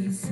Let's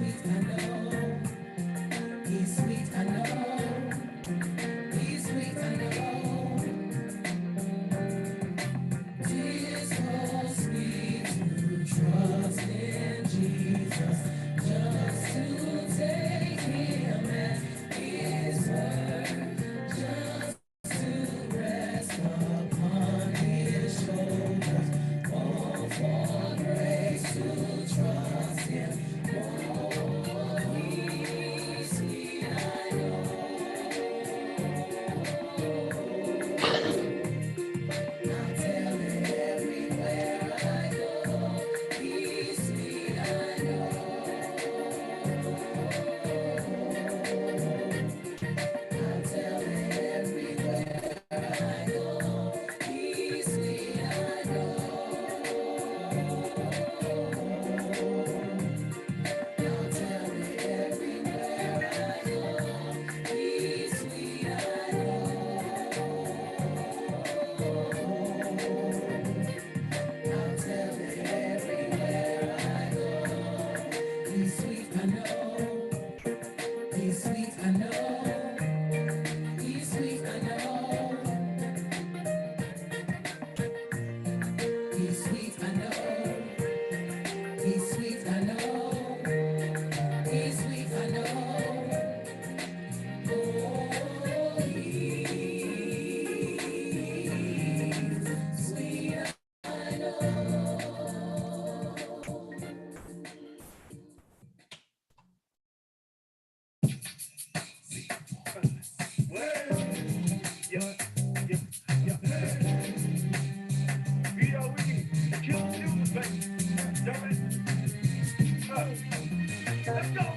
go.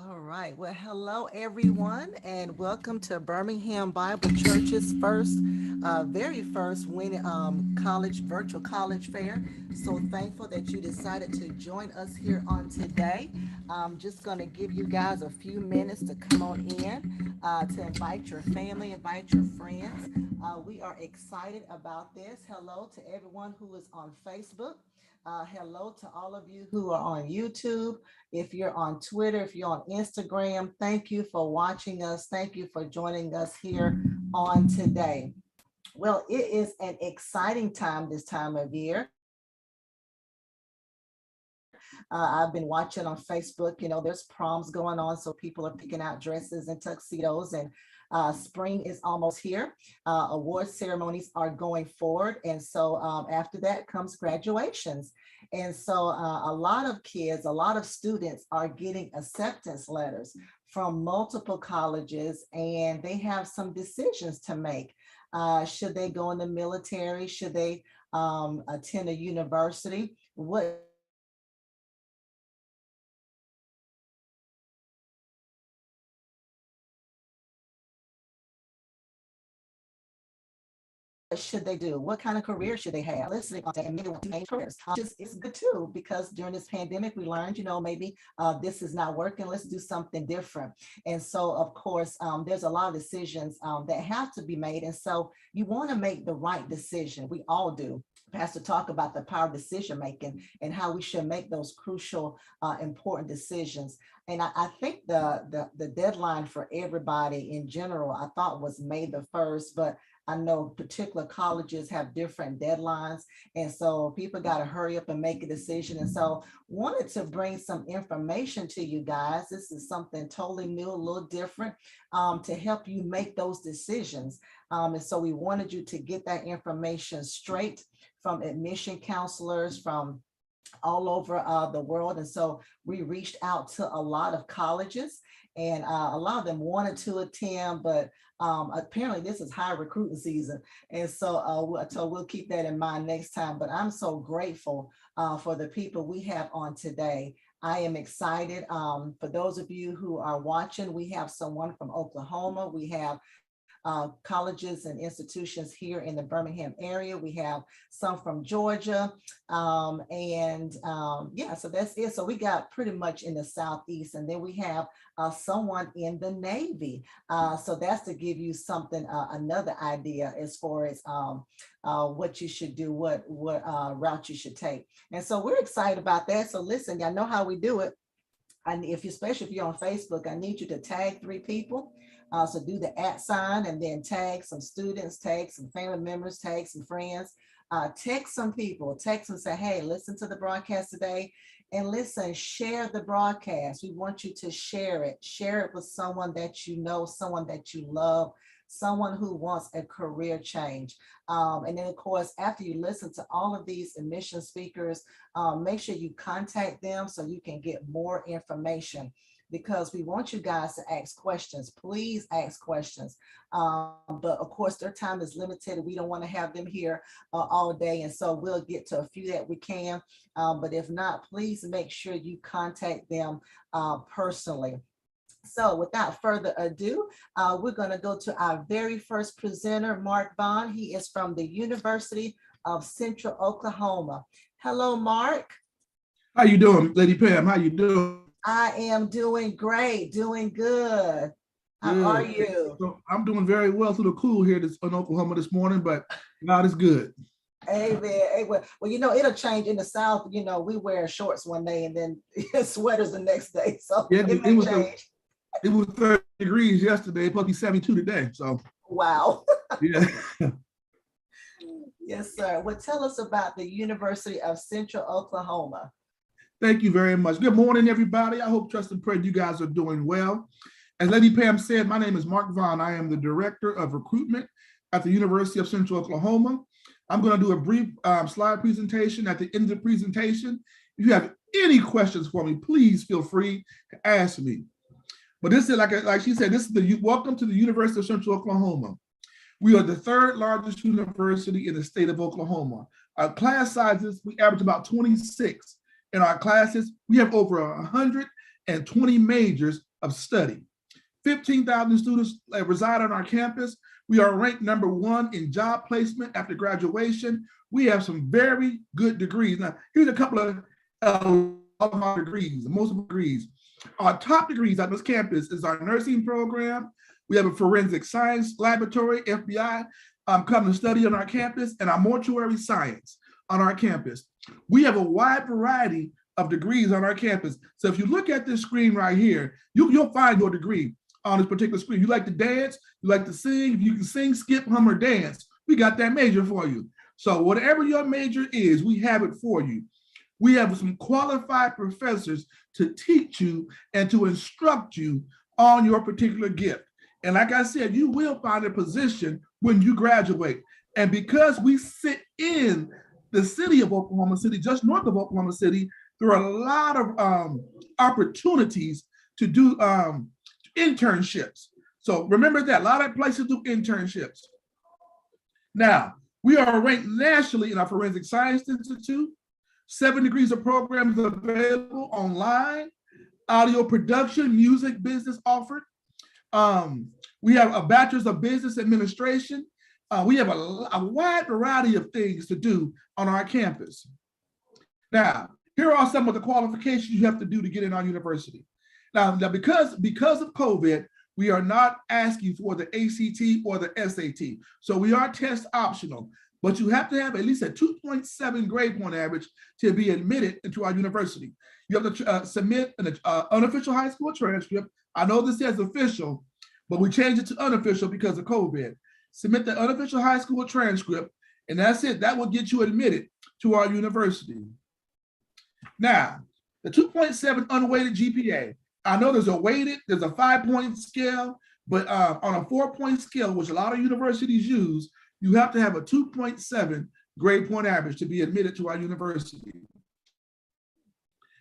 All right. Well, hello, everyone, and welcome to Birmingham Bible Church's very first college virtual college fair. So thankful that you decided to join us here on today. I'm just going to give you guys a few minutes to come on in, to invite your family, invite your friends. We are excited about this. Hello to everyone who is on Facebook. Hello to all of you who are on YouTube. If you're on Twitter, if you're on Instagram, thank you for watching us. Thank you for joining us here on today. Well, it is an exciting time this time of year. I've been watching on Facebook, there's proms going on. So people are picking out dresses and tuxedos, and spring is almost here. Award ceremonies are going forward. And so after that comes graduations. And so a lot of kids, a lot of students are getting acceptance letters from multiple colleges, and they have some decisions to make. Should they go in the military? Should they attend a university? What should they do? What kind of career should they have? Listening on that, and maybe want to change careers. Just it's good too, because during this pandemic, we learned, maybe this is not working. Let's do something different. And so, of course, there's a lot of decisions that have to be made. And so, you want to make the right decision. We all do. Pastor talk about the power of decision making and how we should make those crucial, important decisions. And I think the deadline for everybody in general, I thought was May the 1st, but I know particular colleges have different deadlines. And so people got to hurry up and make a decision. And so wanted to bring some information to you guys. This is something totally new, a little different, to help you make those decisions. And so we wanted you to get that information straight from admission counselors, from all over the world. And so we reached out to a lot of colleges, and a lot of them wanted to attend, but apparently this is high recruiting season. And so we'll keep that in mind next time. But I'm so grateful for the people we have on today. I am excited. For those of you who are watching, we have someone from Oklahoma. We have colleges and institutions here in the Birmingham area. We have some from Georgia. Yeah, so that's it. So we got pretty much in the Southeast. And then we have someone in the Navy. So that's to give you something, another idea as far as what you should do, what route you should take. And so we're excited about that. So listen, y'all know how we do it. And especially if you're on Facebook, I need you to tag 3 people. So do the @ sign and then tag some students, tag some family members, tag some friends, text some people, text and say, hey, listen to the broadcast today. And listen, share the broadcast. We want you to share it with someone that you know, someone that you love, someone who wants a career change. And then of course, after you listen to all of these admission speakers, make sure you contact them so you can get more information, because we want you guys to ask questions. Please ask questions. But of course, their time is limited. We don't want to have them here all day. And so we'll get to a few that we can. But if not, please make sure you contact them personally. So without further ado, we're going to go to our very first presenter, Mark Vaughn. He is from the University of Central Oklahoma. Hello, Mark. How you doing, Lady Pam? How you doing? I am doing great, doing good. How are Good. you? So I'm doing very well through the cool here in Oklahoma this morning, but God is good. Amen. Amen. Well, it'll change in the South. We wear shorts one day and then sweaters the next day. So Yeah, it may change. it was 30 degrees yesterday, it's supposed to be 72 today. So Wow. yeah. Yes, sir. Well, tell us about the University of Central Oklahoma. Thank you very much. Good morning, everybody. I hope, trust, and pray you guys are doing well. As Lady Pam said, my name is Mark Vaughn. I am the Director of Recruitment at the University of Central Oklahoma. I'm going to do a brief slide presentation at the end of the presentation. If you have any questions for me, please feel free to ask me. But this is, like she said, this is welcome to the University of Central Oklahoma. We are the 3rd largest university in the state of Oklahoma. Our class sizes, we average about 26. In our classes, we have over 120 majors of study. 15,000 students reside on our campus. We are ranked #1 in job placement after graduation. We have some very good degrees. Now, here's a couple of our degrees, most of our degrees. Our top degrees on this campus is our nursing program. We have a forensic science laboratory, FBI, come to study on our campus, and our mortuary science on our campus. We have a wide variety of degrees on our campus. So if you look at this screen right here, you'll find your degree on this particular screen. You like to dance, you like to sing, if you can sing, skip, hum, or dance, we got that major for you. So whatever your major is, we have it for you. We have some qualified professors to teach you and to instruct you on your particular gift. And like I said, you will find a position when you graduate. And because we sit in the city of Oklahoma City, just north of Oklahoma City, there are a lot of opportunities to do internships. So remember that, a lot of places do internships. Now, we are ranked nationally in our Forensic Science Institute. 7 degrees of programs available online, audio production, music, business offered. We have a bachelor's of business administration. We have a wide variety of things to do on our campus. Now, here are some of the qualifications you have to do to get in our university. Now because of COVID, we are not asking for the ACT or the SAT. So we are test optional, but you have to have at least a 2.7 grade point average to be admitted into our university. You have to submit an unofficial high school transcript. I know this says official, but we changed it to unofficial because of COVID. Submit the unofficial high school transcript, and that's it. That will get you admitted to our university. Now, the 2.7 unweighted GPA. I know there's a 5-point scale, but on a 4-point scale, which a lot of universities use, you have to have a 2.7 grade point average to be admitted to our university.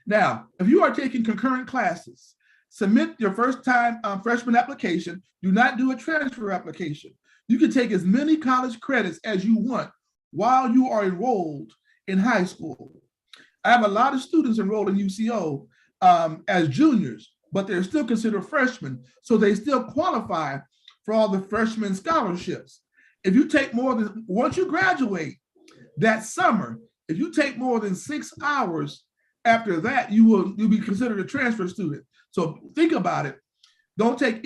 Now, if you are taking concurrent classes, submit your first-time freshman application. Do not do a transfer application. You can take as many college credits as you want while you are enrolled in high school. I have a lot of students enrolled in UCO as juniors, but they're still considered freshmen, so they still qualify for all the freshman scholarships. If you take once you graduate that summer, if you take more than 6 hours after that, you'll be considered a transfer student. So think about it. Don't take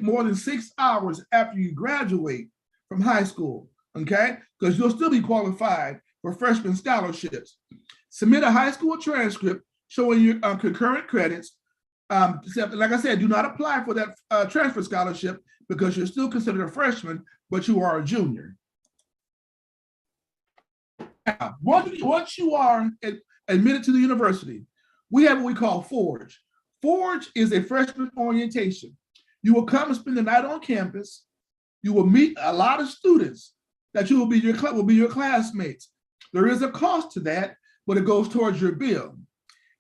more than 6 hours after you graduate from high school, okay? Because you'll still be qualified for freshman scholarships. Submit a high school transcript showing your concurrent credits. Like I said, do not apply for that transfer scholarship because you're still considered a freshman, but you are a junior. Now, once you are admitted to the university, we have what we call Forge. Forge is a freshman orientation. You will come and spend the night on campus. You will meet a lot of students that will be your classmates. There is a cost to that, but it goes towards your bill.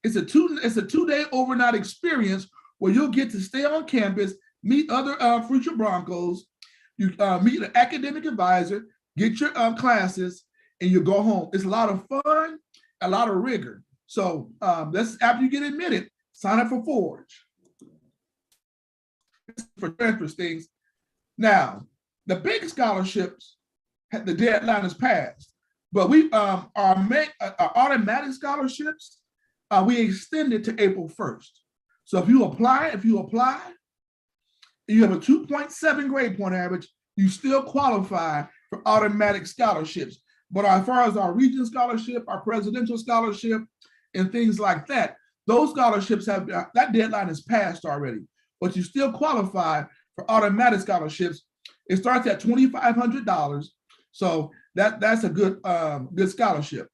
It's a two-day overnight experience where you'll get to stay on campus, meet other future Broncos, you meet an academic advisor, get your classes, and you go home. It's a lot of fun, a lot of rigor. So after you get admitted, sign up for Forge. For transfer things. Now, the big scholarships, the deadline is passed, but our automatic scholarships, we extended to April 1st. So if you apply, you have a 2.7 grade point average, you still qualify for automatic scholarships. But as far as our Regent Scholarship, our Presidential Scholarship, and things like that, those scholarships that deadline is passed already, but you still qualify for automatic scholarships. It starts at $2,500. So that's a good scholarship.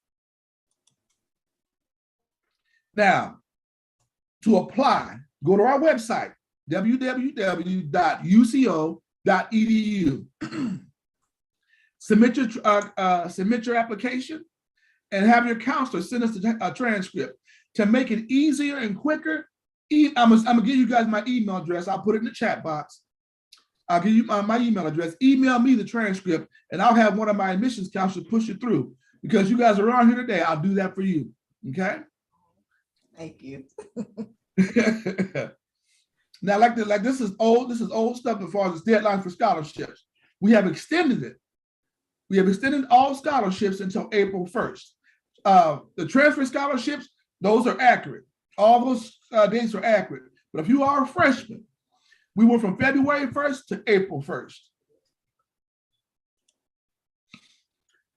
Now, to apply, go to our website, www.uco.edu. Submit your application and have your counselor send us a transcript. To make it easier and quicker, I'm gonna give you guys my email address. I'll put it in the chat box. I'll give you my email address. Email me the transcript and I'll have one of my admissions counselors push it through. Because you guys are on here today, I'll do that for you, okay? Thank you. Now, this is old stuff as far as deadlines for scholarships. We have extended it. We have extended all scholarships until April 1st. The transfer scholarships, those are accurate. All those dates are accurate. But if you are a freshman, we went from February 1st to April 1st.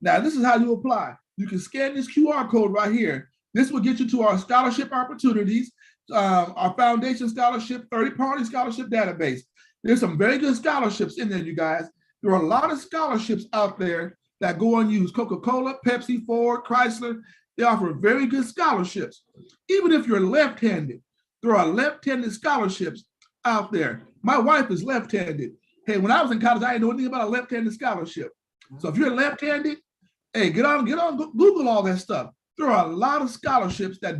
Now, this is how you apply. You can scan this QR code right here. This will get you to our scholarship opportunities, our foundation scholarship, 30-party scholarship database. There's some very good scholarships in there, you guys. There are a lot of scholarships out there that go unused. Coca-Cola, Pepsi, Ford, Chrysler, they offer very good scholarships. Even if you're left-handed, there are left-handed scholarships out there. My wife is left-handed. Hey, when I was in college, I didn't know anything about a left-handed scholarship. So if you're left-handed, hey, get on, Google all that stuff. There are a lot of scholarships that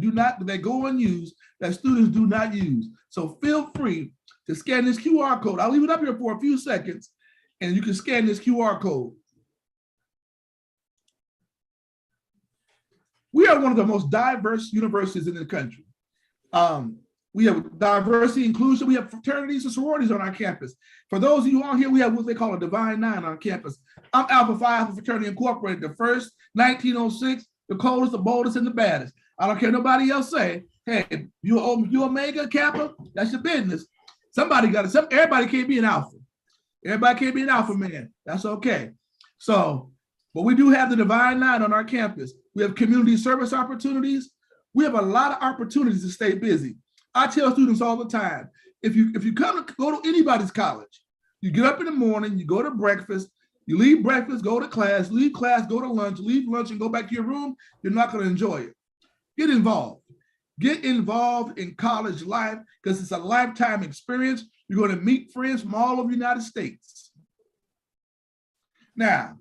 go unused that students do not use. So feel free to scan this QR code. I'll leave it up here for a few seconds, and you can scan this QR code. We are one of the most diverse universities in the country. We have diversity, inclusion. We have fraternities and sororities on our campus. For those of you on here, we have what they call a Divine Nine on campus. I'm Alpha Phi Alpha Fraternity Incorporated, the first, 1906, the coldest, the boldest, and the baddest. I don't care nobody else say, hey, you Omega, Kappa, that's your business. Everybody can't be an Alpha. Everybody can't be an Alpha man. That's okay. So, but we do have the Divine Nine on our campus. We have community service opportunities. We have a lot of opportunities to stay busy. I tell students all the time, if you go to anybody's college, you get up in the morning, you go to breakfast, you leave breakfast, go to class, leave class, go to lunch, leave lunch and go back to your room, you're not going to enjoy it. Get involved. Get involved in college life because it's a lifetime experience. You're going to meet friends from all over the United States. Now,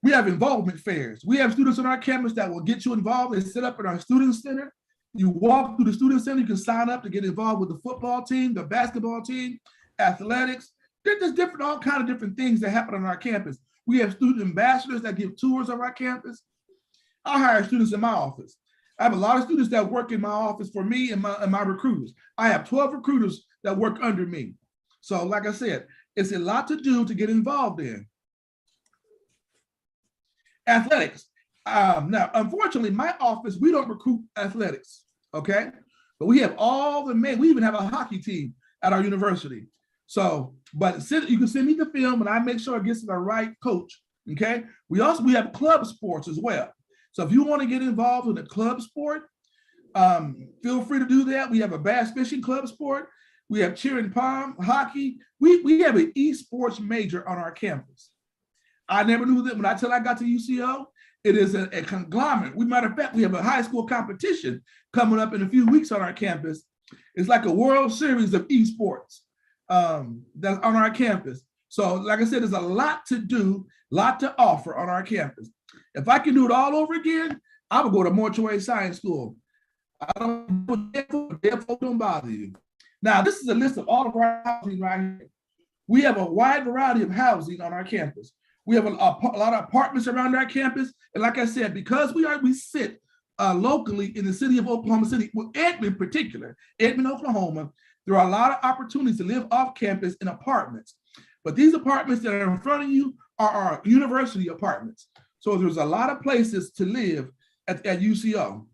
we have involvement fairs. We have students on our campus that will get you involved and set up in our student center. You walk through the student center, you can sign up to get involved with the football team, the basketball team, athletics. There's just all kinds of different things that happen on our campus. We have student ambassadors that give tours of our campus. I hire students in my office. I have a lot of students that work in my office for me and my recruiters. I have 12 recruiters that work under me. So like I said, it's a lot to do to get involved in. Athletics. Now, unfortunately, my office, we don't recruit athletics, okay? But we have all the men. We even have a hockey team at our university. So, but you can send me the film and I make sure it gets to the right coach, okay? We have club sports as well. So if you want to get involved in a club sport, feel free to do that. We have a bass fishing club sport. We have cheer and pom, hockey. We have an esports major on our campus. I never knew that until I got to UCO. It is a conglomerate. Matter of fact, we have a high school competition coming up in a few weeks on our campus. It's like a World Series of esports that's on our campus. So like I said, there's a lot to do, lot to offer on our campus. If I can do it all over again, I would go to mortuary science school. I don't bother you. Now, this is a list of all of our housing right here. We have a wide variety of housing on our campus. We have a lot of apartments around our campus. And like I said, because we sit locally in the city of Oklahoma City, well, Edmond in particular, Edmond, Oklahoma, there are a lot of opportunities to live off campus in apartments. But these apartments that are in front of you are our university apartments. So there's a lot of places to live at UCO.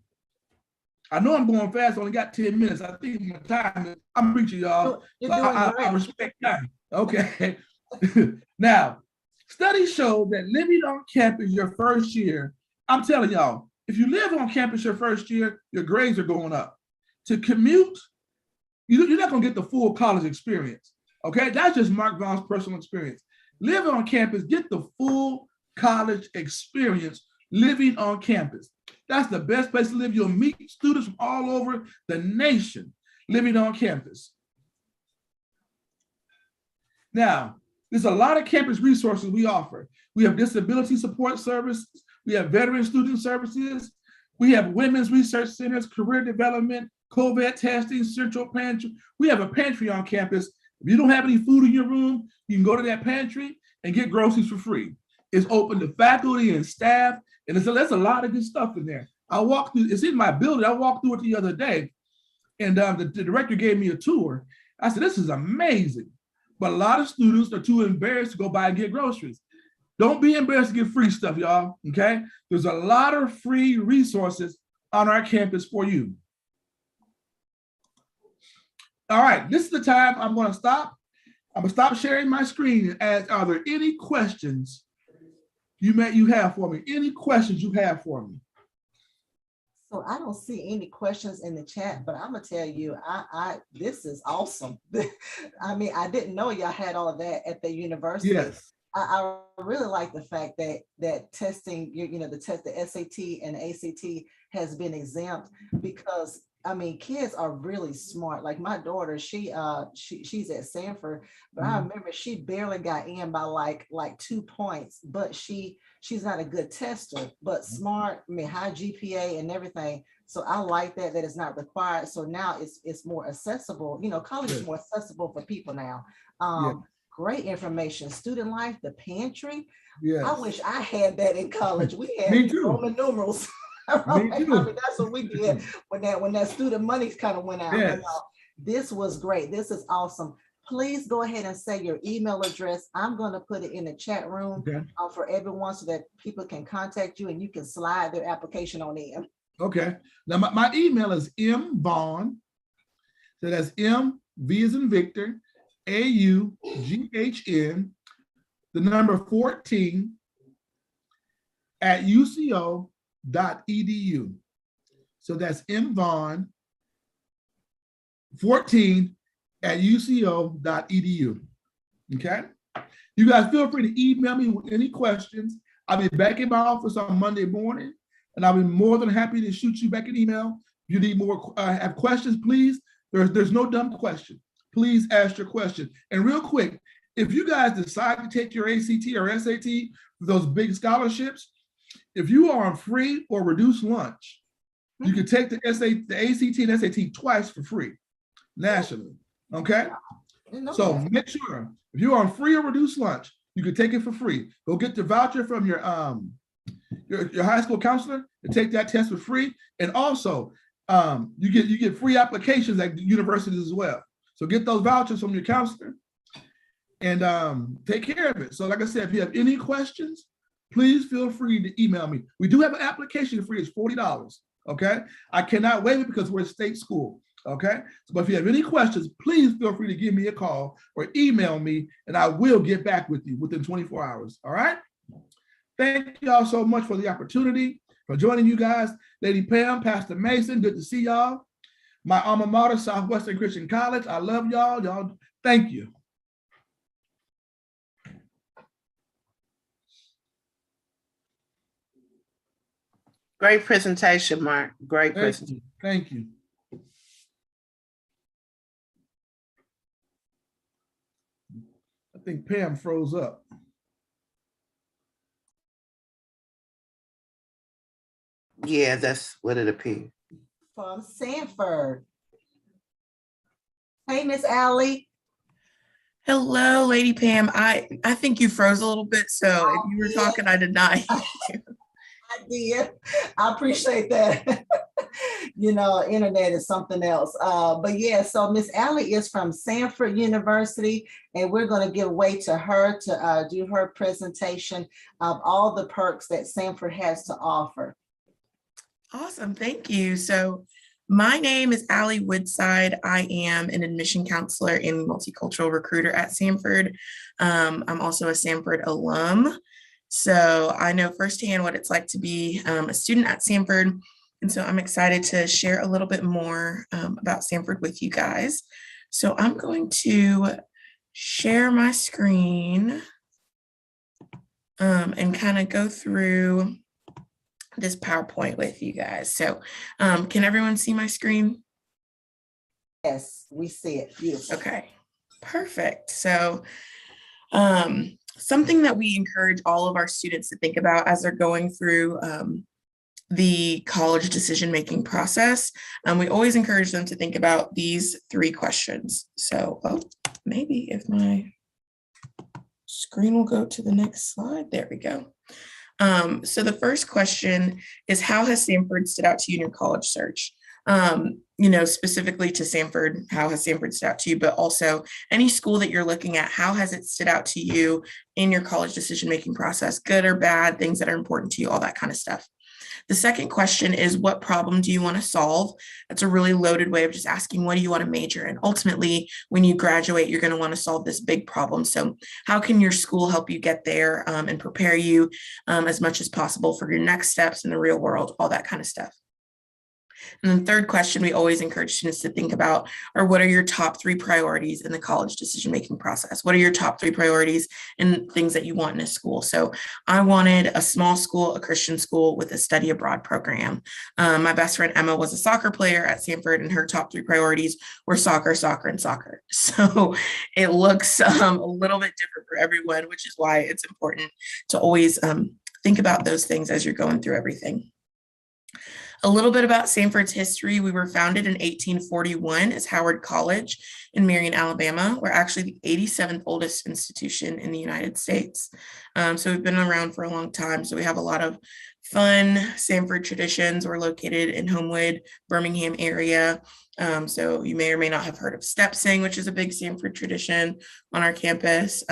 I know I'm going fast, I only got 10 minutes. I think my time, I'm preaching, y'all. So I respect time. Okay. Now, studies show that living on campus your first year, I'm telling y'all, if you live on campus your first year, your grades are going up. To commute, you're not going to get the full college experience. Okay, that's just Mark Vaughn's personal experience. Live on campus, get the full college experience living on campus. That's the best place to live. You'll meet students from all over the nation living on campus. Now, there's a lot of campus resources we offer. We have disability support services. We have veteran student services. We have women's research centers, career development, COVID testing, central pantry. We have a pantry on campus. If you don't have any food in your room, you can go to that pantry and get groceries for free. It's open to faculty and staff, and there's a lot of good stuff in there. I walked through, it's in my building. I walked through it the other day, and the director gave me a tour. I said, this is amazing. But a lot of students are too embarrassed to go buy and get groceries. Don't be embarrassed to get free stuff, y'all, okay? There's a lot of free resources on our campus for you. All right, this is the time I'm gonna stop. I'm gonna stop sharing my screen and ask, are there any questions you have for me? Any questions you have for me? So I don't see any questions in the chat, but I'm gonna tell you, this is awesome. I mean, I didn't know y'all had all of that at the university. Yes. I really like the fact that testing, the SAT and ACT has been exempt, because I mean, kids are really smart. Like my daughter, she's at Stanford, but I remember she barely got in by like 2 points, but she's not a good tester, but smart, I mean, high GPA and everything. So I like that it's not required. So now it's more accessible. College is more accessible for people now. Great information, student life, the pantry. Yes. I wish I had that in college. We had Roman numerals. Right? I mean, that's what we did when that student money kind of went out. Yes. This was great. This is awesome. Please go ahead and say your email address. I'm going to put it in the chat room for everyone so that people can contact you and you can slide their application on in. Okay. Now my email is mvaughn. So that's M, V as in Victor, AUGHN, the number 14 at UCO.edu. So that's mvaughn 14 at UCO.edu. Okay. You guys feel free to email me with any questions. I'll be back in my office on Monday morning, and I'll be more than happy to shoot you back an email. If you need more, have questions, please. There's no dumb question. Please ask your question. And real quick, if you guys decide to take your ACT or SAT, those big scholarships, if you are on free or reduced lunch, you can take the ACT and SAT twice for free, nationally, okay? So make sure, if you're on free or reduced lunch, you can take it for free. Go get the voucher from your high school counselor and take that test for free. And also, you get free applications at the universities as well. So get those vouchers from your counselor and take care of it. So like I said, if you have any questions, please feel free to email me. We do have an application fee. It's $40, okay? I cannot waive it because we're a state school, okay? But if you have any questions, please feel free to give me a call or email me, and I will get back with you within 24 hours, all right? Thank y'all so much for the opportunity, for joining you guys. Lady Pam, Pastor Mason, good to see y'all. My alma mater, Southwestern Christian College, I love y'all. Y'all, thank you. Great presentation, Mark. Great presentation. Thank you. I think Pam froze up. Yeah, that's what it appeared. From Stanford. Hey, Miss Allie. Hello, Lady Pam. I think you froze a little bit, so if you were talking, I did not hear you. I did. I appreciate that. Internet is something else. But yeah, so Miss Allie is from Stanford University, and we're going to give way to her to do her presentation of all the perks that Stanford has to offer. Awesome. Thank you. So my name is Allie Woodside. I am an admission counselor and multicultural recruiter at Stanford. I'm also a Stanford alum. So I know firsthand what it's like to be a student at Stanford. And so I'm excited to share a little bit more about Stanford with you guys. So I'm going to share my screen and kind of go through this PowerPoint with you guys. So can everyone see my screen? Yes, we see it. Beautiful. Okay, perfect. So something that we encourage all of our students to think about as they're going through the college decision-making process, we always encourage them to think about these 3 questions. So maybe if my screen will go to the next slide. There we go. So the first question is, how has Stanford stood out to you in your college search? specifically to Stanford, how has Stanford stood out to you, but also any school that you're looking at, how has it stood out to you in your college decision-making process, good or bad, things that are important to you, all that kind of stuff. The second question is, what problem do you want to solve? That's a really loaded way of just asking, what do you want to major in? Ultimately, when you graduate, you're going to want to solve this big problem. So how can your school help you get there and prepare you as much as possible for your next steps in the real world, all that kind of stuff. And then third question we always encourage students to think about are, what are your top 3 priorities in the college decision-making process? What are your top 3 priorities and things that you want in a school? So I wanted a small school, a Christian school with a study abroad program. My best friend Emma was a soccer player at Stanford, and her top 3 priorities were soccer, soccer, and soccer. So it looks a little bit different for everyone, which is why it's important to always think about those things as you're going through everything. A little bit about Stanford's history. We were founded in 1841 as Howard College in Marion, Alabama. We're actually the 87th oldest institution in the United States. So we've been around for a long time. So we have a lot of fun Stanford traditions. We're located in Homewood, Birmingham area. So you may or may not have heard of step sing, which is a big Stanford tradition on our campus.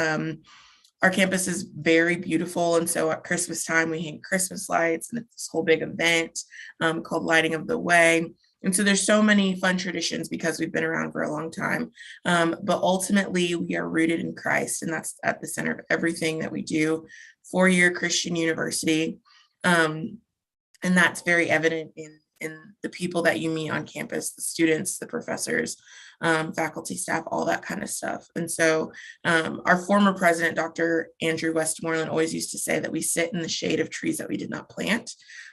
Our campus is very beautiful, and so at Christmas time, we hang Christmas lights, and it's this whole big event called Lighting of the Way. And so there's so many fun traditions because we've been around for a long time. But ultimately, we are rooted in Christ, and that's at the center of everything that we do. 4-year Christian university, and that's very evident in the people that you meet on campus, the students, the professors, faculty, staff, all that kind of stuff. And so our former president, Dr. Andrew Westmoreland, always used to say that we sit in the shade of trees that we did not plant.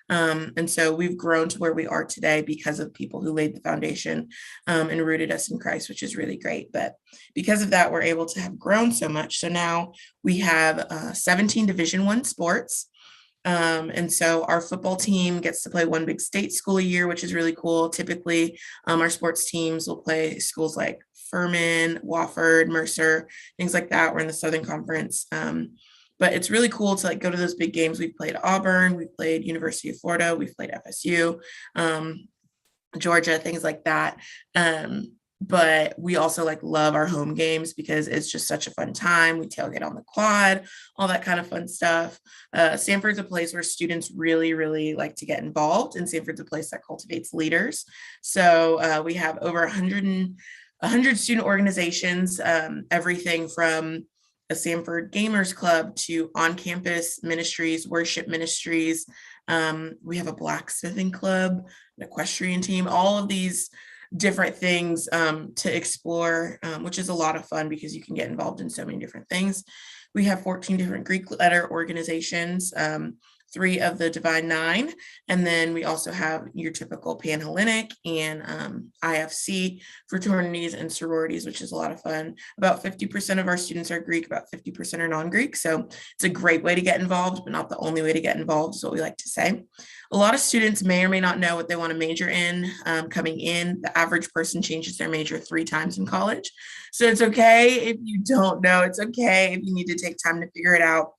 And so we've grown to where we are today because of people who laid the foundation and rooted us in Christ, which is really great. But because of that, we're able to have grown so much. So now we have 17 Division I sports. And so our football team gets to play one big state school a year, which is really cool. Typically, our sports teams will play schools like Furman, Wofford, Mercer, things like that. We're in the Southern Conference. But it's really cool to go to those big games. We've played Auburn, we've played University of Florida, we've played FSU, Georgia, things like that. But we also love our home games because it's just such a fun time. We tailgate on the quad, all that kind of fun stuff. Stanford's a place where students really, really like to get involved, and Stanford's a place that cultivates leaders. So we have over 100 student organizations, everything from a Stanford Gamers Club to on-campus ministries, worship ministries. We have a blacksmithing club, an equestrian team, all of these different things to explore, which is a lot of fun because you can get involved in so many different things. We have 14 different Greek letter organizations, 3 of the Divine Nine, and then we also have your typical Panhellenic and IFC fraternities and sororities, which is a lot of fun. About 50% of our students are Greek, about 50% are non-Greek, so it's a great way to get involved, but not the only way to get involved, is what we like to say. A lot of students may or may not know what they want to major in coming in. The average person changes their major 3 times in college. So it's okay if you don't know. It's okay if you need to take time to figure it out.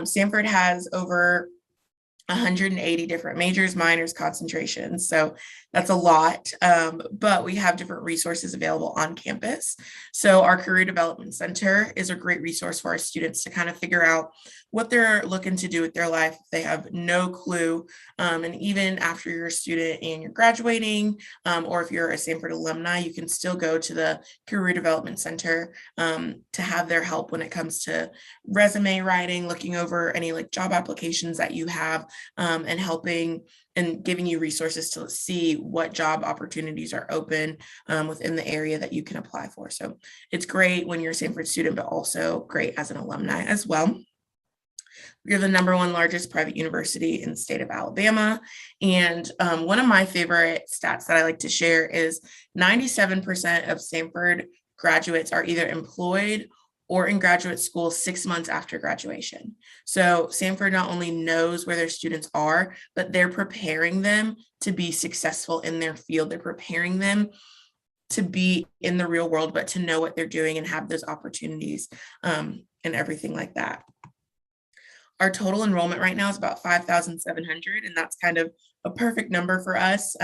Stanford has over 180 different majors, minors, concentrations. So that's a lot, but we have different resources available on campus. So our Career Development Center is a great resource for our students to kind of figure out what they're looking to do with their life. They have no clue. And even after you're a student and you're graduating, or if you're a Stanford alumni, you can still go to the Career Development Center to have their help when it comes to resume writing, looking over any job applications that you have, and helping and giving you resources to see what job opportunities are open within the area that you can apply for. So it's great when you're a Stanford student, but also great as an alumni as well. We're the #1 largest private university in the state of Alabama. And one of my favorite stats that I like to share is 97% of Stanford graduates are either employed or in graduate school 6 months after graduation. So Stanford not only knows where their students are, but they're preparing them to be successful in their field. They're preparing them to be in the real world, but to know what they're doing and have those opportunities and everything like that. Our total enrollment right now is about 5,700, and that's kind of a perfect number for us.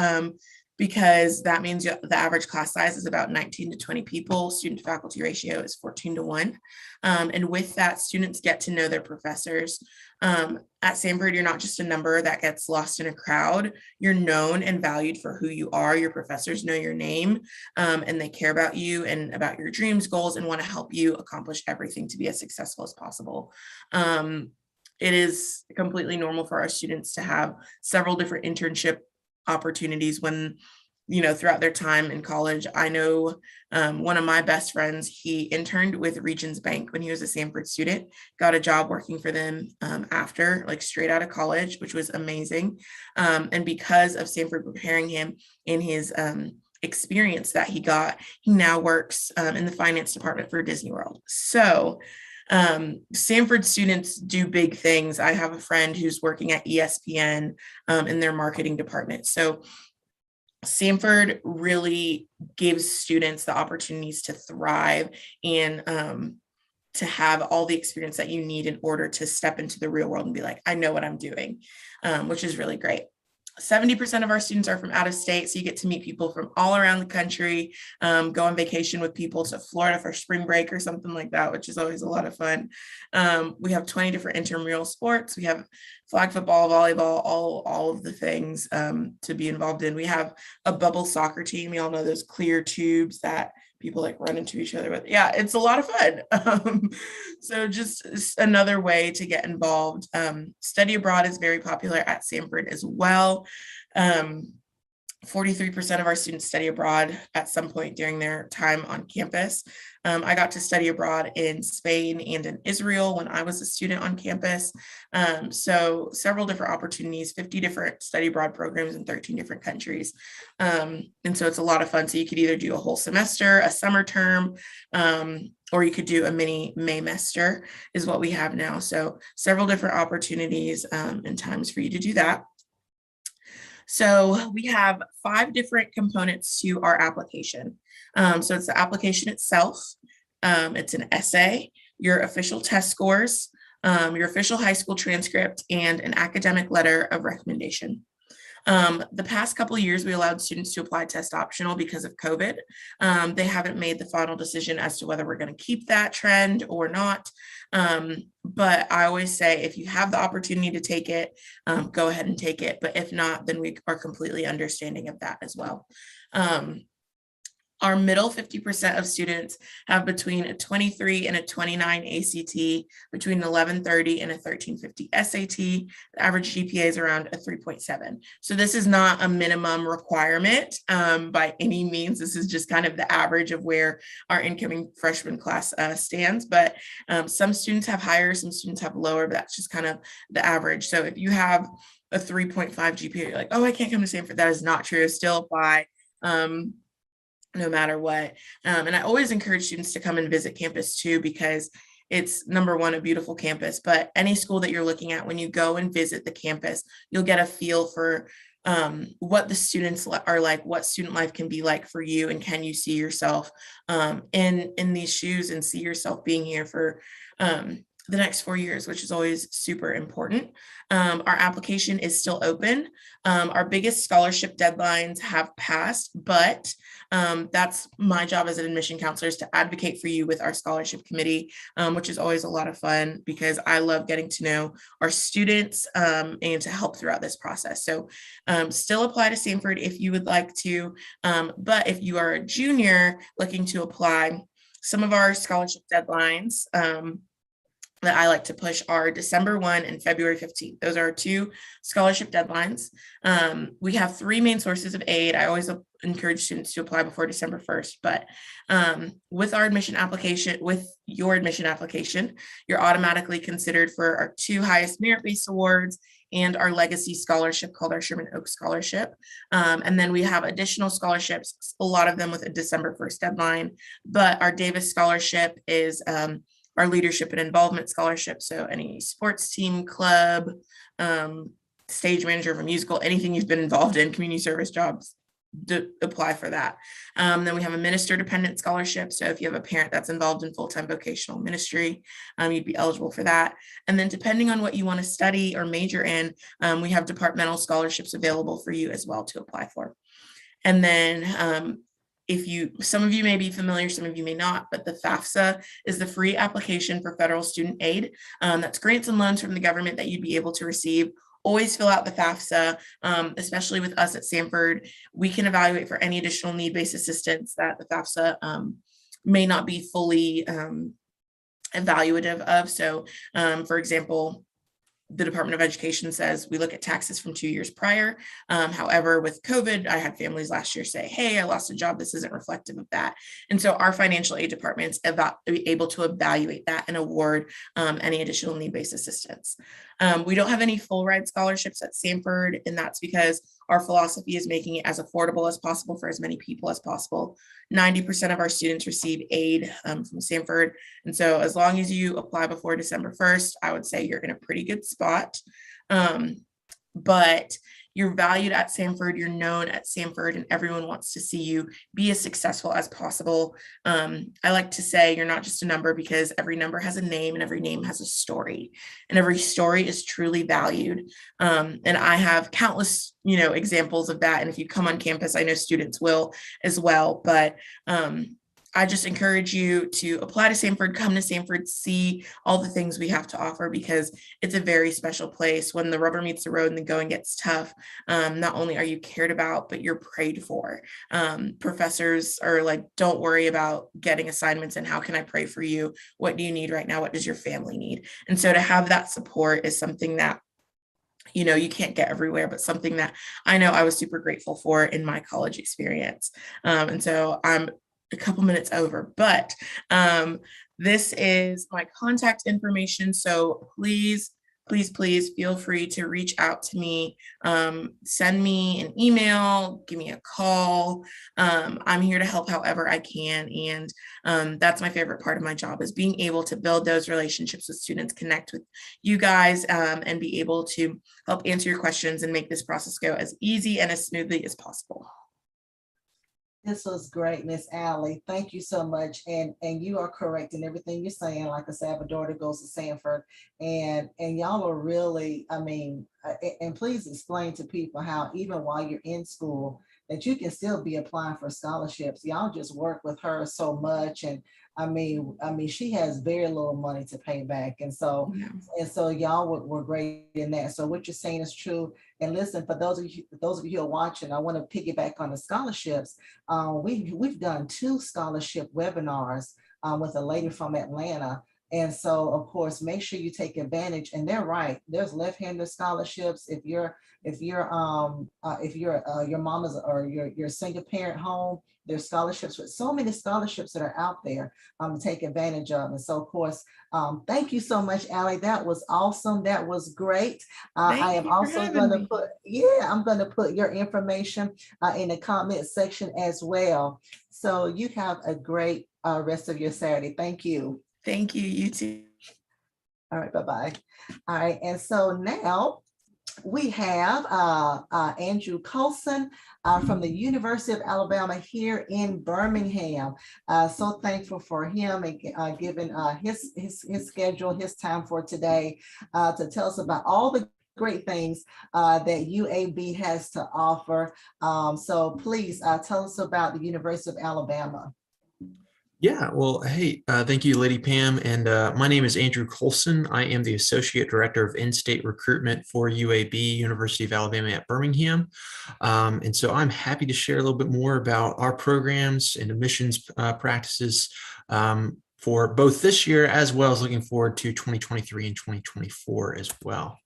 because that means the average class size is about 19 to 20 people. Student to faculty ratio is 14:1. And with that, students get to know their professors. At Stanford, you're not just a number that gets lost in a crowd. You're known and valued for who you are. Your professors know your name, and they care about you and about your dreams, goals, and want to help you accomplish everything to be as successful as possible. It is completely normal for our students to have several different internship opportunities when, throughout their time in college. I know one of my best friends, he interned with Regions Bank when he was a Stanford student, got a job working for them after, like straight out of college, which was amazing. And because of Stanford preparing him in his experience that he got, he now works in the finance department for Disney World. So Stanford students do big things. I have a friend who's working at ESPN in their marketing department. So Stanford really gives students the opportunities to thrive and to have all the experience that you need in order to step into the real world and be like, I know what I'm doing, which is really great. 70% of our students are from out of state, so you get to meet people from all around the country, go on vacation with people to Florida for spring break or something like that, which is always a lot of fun. We have 20 different intramural sports. We have flag football, volleyball, all of the things to be involved in. We have a bubble soccer team. You all know those clear tubes that people like run into each other with. Yeah, it's a lot of fun. So just another way to get involved. Study abroad is very popular at Stanford as well. 43% of our students study abroad at some point during their time on campus. I got to study abroad in Spain and in Israel when I was a student on campus. So several different opportunities, 50 different study abroad programs in 13 different countries. And so it's a lot of fun. So you could either do a whole semester, a summer term, or you could do a mini Maymester is what we have now. So several different opportunities and times for you to do that. So we have 5 different components to our application. So it's the application itself. It's an essay, your official test scores, your official high school transcript, and an academic letter of recommendation. The past couple of years, we allowed students to apply test optional because of COVID. They haven't made the final decision as to whether we're going to keep that trend or not. But I always say, if you have the opportunity to take it, go ahead and take it. But if not, then we are completely understanding of that as well. Our middle 50% of students have between a 23 and a 29 ACT, between an 1130 and a 1350 SAT. The average GPA is around a 3.7. So this is not a minimum requirement by any means. This is just kind of the average of where our incoming freshman class stands. But some students have higher, some students have lower, but that's just kind of the average. So if you have a 3.5 GPA, you're like, oh, I can't come to Stanford. That is not true. Still apply. No matter what. And I always encourage students to come and visit campus too, because it's, number one, a beautiful campus, but any school that you're looking at, when you go and visit the campus, you'll get a feel for what the students are like, what student life can be like for you, and can you see yourself in these shoes and see yourself being here for the next 4 years, which is always super important. Our application is still open. Our biggest scholarship deadlines have passed, but that's my job as an admission counselor, is to advocate for you with our scholarship committee, which is always a lot of fun because I love getting to know our students and to help throughout this process. So still apply to Stanford if you would like to, but if you are a junior looking to apply, some of our scholarship deadlines that I like to push are December 1 and February 15th. Those are our 2 scholarship deadlines. We have 3 main sources of aid. I always encourage students to apply before December 1st, but with your admission application, you're automatically considered for our 2 highest merit-based awards and our legacy scholarship called our Sherman Oaks Scholarship. And then we have additional scholarships, a lot of them with a December 1st deadline, but our Davis Scholarship is our leadership and involvement scholarship. So any sports team, club, stage manager of a musical, anything you've been involved in, community service jobs, apply for that. Then we have a minister dependent scholarship. So if you have a parent that's involved in full-time vocational ministry, you'd be eligible for that. And then depending on what you want to study or major in, we have departmental scholarships available for you as well to apply for. And then some of you may be familiar, some of you may not, but the Fafsa is the free application for federal student aid. That's grants and loans from the government that you'd be able to receive. Always fill out the Fafsa, especially with us at Stanford. We can evaluate for any additional need-based assistance that the Fafsa may not be fully evaluative of. So, for example, the Department of Education says we look at taxes from 2 years prior. However, with COVID, I had families last year say, hey, I lost a job. This isn't reflective of that. And so our financial aid department's able to evaluate that and award any additional need-based assistance. We don't have any full ride scholarships at Stanford, and that's because our philosophy is making it as affordable as possible for as many people as possible. 90% of our students receive aid from Stanford. And so as long as you apply before December 1st, I would say you're in a pretty good spot. But you're valued at Stanford, you're known at Stanford, and everyone wants to see you be as successful as possible. I like to say you're not just a number, because every number has a name and every name has a story, and every story is truly valued. And I have countless, examples of that. And if you come on campus, I know students will as well, but I just encourage you to apply to Stanford, come to Stanford, see all the things we have to offer, because it's a very special place. When the rubber meets the road and the going gets tough, not only are you cared about, but you're prayed for. Professors are like, don't worry about getting assignments and how can I pray for you? What do you need right now? What does your family need? And so to have that support is something that you can't get everywhere, but something that I know I was super grateful for in my college experience. And so I'm a couple minutes over, but this is my contact information. So please feel free to reach out to me. Send me an email, give me a call. I'm here to help however I can. And that's my favorite part of my job, is being able to build those relationships with students, connect with you guys, and be able to help answer your questions and make this process go as easy and as smoothly as possible. This was great, Miss Allie. Thank you so much. And you are correct in everything you're saying. Like I said, my daughter goes to Stanford, and y'all are really, and please explain to people how even while you're in school, that you can still be applying for scholarships. Y'all just work with her so much. And she has very little money to pay back. And so y'all were great in that. So what you're saying is true. And listen, for those of you who are watching, I want to piggyback on the scholarships. We've done 2 scholarship webinars with a lady from Atlanta. And so, of course, make sure you take advantage. And they're right. There's left-handed scholarships. If your mama's or your single parent home, there's scholarships, with so many scholarships that are out there to take advantage of. And so, of course, thank you so much, Allie. That was awesome. That was great. I am also going to I'm going to put your information in the comment section as well. So you have a great rest of your Saturday. Thank you. Thank you. You too. All right. Bye-bye. All right. And so now we have Andrew Coulson from the University of Alabama here in Birmingham. So thankful for him and giving his schedule, his time for today to tell us about all the great things that UAB has to offer. So please tell us about the University of Alabama. Yeah, well, hey, thank you, Lady Pam. And my name is Andrew Coulson. I am the Associate Director of In-State Recruitment for UAB, University of Alabama at Birmingham. And so I'm happy to share a little bit more about our programs and admissions practices for both this year, as well as looking forward to 2023 and 2024 as well.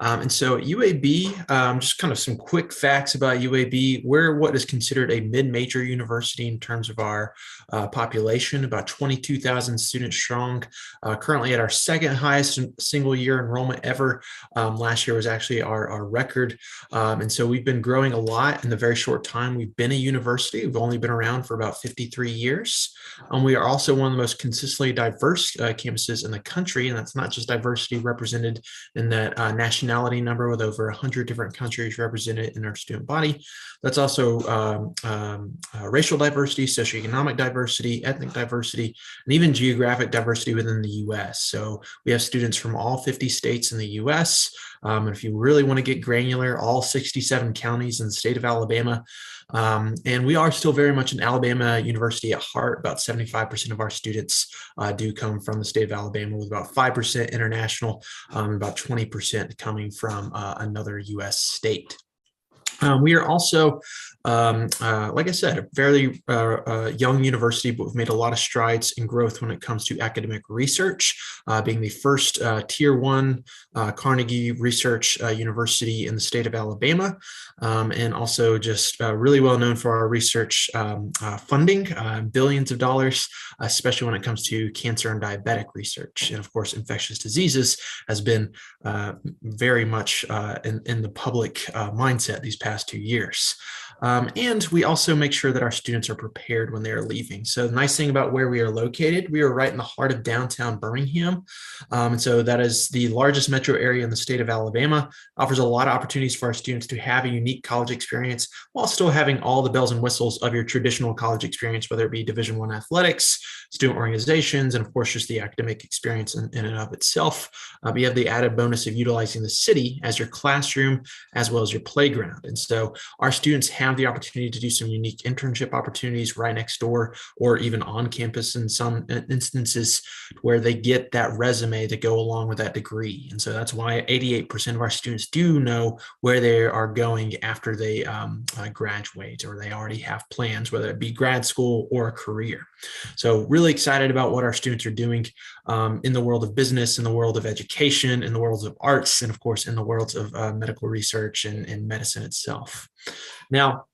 And so UAB, just kind of some quick facts about UAB. We're what is considered a mid-major university in terms of our population, about 22,000 students strong, currently at our second highest single year enrollment ever. Last year was actually our record. And so we've been growing a lot in the very short time we've been a university. We've only been around for about 53 years. We are also one of the most consistently diverse campuses in the country. And that's not just diversity represented in that nationality number with over 100 different countries represented in our student body. That's also racial diversity, socioeconomic diversity, ethnic diversity, and even geographic diversity within the U.S. So we have students from all 50 states in the U.S., And if you really want to get granular, all 67 counties in the state of Alabama. And we are still very much an Alabama university at heart. About 75% of our students do come from the state of Alabama, with about 5% international, about 20% coming from another U.S. state. We are also, like I said, a fairly young university, but we've made a lot of strides in growth when it comes to academic research, being the first Tier 1 Carnegie Research University in the state of Alabama, and also just really well known for our research funding, billions of dollars, especially when it comes to cancer and diabetic research. And of course, infectious diseases has been very much in the public mindset these past 2 years. And we also make sure that our students are prepared when they are leaving. So the nice thing about where we are located, we are right in the heart of downtown Birmingham. And so that is the largest metro area in the state of Alabama, offers a lot of opportunities for our students to have a unique college experience while still having all the bells and whistles of your traditional college experience, whether it be Division I athletics, student organizations, and of course, just the academic experience in and of itself. But you have the added bonus of utilizing the city as your classroom, as well as your playground. And so our students have the opportunity to do some unique internship opportunities right next door, or even on campus in some instances, where they get that resume to go along with that degree. And so that's why 88% of our students do know where they are going after they graduate, or they already have plans, whether it be grad school or a career. So really excited about what our students are doing in the world of business, in the world of education, in the worlds of arts, and of course, in the worlds of medical research and medicine itself. Now,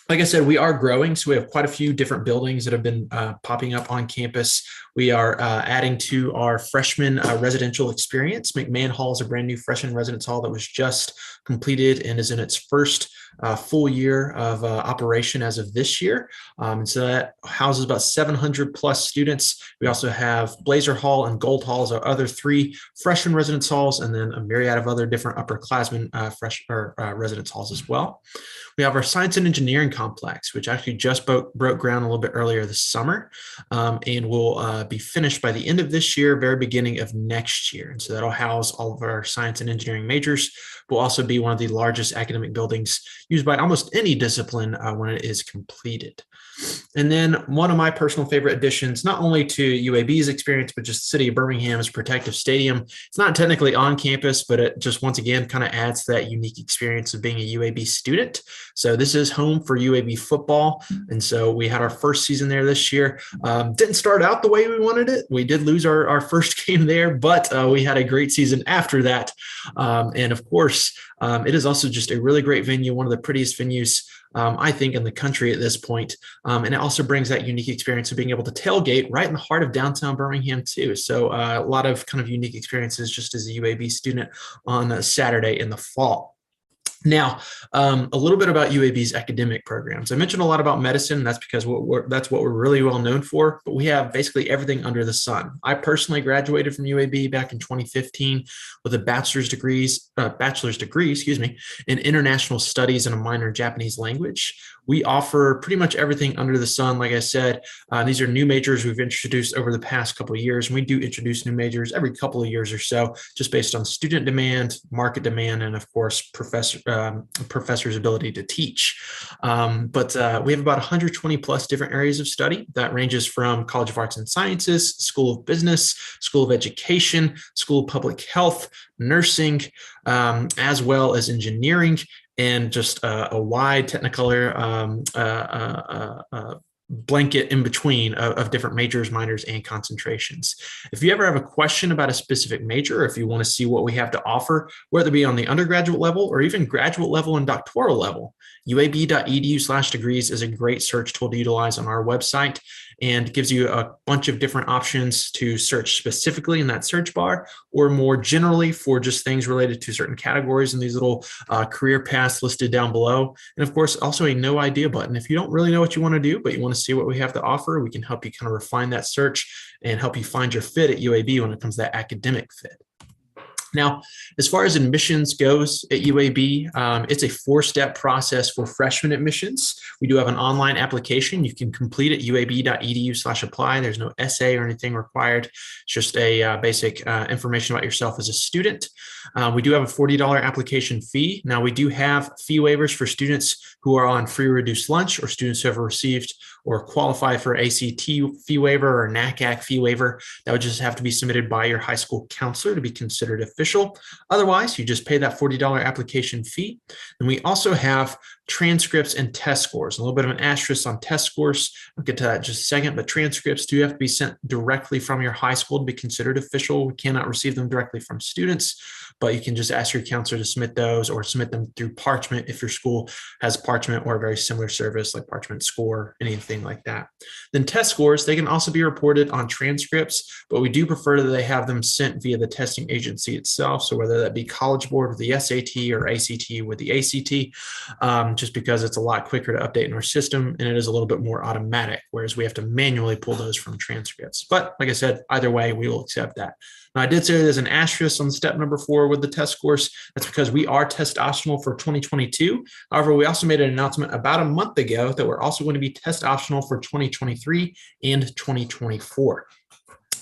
like I said, we are growing. So we have quite a few different buildings that have been popping up on campus. We are adding to our freshman residential experience. Mcmahon Hall is a brand new freshman residence hall that was just completed and is in its first full year of operation as of this year. And so that houses about 700 plus students. We also have Blazer Hall and Gold Hall as our other 3 freshman residence halls, and then a myriad of other different upperclassmen residence halls as well. We have our science and engineering complex, which actually just broke ground a little bit earlier this summer, and will be finished by the end of this year, very beginning of next year. And so that'll house all of our science and engineering majors. Will also be one of the largest academic buildings used by almost any discipline when it is completed. And then one of my personal favorite additions, not only to UAB's experience, but just the city of Birmingham's Protective Stadium. It's not technically on campus, but it just once again kind of adds to that unique experience of being a UAB student. So this is home for UAB football. And so we had our first season there this year. Didn't start out the way we wanted it. We did lose our first game there, but we had a great season after that. And of course, it is also just a really great venue, one of the prettiest venues I think in the country at this point. And it also brings that unique experience of being able to tailgate right in the heart of downtown Birmingham too. So a lot of kind of unique experiences just as a UAB student on a Saturday in the fall. Now, a little bit about UAB's academic programs. I mentioned a lot about medicine. That's because that's what we're really well known for, but we have basically everything under the sun. I personally graduated from UAB back in 2015 with a bachelor's degree, in international studies and a minor in Japanese language. We offer pretty much everything under the sun. Like I said, these are new majors we've introduced over the past couple of years. And we do introduce new majors every couple of years or so, just based on student demand, market demand, and of course, professors' ability to teach. But we have about 120 plus different areas of study that ranges from College of Arts and Sciences, School of Business, School of Education, School of Public Health, nursing, as well as engineering, and just a wide technicolor blanket in between of different majors, minors, and concentrations. If you ever have a question about a specific major, or if you want to see what we have to offer, whether it be on the undergraduate level or even graduate level and doctoral level, uab.edu/degrees is a great search tool to utilize on our website, and gives you a bunch of different options to search specifically in that search bar, or more generally for just things related to certain categories, and these little career paths listed down below. And of course, also a no idea button. If you don't really know what you want to do, but you want to see what we have to offer, we can help you kind of refine that search and help you find your fit at UAB when it comes to that academic fit. Now, as far as admissions goes at UAB, it's a 4-step process for freshman admissions. We do have an online application. You can complete at uab.edu/apply. There's no essay or anything required. It's just a basic information about yourself as a student. We do have a $40 application fee. Now, we do have fee waivers for students who are on free or reduced lunch, or students who have received or qualify for ACT fee waiver or NACAC fee waiver. That would just have to be submitted by your high school counselor to be considered official. Otherwise, you just pay that $40 application fee. And we also have transcripts and test scores. A little bit of an asterisk on test scores. I'll get to that in just a second, but transcripts do have to be sent directly from your high school to be considered official. We cannot receive them directly from students, but you can just ask your counselor to submit those, or submit them through Parchment if your school has Parchment or a very similar service like Parchment Score, anything like that. Then test scores, they can also be reported on transcripts, but we do prefer that they have them sent via the testing agency itself. So whether that be College Board with the SAT or ACT with the ACT, just because it's a lot quicker to update in our system, and it is a little bit more automatic, whereas we have to manually pull those from transcripts. But like I said, either way, we will accept that. Now, I did say there's an asterisk on step number 4 with the test scores. That's because we are test optional for 2022. However, we also made an announcement about a month ago that we're also going to be test optional for 2023 and 2024.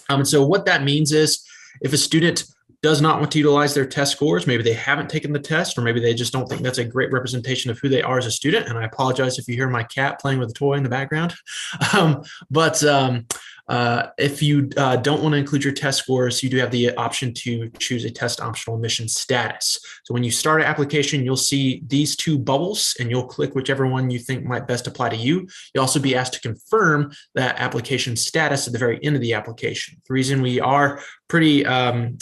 And so what that means is, if a student does not want to utilize their test scores, maybe they haven't taken the test, or maybe they just don't think that's a great representation of who they are as a student. And I apologize if you hear my cat playing with a toy in the background. If you don't want to include your test scores, you do have the option to choose a test optional admission status. So when you start an application, you'll see these 2 bubbles, and you'll click whichever one you think might best apply to you. You'll also be asked to confirm that application status at the very end of the application. The reason we are pretty, I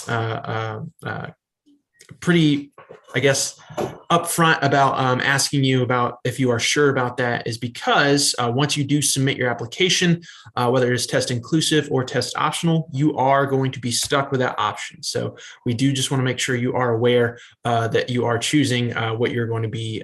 guess, upfront about asking you about if you are sure about that is because once you do submit your application, whether it's test inclusive or test optional, you are going to be stuck with that option. So we do just want to make sure you are aware that you are choosing what you're going to be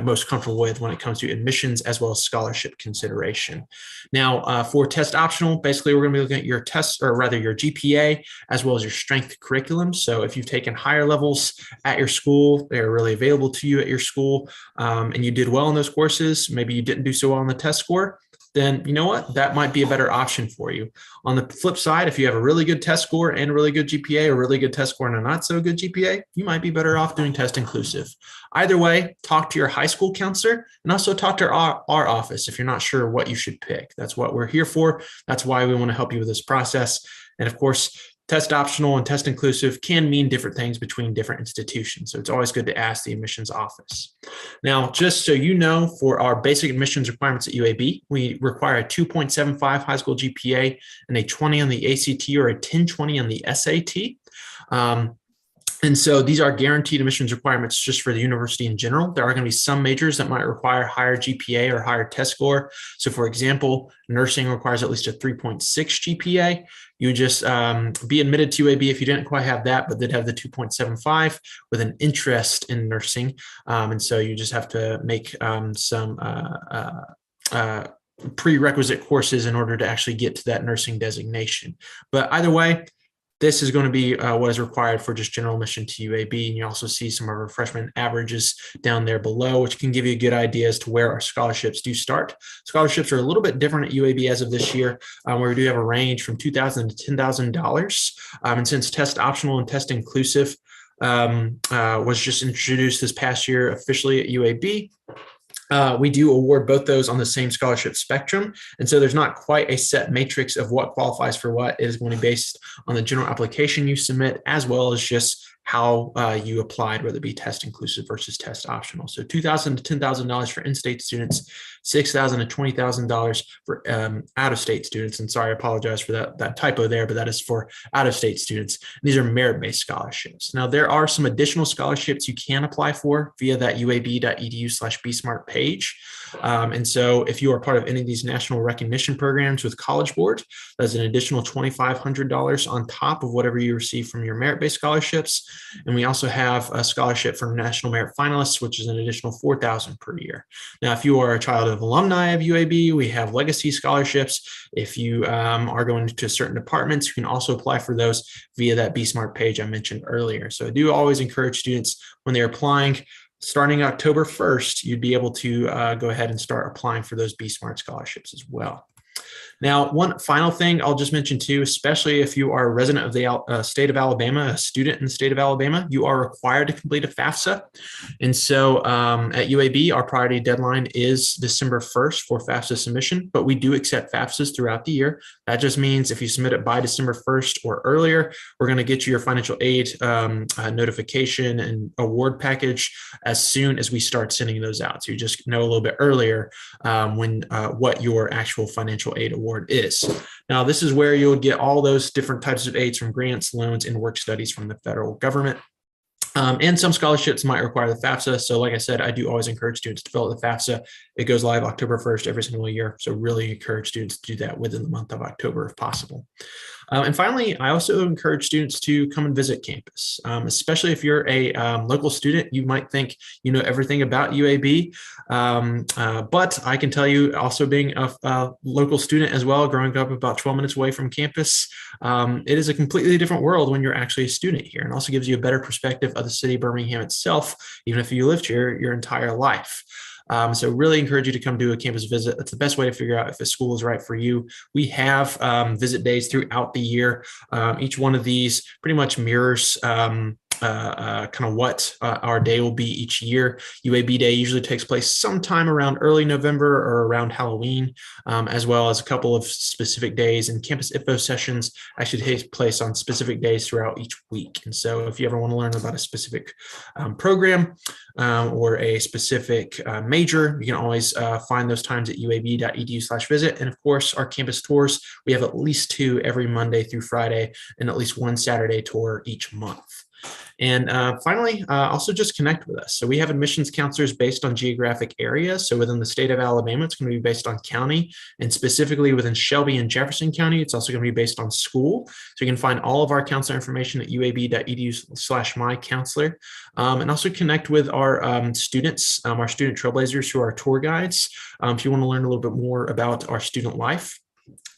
most comfortable with when it comes to admissions as well as scholarship consideration. Now, for test optional, basically we're going to be looking at your tests, or rather your GPA, as well as your strength curriculum. So if you've taken higher levels at your school, they're really available to you at your school, and you did well in those courses, maybe you didn't do so well on the test score, then you know what, that might be a better option for you. On the flip side, if you have a really good test score and a really good GPA, or really good test score and a not so good GPA, you might be better off doing test inclusive. Either way, talk to your high school counselor, and also talk to our office if you're not sure what you should pick. That's what we're here for. That's why we want to help you with this process. And of course, test optional and test inclusive can mean different things between different institutions. So it's always good to ask the admissions office. Now, just so you know, for our basic admissions requirements at UAB, we require a 2.75 high school GPA and a 20 on the ACT or a 1020 on the SAT. And so these are guaranteed admissions requirements just for the university in general. There are going to be some majors that might require higher GPA or higher test score. So for example, nursing requires at least a 3.6 GPA. You just be admitted to UAB if you didn't quite have that, but did have the 2.75 with an interest in nursing. And so you just have to make some prerequisite courses in order to actually get to that nursing designation. But either way, this is going to be what is required for just general admission to UAB. And you also see some of our freshman averages down there below, which can give you a good idea as to where our scholarships do start. Scholarships are a little bit different at UAB as of this year, where we do have a range from $2,000 to $10,000. And since test optional and test inclusive was just introduced this past year officially at UAB, we do award both those on the same scholarship spectrum. And so there's not quite a set matrix of what qualifies for what. It is going to be based on the general application you submit, as well as just how you applied, whether it be test inclusive versus test optional. So $2,000 to $10,000 for in-state students, $6,000 to $20,000 for out-of-state students. And sorry, I apologize for that typo there, but that is for out-of-state students. And these are merit-based scholarships. Now, there are some additional scholarships you can apply for via that uab.edu/bsmart page. And so if you are part of any of these national recognition programs with College Board, that's an additional $2,500 on top of whatever you receive from your merit-based scholarships. And we also have a scholarship for National Merit Finalists, which is an additional $4,000 per year. Now, if you are a child of alumni of UAB, we have legacy scholarships. If you are going to certain departments, you can also apply for those via that Be Smart page I mentioned earlier. So I do always encourage students when they're applying, starting October 1st, you'd be able to go ahead and start applying for those Be Smart scholarships as well. Now, one final thing I'll just mention too, especially if you are a resident of the state of Alabama, a student in the state of Alabama, you are required to complete a Fafsa. And so at UAB, our priority deadline is December 1st for Fafsa submission, but we do accept Fafsas throughout the year. That just means if you submit it by December 1st or earlier, we're going to get you your financial aid notification and award package as soon as we start sending those out. So you just know a little bit earlier what your actual financial aid award is. Now, this is where you'll get all those different types of aids from grants, loans, and work studies from the federal government. And some scholarships might require the Fafsa. So like I said, I do always encourage students to fill out the Fafsa. It goes live October 1st every single year. So really encourage students to do that within the month of October if possible. And finally, I also encourage students to come and visit campus, especially if you're a local student. You might think you know everything about UAB, but I can tell you, also being a local student as well, growing up about 12 minutes away from campus, it is a completely different world when you're actually a student here, and also gives you a better perspective of the city of Birmingham itself, even if you lived here your entire life. So really encourage you to come do a campus visit. That's the best way to figure out if a school is right for you. We have visit days throughout the year. Each one of these pretty much mirrors kind of what our day will be each year. UAB Day usually takes place sometime around early November or around Halloween, as well as a couple of specific days. And campus Ipop sessions actually take place on specific days throughout each week. And so if you ever want to learn about a specific program or a specific major, you can always find those times at uab.edu/visit. And of course, our campus tours, we have at least 2 every Monday through Friday and at least 1 Saturday tour each month. And finally, also just connect with us. So we have admissions counselors based on geographic area. So within the state of Alabama, it's going to be based on county, and specifically within Shelby and Jefferson County, it's also going to be based on school. So you can find all of our counselor information at uab.edu/mycounselor, and also connect with our students, our student trailblazers who are tour guides. If you want to learn a little bit more about our student life.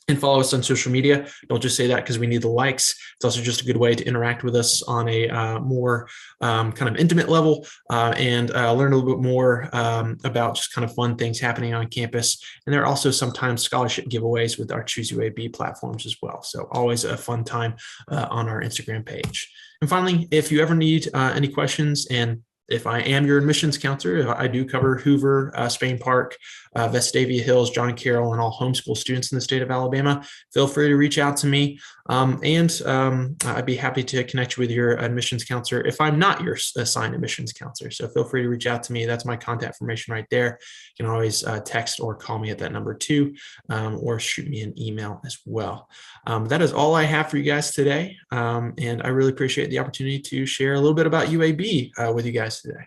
And follow us on social media. Don't just say that because we need the likes. It's also just a good way to interact with us on a more kind of intimate level and learn a little bit more about just kind of fun things happening on campus. And there are also sometimes scholarship giveaways with our Choose UAB platforms as well. So always a fun time on our Instagram page. And finally, if you ever need any questions, and if I am your admissions counselor, I do cover Hoover, Spain Park, Vestavia Hills, John Carroll, and all homeschool students in the state of Alabama. Feel free to reach out to me, and I'd be happy to connect you with your admissions counselor if I'm not your assigned admissions counselor. So feel free to reach out to me. That's my contact information right there. You can always text or call me at that number too, or shoot me an email as well. That is all I have for you guys today, and I really appreciate the opportunity to share a little bit about UAB with you guys today.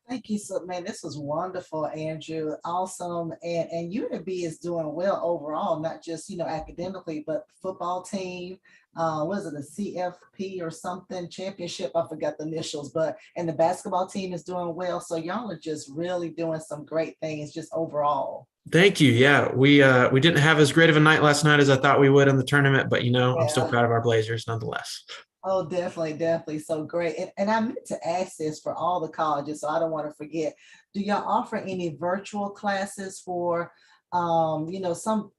Thank you. So, man, this was wonderful, Andrew. Awesome. And UAB is doing well overall, not just, academically, but football team. Was it a CFP or something championship? I forgot the initials, and the basketball team is doing well. So y'all are just really doing some great things just overall. Thank you. Yeah, we didn't have as great of a night last night as I thought we would in the tournament, but I'm still proud of our Blazers nonetheless. Oh, definitely. So great. And I meant to ask this for all the colleges, so I don't want to forget. Do y'all offer any virtual classes for, some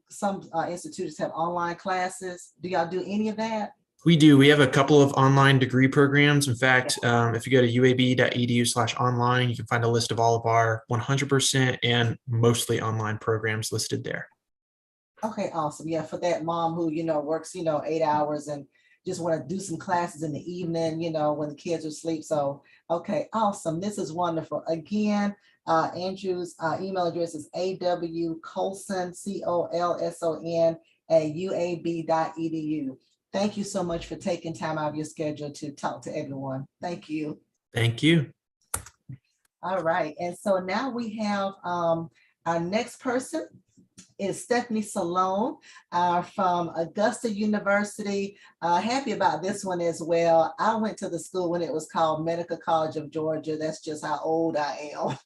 institutes have online classes? Do y'all do any of that? We do. We have a couple of online degree programs. In fact, if you go to uab.edu/online, you can find a list of all of our 100% and mostly online programs listed there. Okay, awesome. Yeah, for that mom who, works, 8 hours and just want to do some classes in the evening, when the kids are asleep. So, okay, awesome. This is wonderful. Again, Andrew's email address is awcolson, COLSON @uab.edu. Thank you so much for taking time out of your schedule to talk to everyone. Thank you. Thank you. All right. And so now we have our next person. is Stephanie Salone from Augusta University. Happy about this one as well. I went to the school when it was called Medical College of Georgia. That's just how old I am.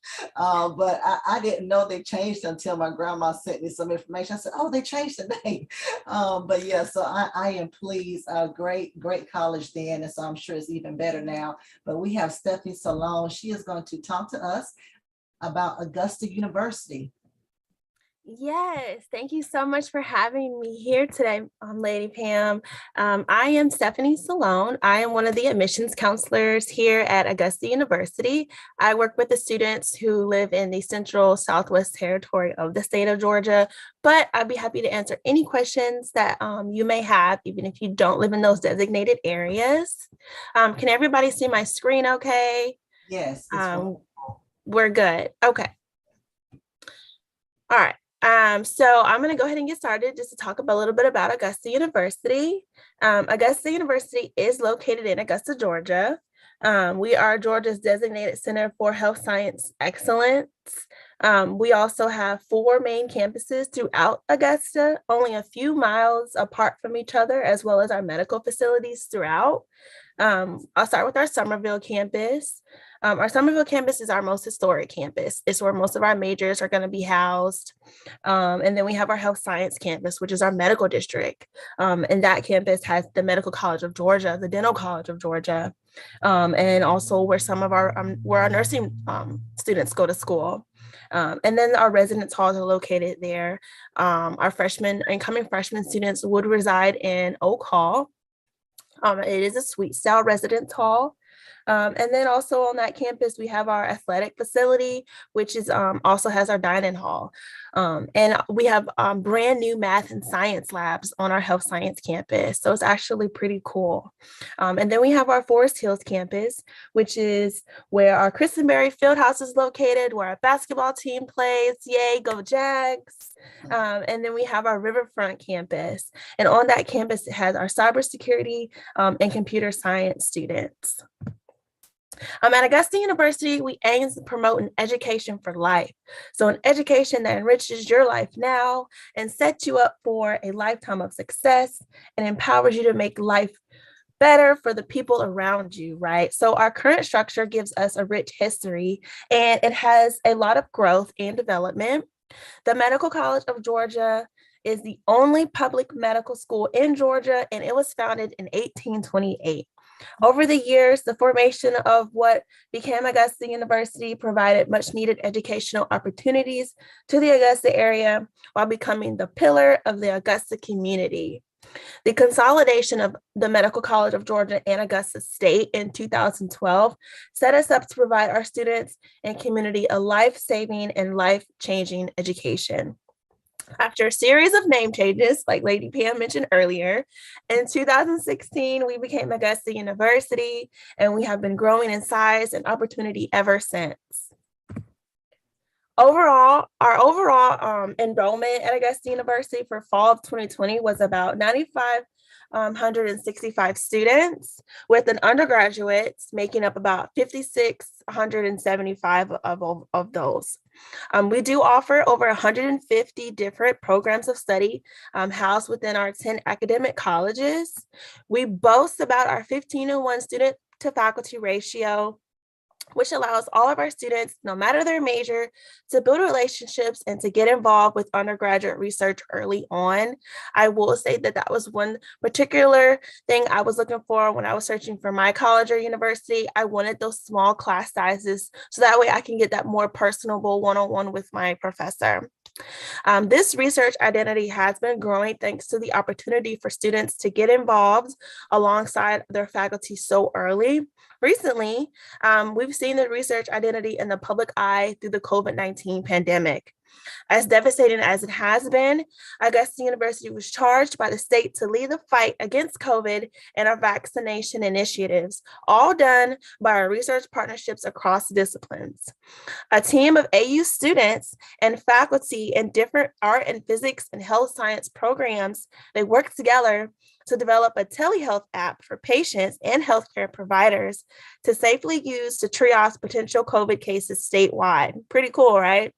But I didn't know they changed until my grandma sent me some information. I said, oh, they changed the name. But yeah, so I am pleased. Great college then. And so I'm sure it's even better now. But we have Stephanie Salone. She is going to talk to us about Augusta University. Yes, thank you so much for having me here today, Lady Pam. I am Stephanie Salone. I am one of the admissions counselors here at Augusta University. I work with the students who live in the central southwest territory of the state of Georgia, but I'd be happy to answer any questions that you may have, even if you don't live in those designated areas. Can everybody see my screen okay? Yes. We're good. Okay. All right. So I'm going to go ahead and get started just to talk a little bit about Augusta University. Augusta University is located in Augusta, Georgia. We are Georgia's designated Center for Health Science Excellence. We also have 4 main campuses throughout Augusta, only a few miles apart from each other, as well as our medical facilities throughout. I'll start with our Summerville campus. Our Summerville campus is our most historic campus. It's where most of our majors are going to be housed. And then we have our health science campus, which is our medical district. And that campus has the Medical College of Georgia, the Dental College of Georgia, and also where some of our nursing students go to school. And then our residence halls are located there. Our incoming freshman students would reside in Oak Hall. It is a suite style residence hall. And then also on that campus, we have our athletic facility, which is also has our dining hall. And we have brand new math and science labs on our health science campus. So it's actually pretty cool. And then we have our Forest Hills campus, which is where our Christenberry Fieldhouse is located, where our basketball team plays. Yay, go Jags. And then we have our Riverfront campus. And on that campus, it has our cybersecurity and computer science students. At Augusta University, we aim to promote an education for life. So an education that enriches your life now and sets you up for a lifetime of success and empowers you to make life better for the people around you, right? So our current structure gives us a rich history and it has a lot of growth and development. The Medical College of Georgia is the only public medical school in Georgia, and it was founded in 1828. Over the years, the formation of what became Augusta University provided much needed educational opportunities to the Augusta area while becoming the pillar of the Augusta community. The consolidation of the Medical College of Georgia and Augusta State in 2012 set us up to provide our students and community a life-saving and life-changing education. After a series of name changes, like Lady Pam mentioned earlier, in 2016, we became Augusta University, and we have been growing in size and opportunity ever since. Our overall enrollment at Augusta University for fall of 2020 was about 9,565 students, with an undergraduates making up about 5,675 of those. We do offer over 150 different programs of study housed within our 10 academic colleges. We boast about our 15:1 student to faculty ratio, which allows all of our students, no matter their major, to build relationships and to get involved with undergraduate research early on. I will say that that was one particular thing I was looking for when I was searching for my college or university. I wanted those small class sizes so that way I can get that more personable one-on-one with my professor. This research identity has been growing thanks to the opportunity for students to get involved alongside their faculty so early. Recently, we've seen the research identity in the public eye through the COVID-19 pandemic. As devastating as it has been, Augusta University was charged by the state to lead the fight against COVID and our vaccination initiatives, all done by our research partnerships across disciplines. A team of AU students and faculty in different art and physics and health science programs, they work together to develop a telehealth app for patients and healthcare providers to safely use to triage potential COVID cases statewide. Pretty cool, right?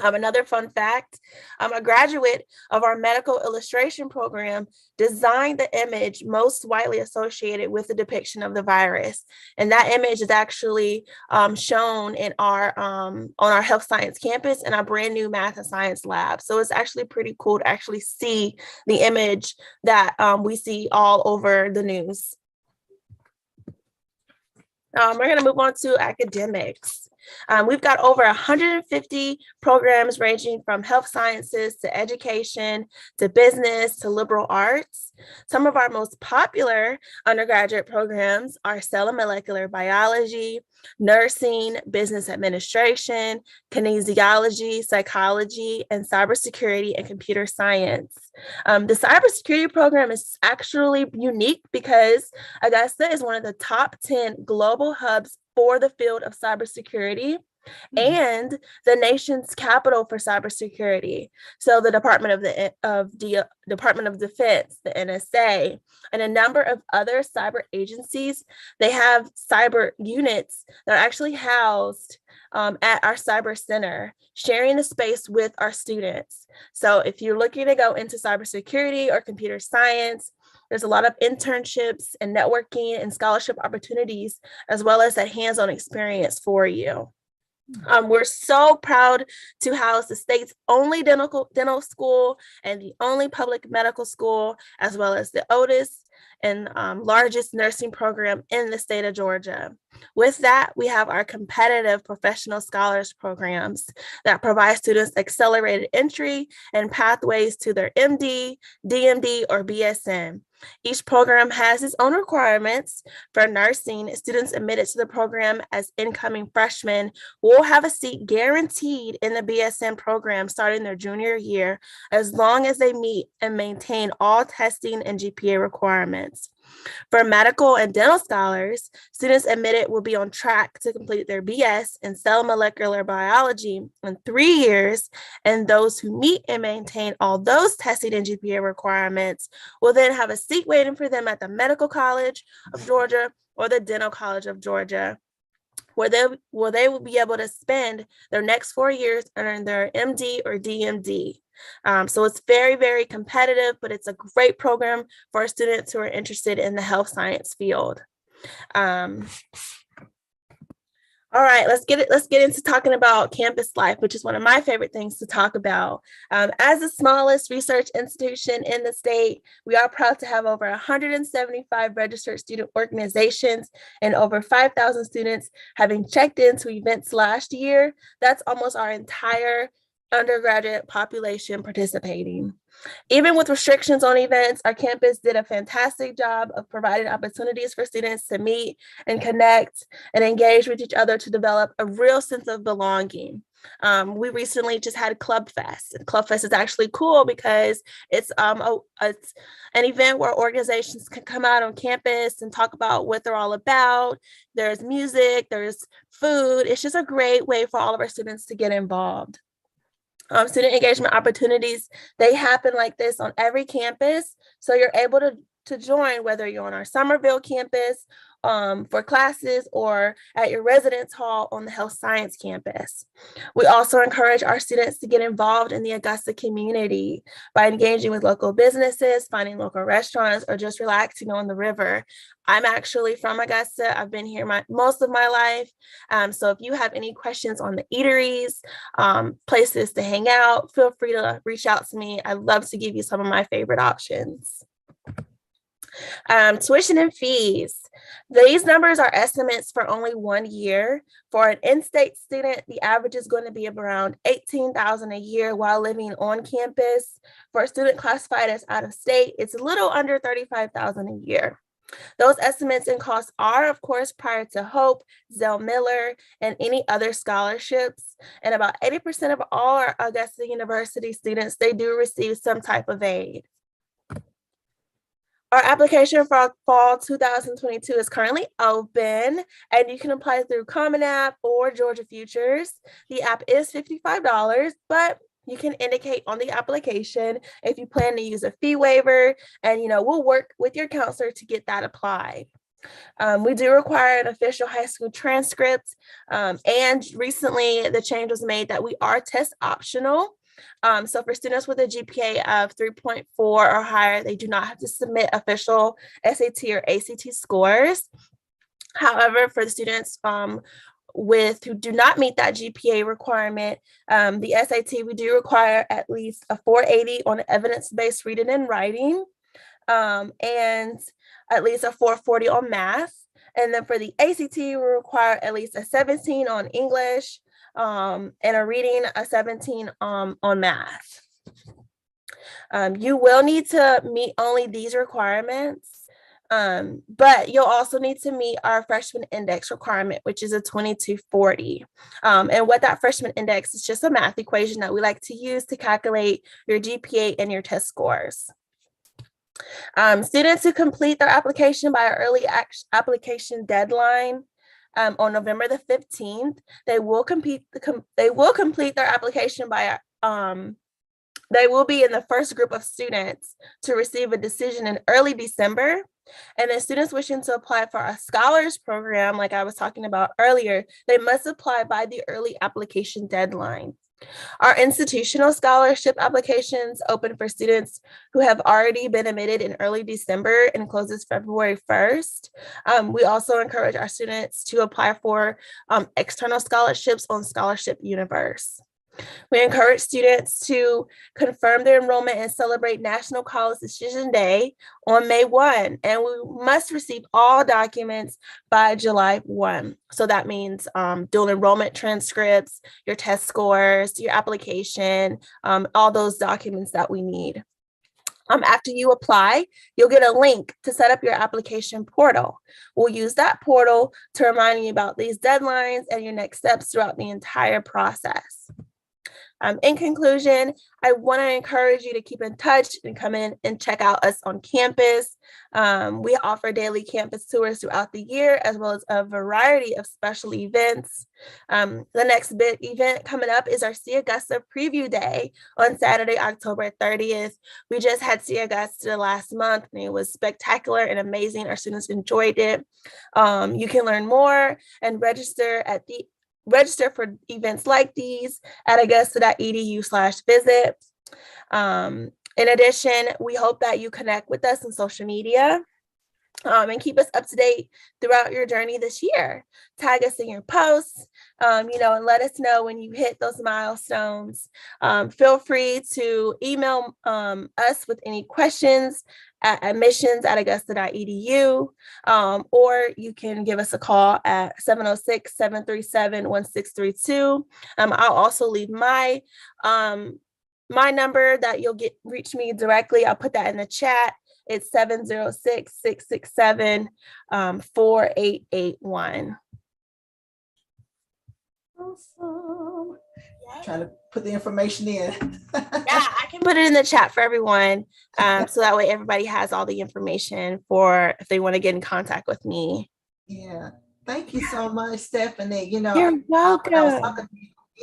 Another fun fact, a graduate of our medical illustration program designed the image most widely associated with the depiction of the virus. And that image is actually shown in our on our health science campus in our brand new math and science lab. So it's actually pretty cool to actually see the image that we see all over the news. We're going to move on to academics. We've got over 150 programs ranging from health sciences to education to business to liberal arts. Some of our most popular undergraduate programs are cell and molecular biology, nursing, business administration, kinesiology, psychology, and cybersecurity and computer science. The cybersecurity program is actually unique because Augusta is one of the top 10 global hubs for the field of cybersecurity and the nation's capital for cybersecurity. So the Department of Defense, the NSA, and a number of other cyber agencies, they have cyber units that are actually housed at our cyber center, sharing the space with our students. So if you're looking to go into cybersecurity or computer science, there's a lot of internships and networking and scholarship opportunities, as well as that hands-on experience for you. We're so proud to house the state's only dental school and the only public medical school, as well as the oldest and largest nursing program in the state of Georgia. With that, we have our competitive professional scholars programs that provide students accelerated entry and pathways to their MD, DMD, or BSN. Each program has its own requirements. For nursing, students admitted to the program as incoming freshmen will have a seat guaranteed in the BSN program starting their junior year, as long as they meet and maintain all testing and GPA requirements. For medical and dental scholars, students admitted will be on track to complete their BS in cell molecular biology in 3 years, and those who meet and maintain all those testing and GPA requirements will then have a seat waiting for them at the Medical College of Georgia or the Dental College of Georgia, where they will be able to spend their next 4 years earning their MD or DMD. So it's very, very competitive, but it's a great program for students who are interested in the health science field. All right, let's get into talking about campus life, which is one of my favorite things to talk about. As the smallest research institution in the state, we are proud to have over 175 registered student organizations and over 5,000 students having checked into events last year. That's almost our entire undergraduate population participating. Even with restrictions on events, our campus did a fantastic job of providing opportunities for students to meet and connect and engage with each other to develop a real sense of belonging. We recently just had Club Fest. Club Fest is actually cool because it's an event where organizations can come out on campus and talk about what they're all about. There's music, there's food. It's just a great way for all of our students to get involved. Student engagement opportunities, they happen like this on every campus. So you're able to join whether you're on our Summerville campus for classes or at your residence hall on the health science campus. We also encourage our students to get involved in the Augusta community by engaging with local businesses, finding local restaurants, or just relaxing on the river. I'm actually from Augusta. I've been here most of my life. So if you have any questions on the eateries, places to hang out, feel free to reach out to me. I'd love to give you some of my favorite options. Tuition and fees. These numbers are estimates for only 1 year. For an in-state student, the average is going to be around $18,000 a year while living on campus. For a student classified as out of state, it's a little under $35,000 a year. Those estimates and costs are, of course, prior to Hope, Zell Miller, and any other scholarships. And about 80% of all our Augusta University students, they do receive some type of aid. Our application for fall 2022 is currently open, and you can apply through Common App or Georgia Futures. The app is $55, but you can indicate on the application if you plan to use a fee waiver, and we'll work with your counselor to get that applied. We do require an official high school transcript, and recently the change was made that we are test optional. So for students with a GPA of 3.4 or higher, they do not have to submit official SAT or ACT scores. However, for the students who do not meet that GPA requirement, the SAT, we do require at least a 480 on evidence-based reading and writing, and at least a 440 on math. And then for the ACT, we require at least a 17 on English, and a reading, a 17 on math. You will need to meet only these requirements, but you'll also need to meet our freshman index requirement, which is a 2240. And what that freshman index is, just a math equation that we like to use to calculate your GPA and your test scores. Students who complete their application by our early application deadline on November the 15th, they will complete their application by they will be in the first group of students to receive a decision in early December. And then students wishing to apply for a scholars program, like I was talking about earlier, they must apply by the early application deadline. Our institutional scholarship applications open for students who have already been admitted in early December and closes February 1st. We also encourage our students to apply for external scholarships on Scholarship Universe. We encourage students to confirm their enrollment and celebrate National College Decision Day on May 1, and we must receive all documents by July 1. So that means dual enrollment transcripts, your test scores, your application, all those documents that we need. After you apply, you'll get a link to set up your application portal. We'll use that portal to remind you about these deadlines and your next steps throughout the entire process. In conclusion, I want to encourage you to keep in touch and come in and check out us on campus. We offer daily campus tours throughout the year, as well as a variety of special events. The next big event coming up is our See Augusta Preview Day on Saturday, October 30th. We just had See Augusta last month, and it was spectacular and amazing. Our students enjoyed it. You can learn more and register for events like these at augusta.edu/visit. In addition, we hope that you connect with us on social media and keep us up to date throughout your journey this year. Tag us in your posts, and let us know when you hit those milestones. Feel free to email us with any questions at admissions@augusta.edu, or you can give us a call at 706-737-1632. I'll also leave my number that you'll reach me directly. I'll put that in the chat. It's 706-667-4881. Awesome. Trying to put the information in. Yeah, I can put it in the chat for everyone, so that way everybody has all the information for if they want to get in contact with me. Yeah, thank you so much, Stephanie. You're welcome. I was talking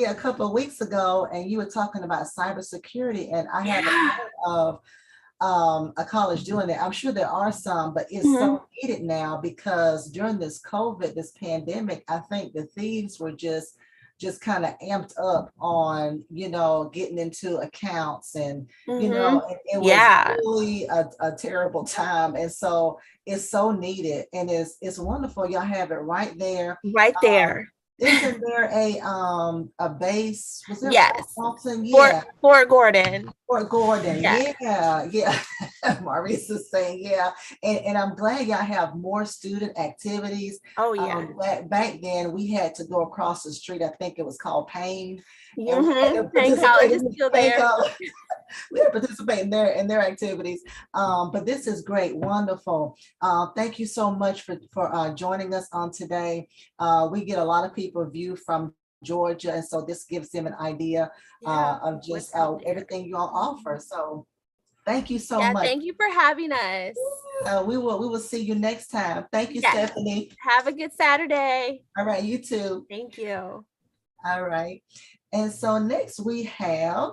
a couple of weeks ago, and you were talking about cybersecurity, and I haven't heard of a college doing that. I'm sure there are some, but it's so needed now, because during this pandemic, I think the thieves were just kind of amped up on, getting into accounts, and, it was really a terrible time. And so it's so needed, and it's wonderful. Y'all have it right there. Right there. Isn't there a base? Was there yes. Austin? Yeah. Fort Gordon. Fort Gordon. Yeah. Yeah. Maurice is saying, yeah. And I'm glad y'all have more student activities. Oh, yeah. Back then, we had to go across the street. I think it was called Payne. Payne College is still there. We had to participate in their activities. But this is great. Wonderful. Thank you so much for joining us on today. We get a lot of people view from Georgia, and so this gives them an idea of just everything you all offer. So thank you so much. Thank you for having us. We will see you next time. Thank you, Stephanie. Have a good Saturday. All right, you too. Thank you. All right. And so next we have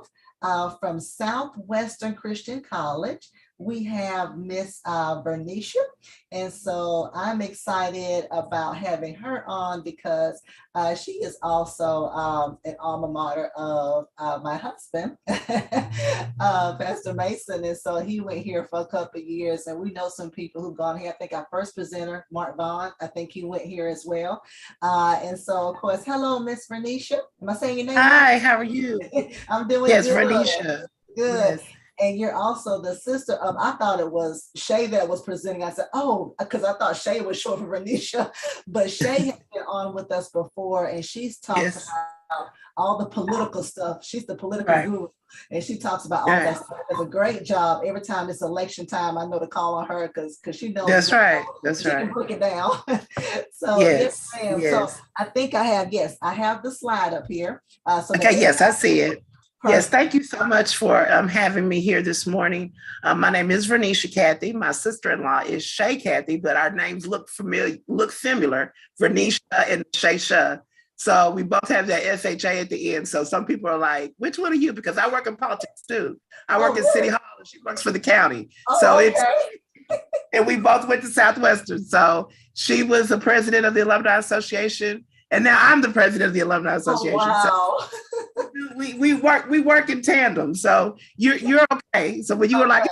from Southwestern Christian College, we have Miss Bernicia. And so I'm excited about having her on because she is also an alma mater of my husband, Pastor Mason. And so he went here for a couple of years, and we know some people who've gone here. I think our first presenter, Mark Vaughn, I think he went here as well. And so, of course, hello, Miss Bernicia. Am I saying your name Hi, right? how are you? I'm doing Yes, good. Vernisha. Good. Yes. And you're also the sister of, I thought it was Shay that was presenting. I said, oh, because I thought Shay was short for Bernicia, but Shay has been on with us before, and she's talked Yes. about all the political stuff. She's the political Right. guru, and she talks about all Right. that stuff. Does a great job. Every time it's election time, I know to call on her because she knows. That's right. That's She right. can break it down. So Yes. ma'am. Yes. So I think I have the slide up here. So that Okay. Yes, I see it. Yes, Perfect. thank you so much for having me here this morning. My name is Vernisha Kathy. My sister-in-law is Shay Kathy, but our names look similar, Vernisha and Shaysha. So we both have that SHA at the end. So some people are like, which one are you? Because I work in politics too. I work in City Hall and she works for the county. So it's, and we both went to Southwestern. So she was the president of the Alumni Association, and now I'm the president of the Alumni Association. Wow. So we work in tandem. So you're okay. So when you were like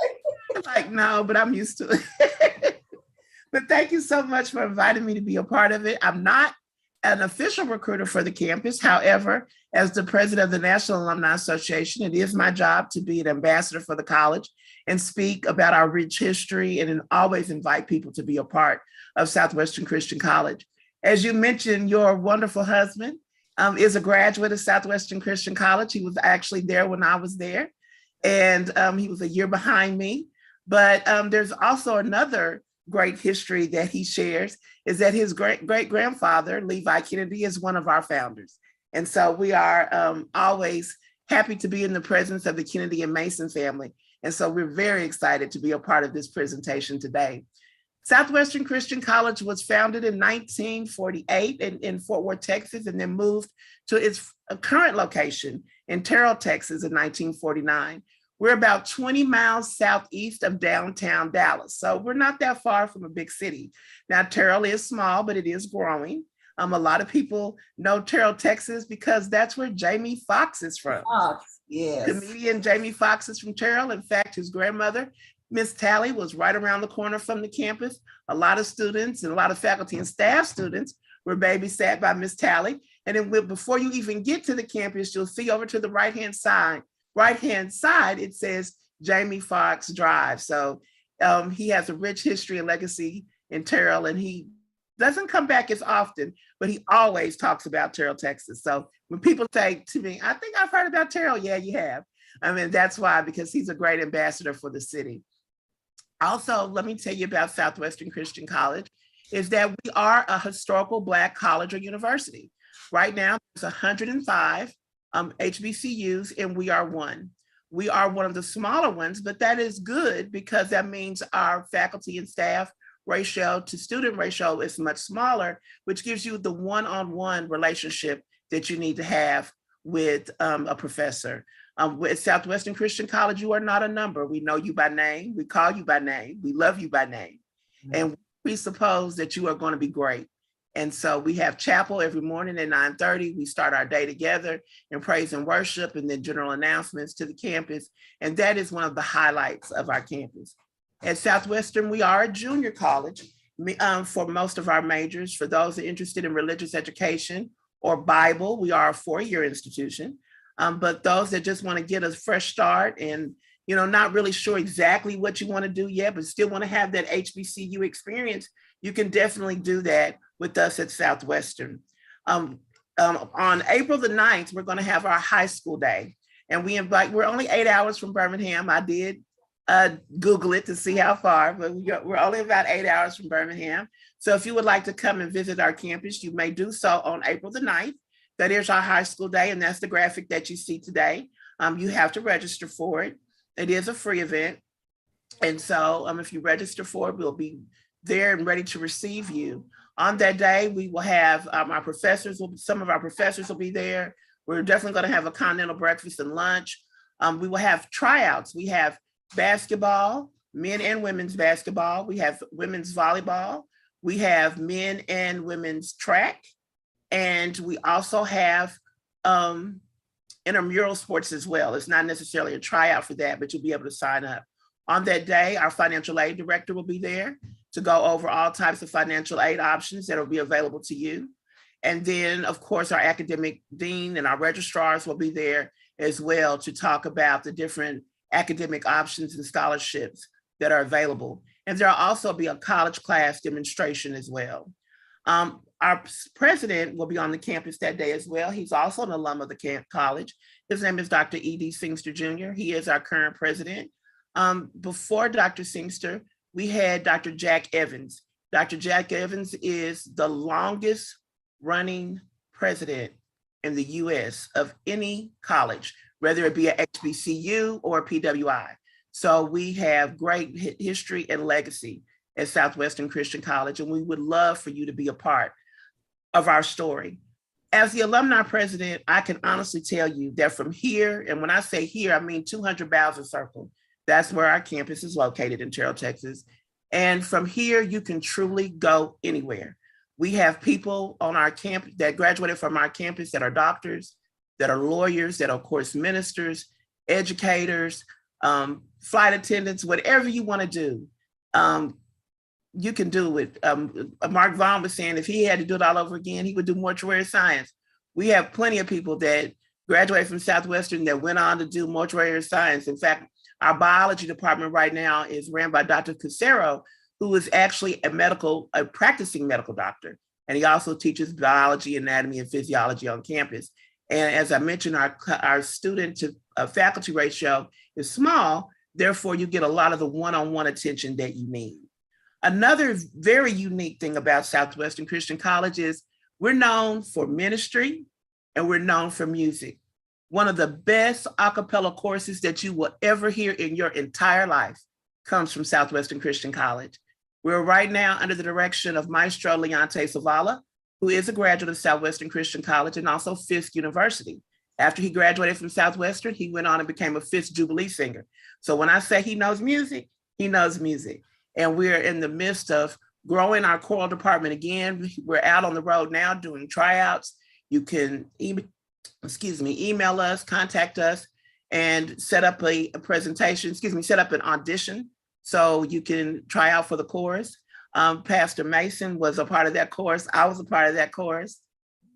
no, but I'm used to it. But thank you so much for inviting me to be a part of it. I'm not an official recruiter for the campus. However, as the president of the National Alumni Association, it is my job to be an ambassador for the college and speak about our rich history and always invite people to be a part of Southwestern Christian College. As you mentioned, your wonderful husband is a graduate of Southwestern Christian College. He was actually there when I was there, and he was a year behind me. But there's also another great history that he shares, is that his great-grandfather, Levi Kennedy, is one of our founders. And so we are always happy to be in the presence of the Kennedy and Mason family. And so we're very excited to be a part of this presentation today. Southwestern Christian College was founded in 1948 in Fort Worth, Texas, and then moved to its current location in Terrell, Texas in 1949. We're about 20 miles southeast of downtown Dallas. So we're not that far from a big city. Now, Terrell is small, but it is growing. A lot of people know Terrell, Texas, because that's where Jamie Foxx is from. Yes. Comedian Jamie Foxx is from Terrell. In fact, his grandmother, Miss Tally, was right around the corner from the campus. A lot of students and a lot of faculty and staff students were babysat by Miss Tally. And then before you even get to the campus, you'll see over to the right-hand side, it says Jamie Foxx Drive. So he has a rich history and legacy in Terrell, and he doesn't come back as often, but he always talks about Terrell, Texas. So when people say to me, I think I've heard about Terrell. Yeah, you have. I mean, that's why, because he's a great ambassador for the city. Also, let me tell you about Southwestern Christian College, is that we are a historical Black college or university. Right now, there's 105 HBCUs, and we are one. We are one of the smaller ones, but that is good because that means our faculty and staff ratio to student ratio is much smaller, which gives you the one-on-one relationship that you need to have with a professor. With Southwestern Christian College, you are not a number. We know you by name. We call you by name. We love you by name. And we suppose that you are going to be great. And so we have chapel every morning at 9:30. We start our day together in praise and worship, and then general announcements to the campus. And that is one of the highlights of our campus. At Southwestern, we are a junior college for most of our majors. For those that are interested in religious education or Bible, we are a 4-year institution. But those that just want to get a fresh start and, not really sure exactly what you want to do yet, but still want to have that HBCU experience, you can definitely do that with us at Southwestern. On April the 9th, we're going to have our high school day. And we're only 8 hours from Birmingham. I did Google it to see how far, but we're only about 8 hours from Birmingham. So if you would like to come and visit our campus, you may do so on April the 9th. That is our high school day, and that's the graphic that you see today. You have to register for it. It is a free event. And so if you register for it, we'll be there and ready to receive you. On that day, we will have some of our professors will be there. We're definitely going to have a continental breakfast and lunch. We will have tryouts. We have basketball, men and women's basketball. We have women's volleyball. We have men and women's track. And we also have intramural sports as well. It's not necessarily a tryout for that, but you'll be able to sign up. On that day, our financial aid director will be there to go over all types of financial aid options that will be available to you. And then, of course, our academic dean and our registrars will be there as well to talk about the different academic options and scholarships that are available. And there'll also be a college class demonstration as well. Our president will be on the campus that day as well. He's also an alum of the college. His name is Dr. E.D. Singster Jr. He is our current president. Before Dr. Singster, we had Dr. Jack Evans. Dr. Jack Evans is the longest running president in the US of any college, whether it be at HBCU or PWI. So we have great history and legacy at Southwestern Christian College, and we would love for you to be a part of our story. As the alumni president, I can honestly tell you that from here, and when I say here, I mean 200 Bowser Circle. That's where our campus is located in Terrell, Texas. And from here, you can truly go anywhere. We have people on our campus that graduated from our campus that are doctors, that are lawyers, that are, of course, ministers, educators, flight attendants, whatever you want to do, you can do it. Mark Vaughn was saying if he had to do it all over again, he would do mortuary science. We have plenty of people that graduated from Southwestern that went on to do mortuary science. In fact, our biology department right now is ran by Dr. Casero, who is actually a practicing medical doctor. And he also teaches biology, anatomy, and physiology on campus. And as I mentioned, our student to faculty ratio is small. Therefore, you get a lot of the one-on-one attention that you need. Another very unique thing about Southwestern Christian College is we're known for ministry and we're known for music. One of the best a cappella courses that you will ever hear in your entire life comes from Southwestern Christian College. We're right now under the direction of Maestro Leonte Zavala, who is a graduate of Southwestern Christian College and also Fisk University. After he graduated from Southwestern, he went on and became a Fisk Jubilee singer. So when I say he knows music, he knows music. And we're in the midst of growing our choral department again. We're out on the road now doing tryouts. You can email us, contact us, and set up a presentation, set up an audition so you can try out for the chorus. Pastor Mason was a part of that chorus. I was a part of that chorus.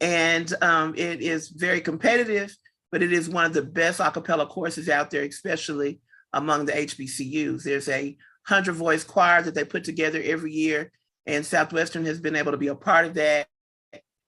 And it is very competitive, but it is one of the best a cappella courses out there, especially among the HBCUs. There's a 100-voice choir that they put together every year, and Southwestern has been able to be a part of that.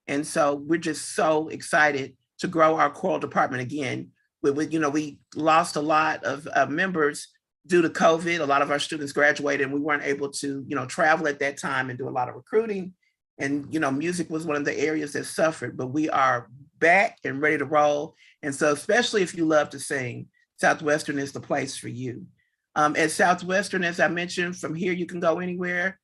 And so we're just so excited to grow our choral department again. We lost a lot of members due to COVID. A lot of our students graduated and we weren't able to, travel at that time and do a lot of recruiting. And, music was one of the areas that suffered, but we are back and ready to roll. And so, especially if you love to sing, Southwestern is the place for you. At Southwestern, as I mentioned, from here, you can go anywhere.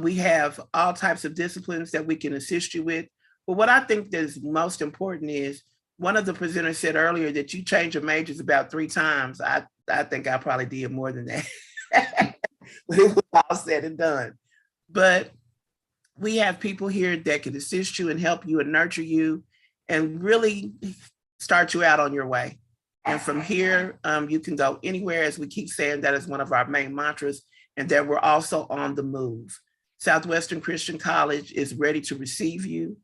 We have all types of disciplines that we can assist you with. But what I think that is most important is, one of the presenters said earlier that you change your majors about 3 times. I think I probably did more than that. But it was all said and done. But we have people here that can assist you and help you and nurture you and really start you out on your way. And from here, you can go anywhere. As we keep saying, that is one of our main mantras, and that we're also on the move. Southwestern Christian College is ready to receive you.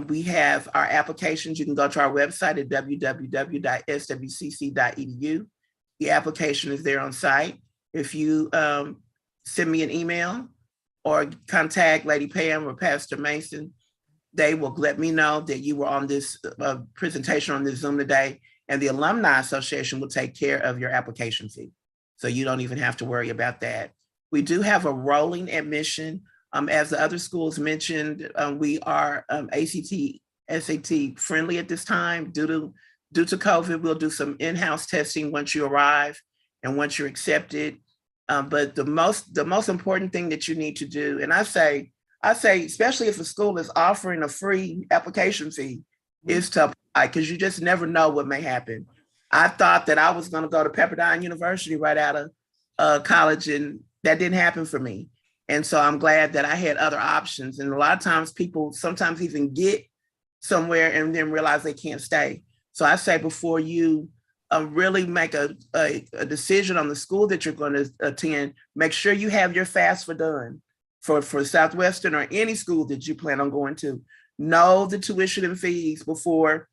We have our applications. You can go to our website at www.swcc.edu. The application is there on site. If you send me an email or contact Lady Pam or Pastor Mason, they will let me know that you were on this presentation on this Zoom today, and the Alumni Association will take care of your application fee. So you don't even have to worry about that. We do have a rolling admission. As the other schools mentioned, we are ACT, SAT friendly at this time. Due to COVID, we'll do some in-house testing once you arrive and once you're accepted. But the most important thing that you need to do, and I say, especially if a school is offering a free application fee, is to apply, because you just never know what may happen. I thought that I was going to go to Pepperdine University right out of college, and that didn't happen for me. And so I'm glad that I had other options. And a lot of times people sometimes even get somewhere and then realize they can't stay. So I say before you really make a decision on the school that you're going to attend, make sure you have your FAFSA done for Southwestern or any school that you plan on going to. Know the tuition and fees before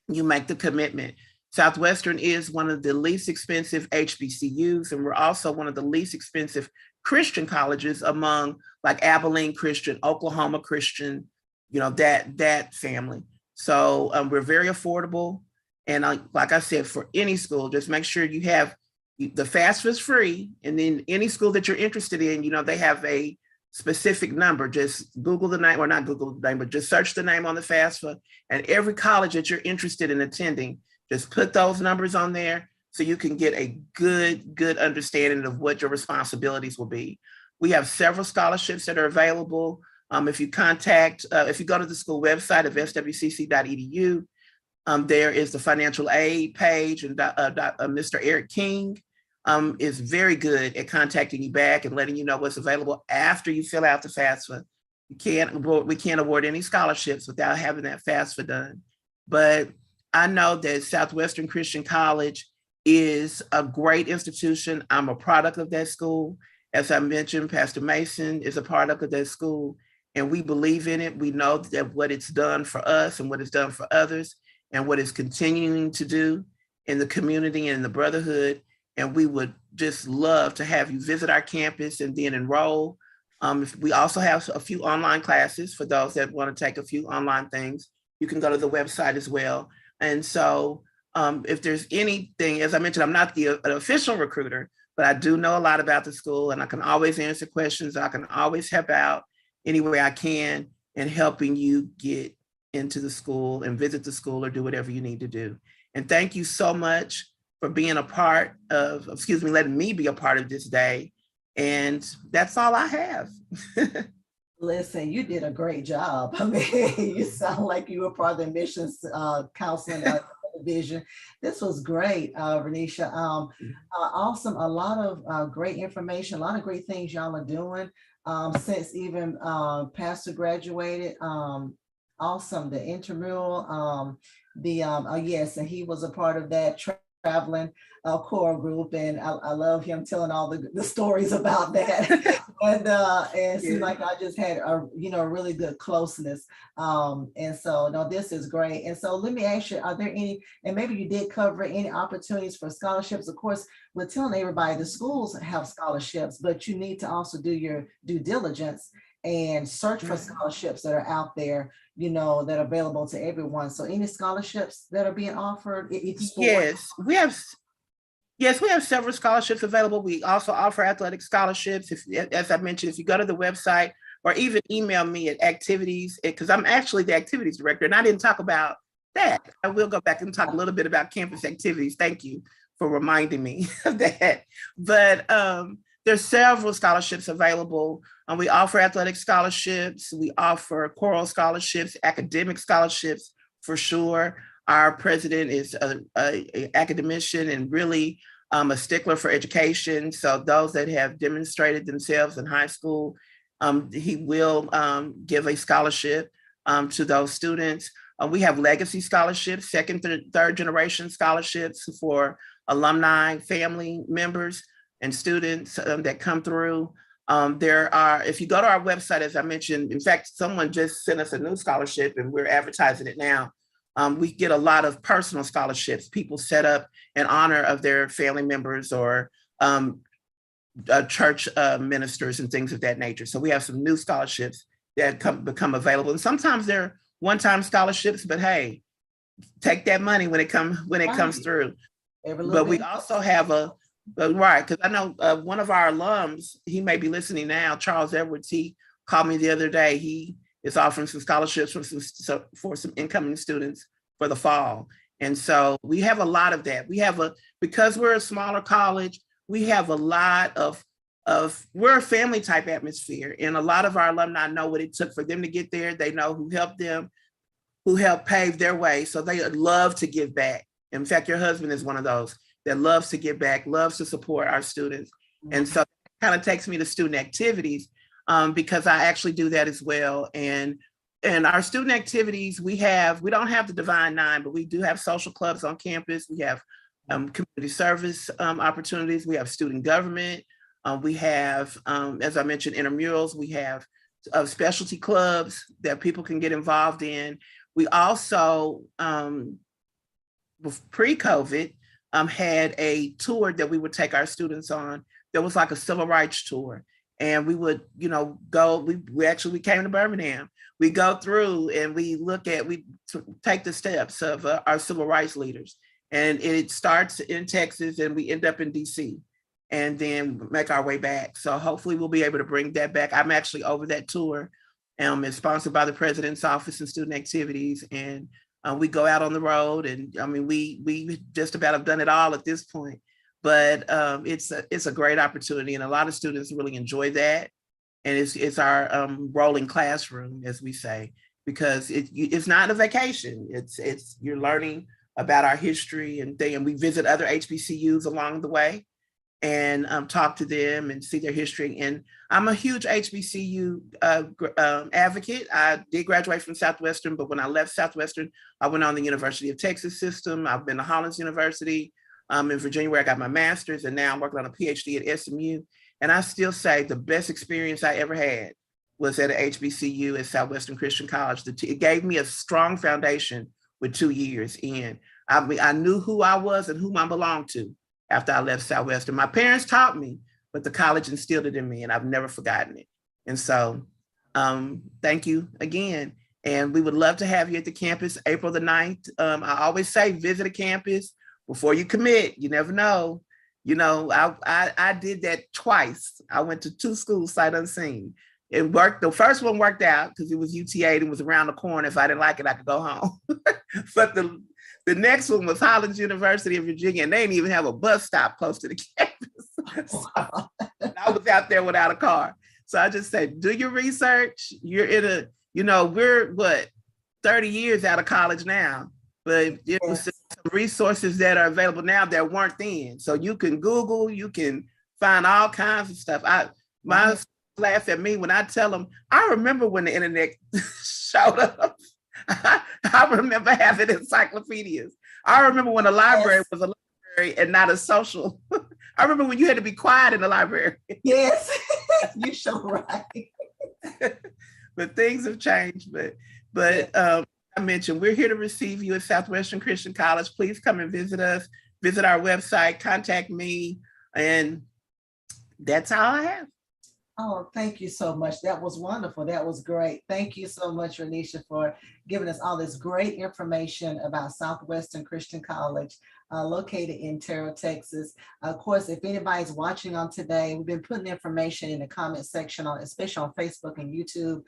you make the commitment. Southwestern is one of the least expensive HBCUs, and we're also one of the least expensive Christian colleges among like Abilene Christian, Oklahoma Christian, you know, that family. So we're very affordable. And like I said, for any school, just make sure you have the FAFSA is free. And then any school that you're interested in, you know, they have a specific number. Just Google the name, or not Google the name, but just search the name on the FAFSA. And every college that you're interested in attending, just put those numbers on there so you can get a good understanding of what your responsibilities will be. We have several scholarships that are available. If you go to the school website of swcc.edu, there is the financial aid page, and Mr. Eric King is very good at contacting you back and letting you know what's available after you fill out the FAFSA. We can't award any scholarships without having that FAFSA done. But I know that Southwestern Christian College is a great institution. I'm a product of that school. As I mentioned, Pastor Mason is a product of that school, and we believe in it. We know that what it's done for us and what it's done for others and what it's continuing to do in the community and in the brotherhood. And we would just love to have you visit our campus and then enroll. We also have a few online classes for those that want to take a few online things. You can go to the website as well. And so if there's anything, as I mentioned, I'm not an official recruiter, but I do know a lot about the school, and I can always answer questions. I can always help out any way I can in helping you get into the school and visit the school or do whatever you need to do. And thank you so much for being a part of, letting me be a part of this day. And that's all I have. Listen, you did a great job. I mean, you sound like you were part of the admissions counseling division. This was great, Renisha. Awesome. A lot of great information, a lot of great things y'all are doing since even Pastor graduated. Awesome. The intramural, yes, and he was a part of that traveling core group, and I love him telling all the stories about that. And it seemed like I just had a really good closeness. And so no, this is great. And so let me ask you, are there any, and maybe you did cover any opportunities for scholarships? Of course, we're telling everybody the schools have scholarships, but you need to also do your due diligence and search for scholarships that are out there, that are available to everyone. So any scholarships that are being offered? Yes, we have several scholarships available. We also offer athletic scholarships. As I mentioned, if you go to the website or even email me at activities, because I'm actually the activities director, and I didn't talk about that. I will go back and talk a little bit about campus activities. Thank you for reminding me of that. But there's several scholarships available. We offer athletic scholarships. We offer choral scholarships, academic scholarships for sure. Our president is an academician and really a stickler for education. So those that have demonstrated themselves in high school, he will give a scholarship to those students. We have legacy scholarships, second, third generation scholarships for alumni, family members, and students that come through. There are, if you go to our website, as I mentioned, in fact, someone just sent us a new scholarship and we're advertising it now. We get a lot of personal scholarships. People set up in honor of their family members or church ministers and things of that nature. So we have some new scholarships that become available. And sometimes they're one-time scholarships, but hey, take that money when it comes through. But we also have right, because I know one of our alums, he may be listening now, Charles Edwards, he called me the other day. He is offering some scholarships for some incoming students for the fall. And so we have a lot of that. Because we're a smaller college, we have a lot of we're a family type atmosphere. And a lot of our alumni know what it took for them to get there. They know who helped them, who helped pave their way. So they love to give back. In fact, your husband is one of those that loves to give back, loves to support our students. And so it kind of takes me to student activities because I actually do that as well. And our student activities, we don't have the Divine Nine, but we do have social clubs on campus. We have community service opportunities. We have student government. We have, as I mentioned, intramurals. We have specialty clubs that people can get involved in. We also, pre-COVID, had a tour that we would take our students on. There was like a civil rights tour. And we would, go, we came to Birmingham. We go through and we take the steps of our civil rights leaders. And it starts in Texas and we end up in DC and then make our way back. So hopefully we'll be able to bring that back. I'm actually over that tour. It's sponsored by the President's Office and Student Activities. And we go out on the road and we just about have done it all at this point. But it's a great opportunity and a lot of students really enjoy that. And it's our rolling classroom, as we say, because it's not a vacation. It's you're learning about our history and we visit other HBCUs along the way and talk to them and see their history. And I'm a huge HBCU advocate. I did graduate from Southwestern, but when I left Southwestern, I went on the University of Texas system. I've been to Hollins University in Virginia, where I got my master's, and now I'm working on a PhD at SMU. And I still say the best experience I ever had was at a HBCU at Southwestern Christian College. It gave me a strong foundation with 2 years in. I knew who I was and whom I belonged to after I left Southwestern. My parents taught me, but the college instilled it in me, and I've never forgotten it. And so thank you again. And we would love to have you at the campus April the 9th. I always say visit a campus before you commit. You never know. I did that twice. I went to 2 schools sight unseen. It worked. The first one worked out because it was UTA and it was around the corner. If I didn't like it, I could go home. But the next one was Hollins University in Virginia, and they didn't even have a bus stop close to the campus. So I was out there without a car. So I just said, do your research. You're in we're 30 years out of college now, but it was some resources that are available now that weren't then. So you can Google, you can find all kinds of stuff. My students laugh at me when I tell them, I remember when the internet showed up. I remember having encyclopedias. I remember when a library was a library and not a social. I remember when you had to be quiet in the library. Yes, you sure right. But things have changed. But I mentioned we're here to receive you at Southwestern Christian College. Please come and visit us. Visit our website. Contact me, and that's all I have. Oh, thank you so much. That was wonderful. That was great. Thank you so much, Renisha, for giving us all this great information about Southwestern Christian College, located in Terrell, Texas. Of course, if anybody's watching on today, we've been putting information in the comment section, especially on Facebook and YouTube.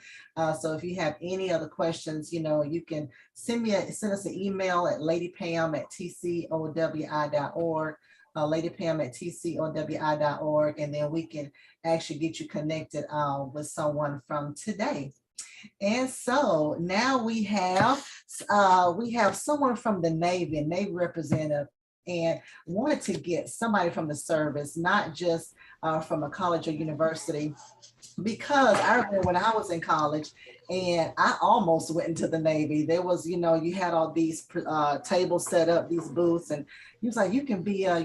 So if you have any other questions, you can send us an email at ladypam@tcowi.org. ladypam@tcowi.org, and then we can actually get you connected with someone from today. And so now we have someone from the Navy representative, and wanted to get somebody from the service, not just from a college or university, because I remember when I was in college and I almost went into the Navy. There was, you had all these tables set up, these booths, and he was like, you can be a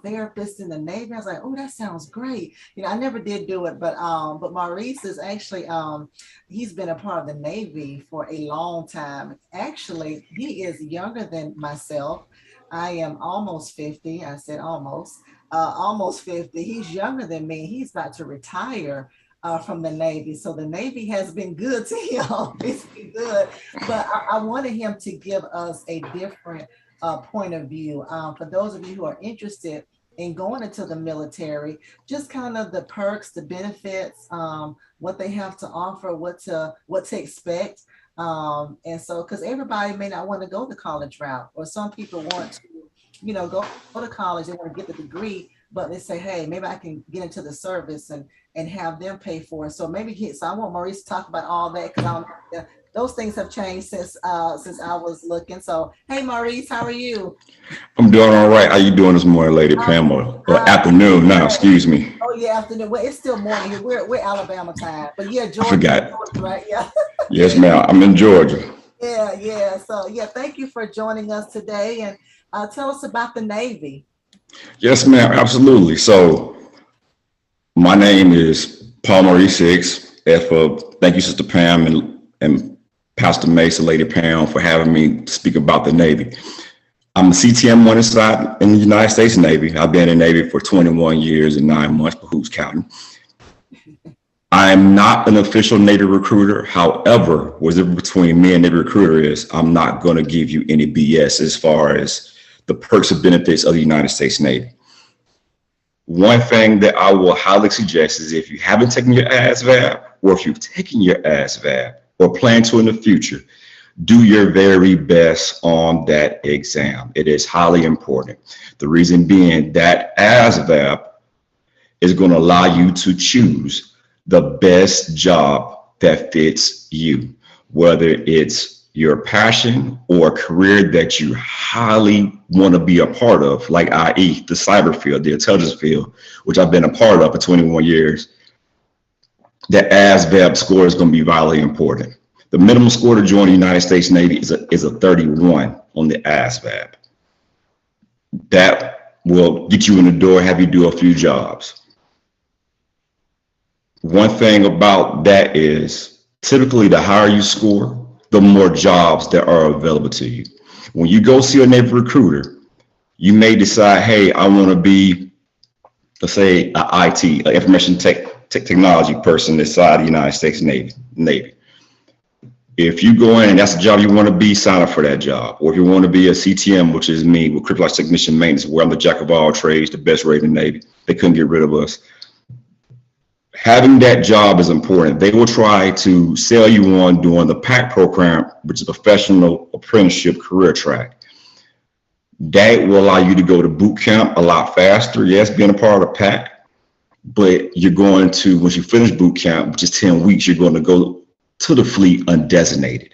therapist in the Navy. I was like, oh, that sounds great. I never did do it, but Maurice is actually, he's been a part of the Navy for a long time. Actually, he is younger than myself. I am almost 50. I said almost 50. He's younger than me. He's about to retire from the Navy. So the Navy has been good to him. It's been good. But I wanted him to give us a different point of view. For those of you who are interested in going into the military, just kind of the perks, the benefits, what they have to offer, what to expect. And so, because everybody may not want to go the college route, or some people want to, go to college, they want to get the degree, but they say, hey, maybe I can get into the service and have them pay for it. So I want Maurice to talk about all that, because I don't know those things have changed since I was looking. So, hey, Maurice, how are you? I'm doing all right. How you doing this morning, Lady Pamela? Or afternoon now, excuse me. Oh yeah, afternoon. Well, it's still morning here. We're Alabama time, but yeah, Georgia. I forgot. Georgia, right? Yeah. Yes, ma'am. I'm in Georgia. Yeah. So yeah, thank you for joining us today, and tell us about the Navy. Yes, ma'am. Absolutely. So my name is Paul Maurice Hicks. Thank you, Sister Pam and Pastor Mason, Lady Pam, for having me speak about the Navy. I'm a CTM 1 inside in the United States Navy. I've been in the Navy for 21 years and 9 months, but who's counting? I'm not an official Navy recruiter. However, what's the difference between me and Navy recruiter is I'm not going to give you any BS as far as the perks and benefits of the United States Navy. One thing that I will highly suggest is if you haven't taken your ASVAB, or if you've taken your ASVAB or plan to in the future, do your very best on that exam. It is highly important. The reason being that ASVAB is going to allow you to choose the best job that fits you, whether it's your passion or a career that you highly want to be a part of, like i.e. the cyber field, the intelligence field, which I've been a part of for 21 years. The ASVAB score is going to be vitally important. The minimum score to join the United States Navy is a 31 on the ASVAB. That will get you in the door, have you do a few jobs. One thing about that is typically the higher you score, the more jobs that are available to you. When you go see a Navy recruiter, you may decide, hey, I want to be, let's say, an IT, an information technology person inside the United States Navy. If you go in and that's the job you want to be, sign up for that job. Or if you want to be a CTM, which is me, with Cryptologic Technician Maintenance, where I'm the jack of all trades, the best rated in the Navy, they couldn't get rid of us. Having that job is important. They will try to sell you on doing the PAC program, which is a professional apprenticeship career track. That will allow you to go to boot camp a lot faster. Yes, being a part of PAC, but you're going to, once you finish boot camp, which is 10 weeks, you're going to go to the fleet undesignated.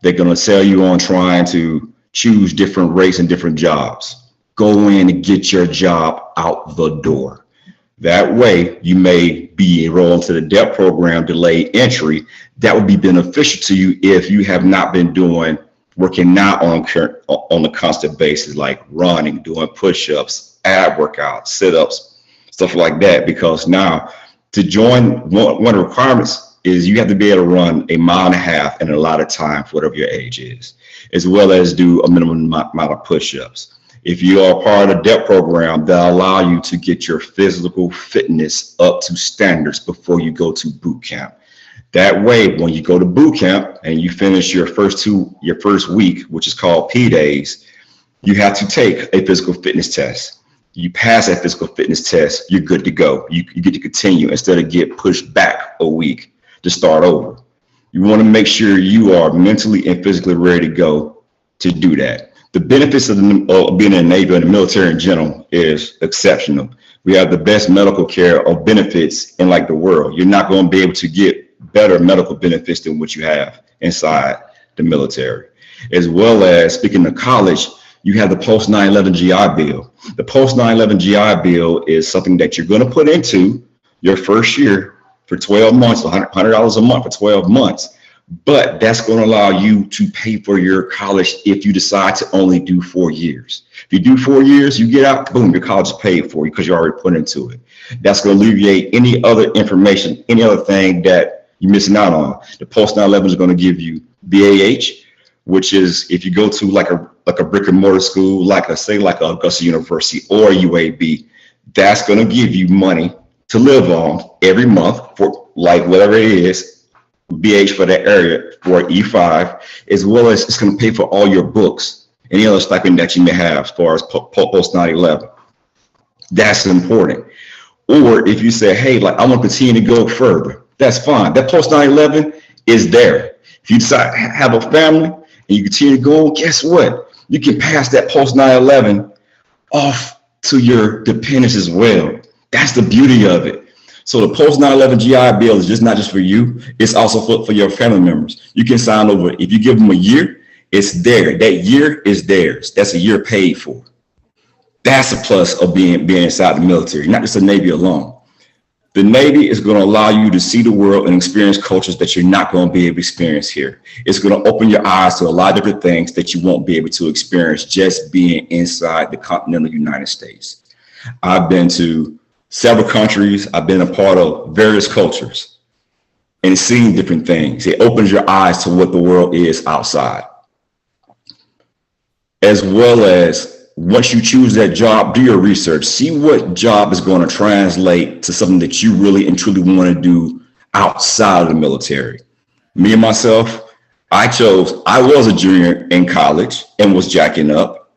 They're going to sell you on trying to choose different rates and different jobs. Go in and get your job out the door. That way, you may be enrolled into the DEP program, delayed entry. That would be beneficial to you if you have not been working now on a constant basis, like running, doing push-ups, ab workouts, sit-ups, stuff like that. Because now, to join, one of the requirements is you have to be able to run a 1.5 miles in a lot of time for whatever your age is, as well as do a minimum amount of push-ups. If you are part of the DEP program, they'll allow you to get your physical fitness up to standards before you go to boot camp. That way, when you go to boot camp and you finish your first week, which is called P days, you have to take a physical fitness test. You pass that physical fitness test, you're good to go. You get to continue instead of get pushed back a week to start over. You want to make sure you are mentally and physically ready to go to do that. The benefits of being in the Navy and the military in general is exceptional. We have the best medical care or benefits in like the world. You're not going to be able to get better medical benefits than what you have inside the military. As well as, speaking of college, you have the post 9/11 GI Bill. The post 9/11 GI Bill is something that you're going to put into your first year for 12 months, $100 a month for 12 months. But that's going to allow you to pay for your college if you decide to only do 4 years. If you do 4 years, you get out, boom, your college is paid for you because you already put into it. That's going to alleviate any other information, any other thing that you're missing out on. The post 9/11 is going to give you BAH, which is if you go to like a brick and mortar school, like Augusta University or UAB, that's going to give you money to live on every month for like whatever it is. BH for that area for E5, as well as it's going to pay for all your books, any other stipend that you may have as far as post 9/11. That's important. Or if you say, hey, like I want to continue to go further, that's fine. That post 9/11 is there. If you decide to have a family and you continue to go, guess what? You can pass that post 9/11 off to your dependents as well. That's the beauty of it. So the post 9/11 GI Bill is just not just for you, it's also for your family members. You can sign over. If you give them a year, it's there. That year is theirs. That's a year paid for. That's a plus of being inside the military, not just the Navy alone. The Navy is going to allow you to see the world and experience cultures that you're not going to be able to experience here. It's going to open your eyes to a lot of different things that you won't be able to experience just being inside the continental United States. I've been to several countries. I've been a part of various cultures and seeing different things. It opens your eyes to what the world is outside. As well as once you choose that job, do your research. See what job is going to translate to something that you really and truly want to do outside of the military. Me and myself, I was a junior in college and was jacking up.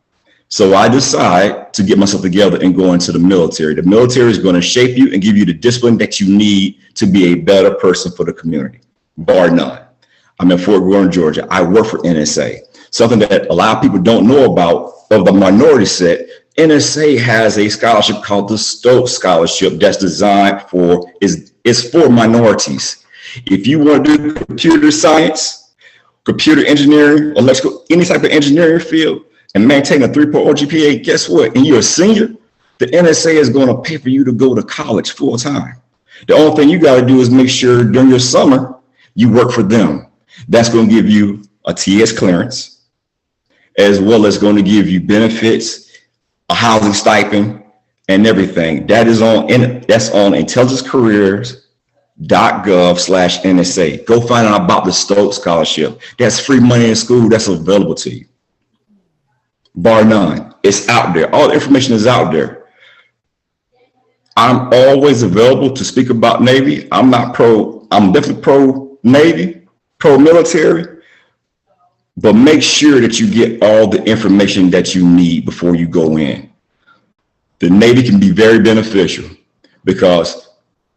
So I decided to get myself together and go into the military. The military is going to shape you and give you the discipline that you need to be a better person for the community, bar none. I'm in Fort Gordon, Georgia. I work for NSA. Something that a lot of people don't know about of the minority set. NSA has a scholarship called the Stoke Scholarship that's designed is for minorities. If you want to do computer science, computer engineering, electrical, any type of engineering field, and maintain a 3.0 GPA, guess what? And you're a senior, the NSA is going to pay for you to go to college full time. The only thing you got to do is make sure during your summer, you work for them. That's going to give you a TS clearance, as well as going to give you benefits, a housing stipend, and everything. That's on intelligencecareers.gov/NSA. Go find out about the Stoke Scholarship. That's free money in school that's available to you. Bar none. It's out there. All the information is out there. I'm always available to speak about Navy. I'm definitely pro Navy, pro military. But make sure that you get all the information that you need before you go in. The Navy can be very beneficial because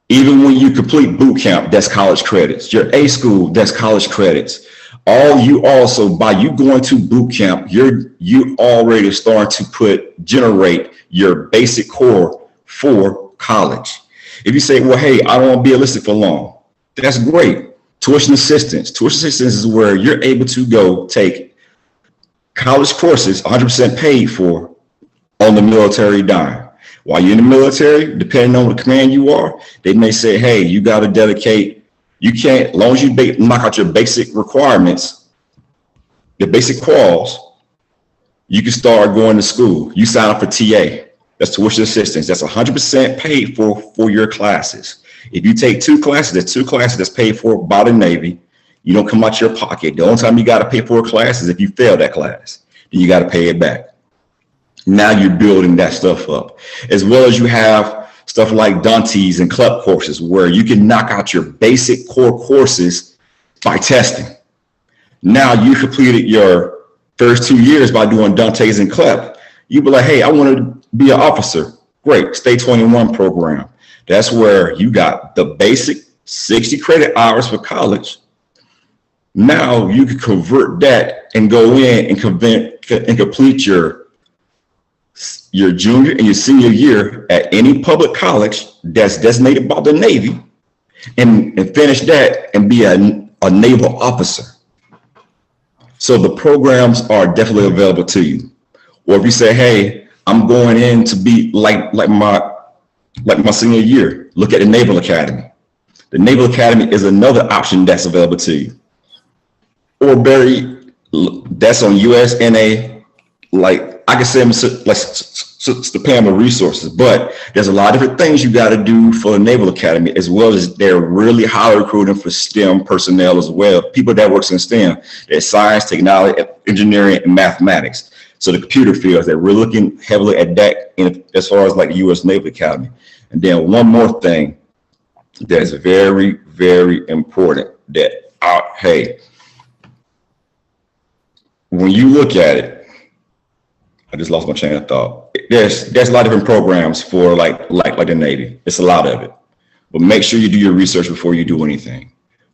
even when you complete boot camp, that's college credits. Your A school, that's college credits. By you going to boot camp, you already starting to generate your basic core for college. If you say, well, hey, I don't want to be enlisted for long, that's great. Tuition assistance. Tuition assistance is where you're able to go take college courses 100% paid for on the military dime. While you're in the military, depending on what command you are, they may say, hey, you got to dedicate, you can't, as long as you knock out your basic requirements, the basic quals, you can start going to school. You sign up for TA. That's tuition assistance. That's 100% paid for your classes. If you take two classes that's paid for by the Navy. You don't come out your pocket. The only time you got to pay for a class is if you fail that class. Then you got to pay it back. Now you're building that stuff up. As well as you have stuff like Dante's and CLEP courses where you can knock out your basic core courses by testing. Now you completed your first 2 years by doing Dante's and CLEP. You be like, hey, I want to be an officer. Great, Stay 21 program. That's where you got the basic 60 credit hours for college. Now you can convert that and go in and complete your junior and your senior year at any public college that's designated by the Navy and finish that and be a naval officer. So the programs are definitely available to you. Or if you say, hey, I'm going in to be like my senior year, look at the Naval Academy. The Naval Academy is another option that's available to you. Or that's on USNA. Like I can say, like Stamford resources, but there's a lot of different things you got to do for the Naval Academy, as well as they're really highly recruiting for STEM personnel as well. People that works in STEM, there's science, technology, engineering, and mathematics. So the computer fields, that we're looking heavily at that as far as like the U.S. Naval Academy. And then one more thing that's very, very important hey, when you look at it, I just lost my train of thought. There's a lot of different programs for like the Navy. It's a lot of it. But make sure you do your research before you do anything.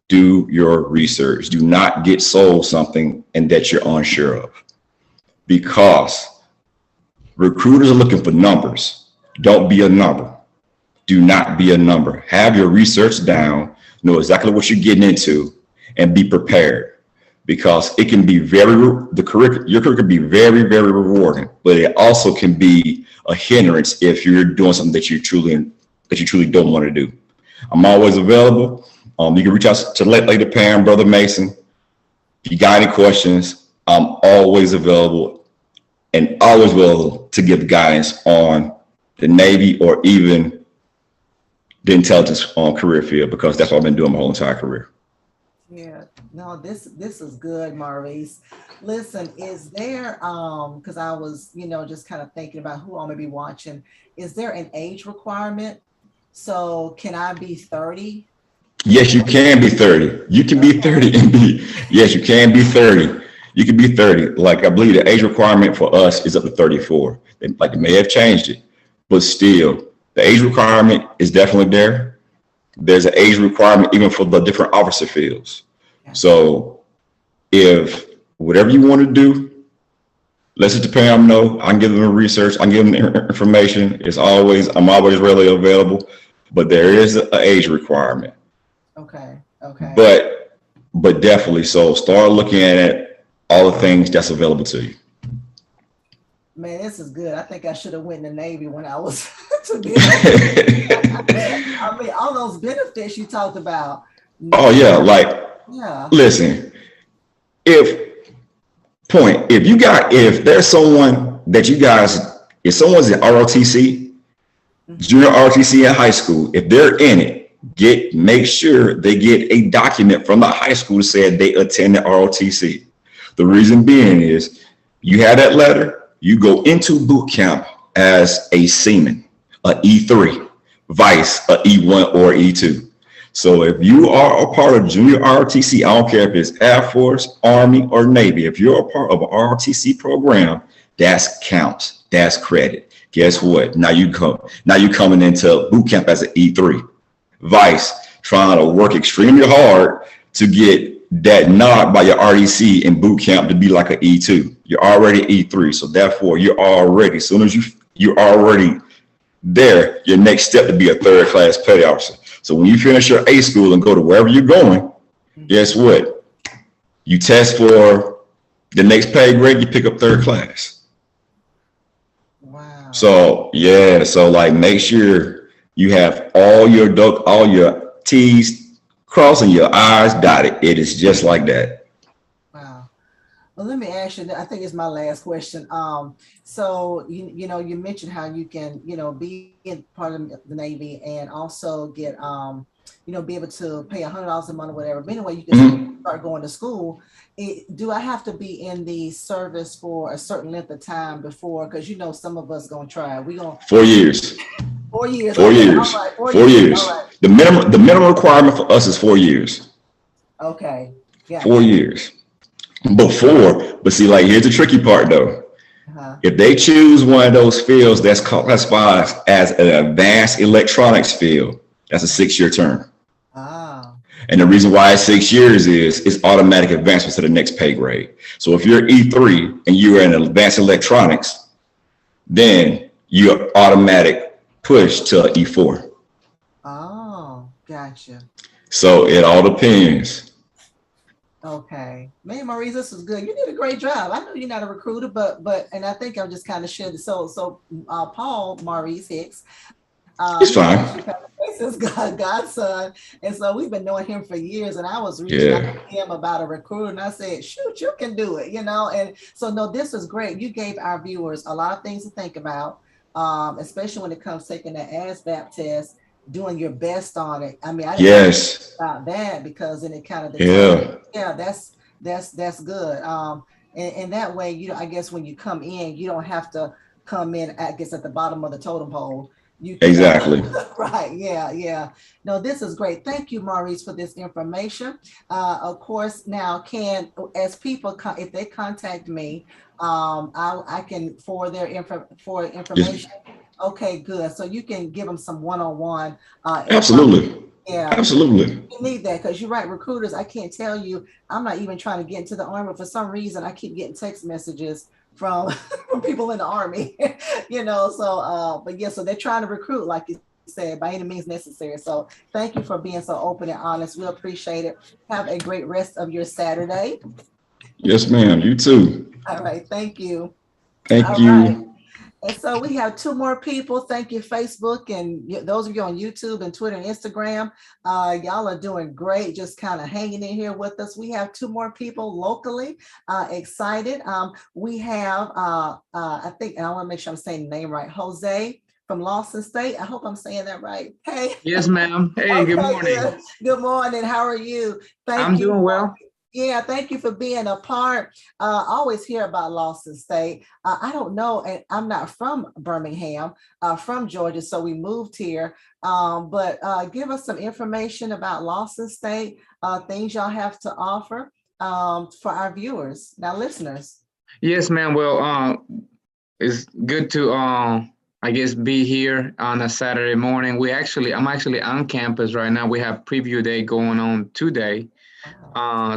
Do your research. Do not get sold something and that you're unsure of. Because recruiters are looking for numbers. Don't be a number. Do not be a number. Have your research down, know exactly what you're getting into, and be prepared. Because it can be your career can be very, very rewarding, but it also can be a hindrance if you're doing something that you truly don't want to do. I'm always available. You can reach out to Lady Pam, Brother Mason. If you got any questions, I'm always available and always will to give guidance on the Navy or even the intelligence career field, because that's what I've been doing my whole entire career. Yeah, no, this is good, Maurice. Listen, is there, because I was, just kind of thinking about who all may be watching, is there an age requirement? So can I be 30? Yes, you can be 30. You can be 30 and yes, you can be 30. You can be 30. Like, I believe the age requirement for us is up to 34. They may have changed it, but still, the age requirement is definitely there. There's an age requirement even for the different officer fields. So if whatever you want to do, let the Pam know. I can give them the research. I can give them the information. I'm always readily available, but there is an age requirement. Okay. But definitely, so start looking at all the things that's available to you. Man, this is good. I think I should have went in the Navy when I was to be I mean, all those benefits you talked about. Oh yeah, listen, if someone's in ROTC, junior ROTC in high school, if they're in it, make sure they get a document from the high school that said they attended ROTC. The reason being is you have that letter, you go into boot camp as a seaman, a E3, vice, a E1 or E2. So if you are a part of junior ROTC, I don't care if it's Air Force, Army, or Navy, if you're a part of an ROTC program, that's counts, that's credit. Guess what? Now you coming into boot camp as an E3, vice, trying to work extremely hard to get that nod by your RDC in boot camp to be like an E2. You're already E3, so therefore you're already, as soon as you're already there, your next step to be a third class petty officer. So when you finish your A school and go to wherever you're going, guess what? You test for the next pay grade, you pick up third class. Wow. So yeah, so make sure you have all your T's crossed and your I's dotted. It is just like that. Wow. Well, let me ask you, I think it's my last question. So you mentioned how you can, be in part of the Navy and also get, be able to pay $100 a month or whatever. But anyway, you can start going to school. Do I have to be in the service for a certain length of time before? Because some of us gonna try. 4 years. 4 years. 4 years. All right, 4 years. All right. The minimum requirement for us is 4 years. Okay. Yeah. 4 years. But see, here's the tricky part though. If they choose one of those fields that's classified as an advanced electronics field, that's a 6-year term. Ah. And the reason why it's 6 years is it's automatic advancement to the next pay grade. So if you're E3 and you're in advanced electronics, then you're automatic push to E4. Oh, gotcha. So it all depends. Okay, man, Maurice, this was good. You did a great job. I know you're not a recruiter, but and I think I'm just kind of sharing. So Paul Maurice Hicks, it's fine. This is Godson, and so we've been knowing him for years. And I was reaching out to him about a recruiter, and I said, "Shoot, you can do it," And so no, this was great. You gave our viewers a lot of things to think about, especially when it comes to taking the ASVAB test. Doing your best on it. I mean, I didn't think about that because then it kind of that's good. And that way, I guess when you come in, you don't have to come in, I guess, at the bottom of the totem pole. Exactly. Right. Yeah. No, this is great. Thank you, Maurice, for this information. Of course, now as people if they contact me, I can forward their information. Yes. Okay, good. So you can give them some one-on-one. Absolutely. Yeah. Absolutely. You need that because you're right. Recruiters, I can't tell you, I'm not even trying to get into the Army. For some reason, I keep getting text messages from people in the Army, so, but yeah, so they're trying to recruit, like you said, by any means necessary. So thank you for being so open and honest. We appreciate it. Have a great rest of your Saturday. Yes, ma'am. You too. All right. Thank you. Thank All you. right. And so we have two more people. Thank you, Facebook, and those of you on YouTube and Twitter and Instagram. Y'all are doing great, just kind of hanging in here with us. We have two more people locally excited. We have, I think, and I want to make sure I'm saying the name right, Jose from Lawson State. I hope I'm saying that right. Hey. Yes, ma'am. Hey, good morning. Good morning. How are you? I'm doing well. Yeah, thank you for being a part. I always hear about Lawson State. I don't know, and I'm not from Birmingham, from Georgia, so we moved here. But give us some information about Lawson State, things y'all have to offer for our viewers, now listeners. Yes, ma'am. Well, it's good to, I guess, be here on a Saturday morning. I'm actually on campus right now. We have preview day going on today.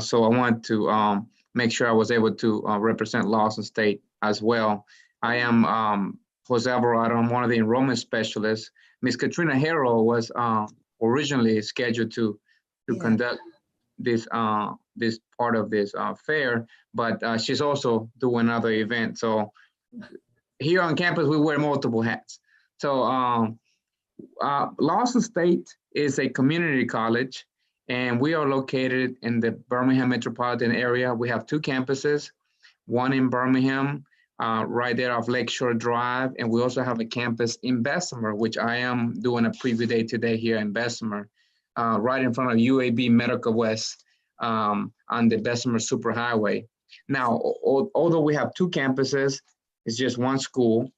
So I want to make sure I was able to represent Lawson State as well. I am Jose Alvarado. I'm one of the enrollment specialists. Miss Katrina Harrell was originally scheduled to conduct this this part of this fair, but she's also doing another event. So here on campus, we wear multiple hats. So Lawson State is a community college, and we are located in the Birmingham metropolitan area. We have two campuses, one in Birmingham, right there off Lakeshore Drive. And we also have a campus in Bessemer, which I am doing a preview day today here in Bessemer, right in front of UAB Medical West on the Bessemer Superhighway. Now, although we have two campuses, it's just one school.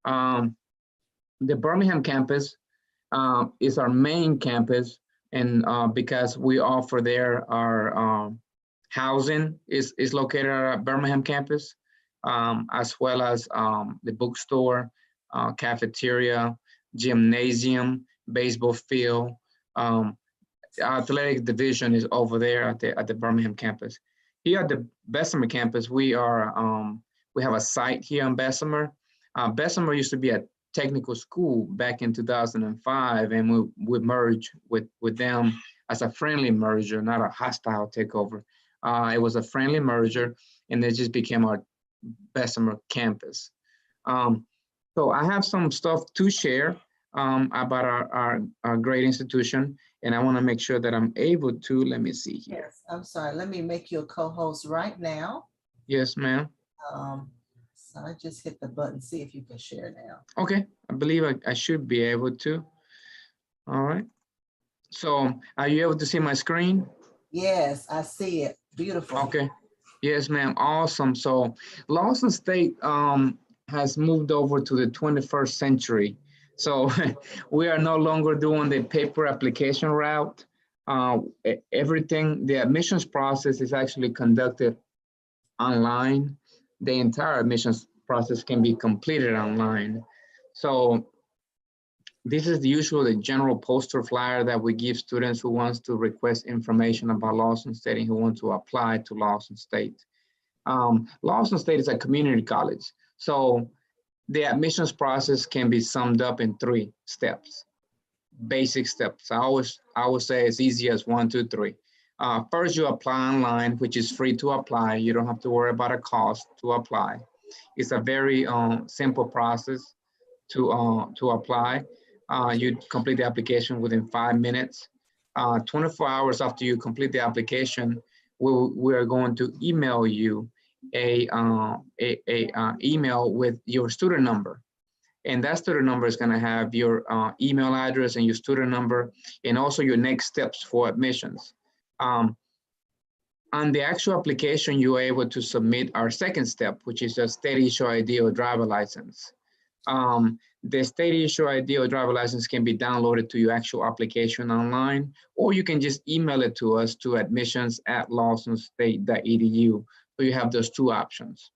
The Birmingham campus is our main campus. And because we offer there, our housing is located at our Birmingham campus, as well as the bookstore, cafeteria, gymnasium, baseball field. Athletic division is over there at the Birmingham campus. Here at the Bessemer campus, we have a site here in Bessemer. Bessemer used to be a technical school back in 2005, and we merged with them as a friendly merger, not a hostile takeover. It was a friendly merger, and it just became our Bessemer campus. So I have some stuff to share about our great institution, and I want to make sure that I'm able to. Let me see here. Yes, I'm sorry. Let me make you a co-host right now. Yes, ma'am. So I just hit the button, see if you can share now. Okay, I believe I should be able to. All right. So are you able to see my screen? Yes, I see it. Beautiful. Okay. Yes, ma'am. Awesome. So Lawson State has moved over to the 21st century. So we are no longer doing the paper application route. The admissions process is actually conducted online. The entire admissions process can be completed online. So this is the general poster flyer that we give students who wants to request information about Lawson State and who want to apply to Lawson State. Lawson State is a community college. So the admissions process can be summed up in 3 steps, basic steps. I always say as easy as 1, 2, 3. First, you apply online, which is free to apply. You don't have to worry about a cost to apply. It's a very simple process to apply. You complete the application within 5 minutes. 24 hours after you complete the application, we are going to email you a email with your student number. And that student number is going to have your email address and your student number, and also your next steps for admissions. On the actual application, you are able to submit our second step, which is a state issue ID or driver license. The state issue ID or driver license can be downloaded to your actual application online, or you can just email it to us to admissions@lawsonstate.edu. So you have those 2 options.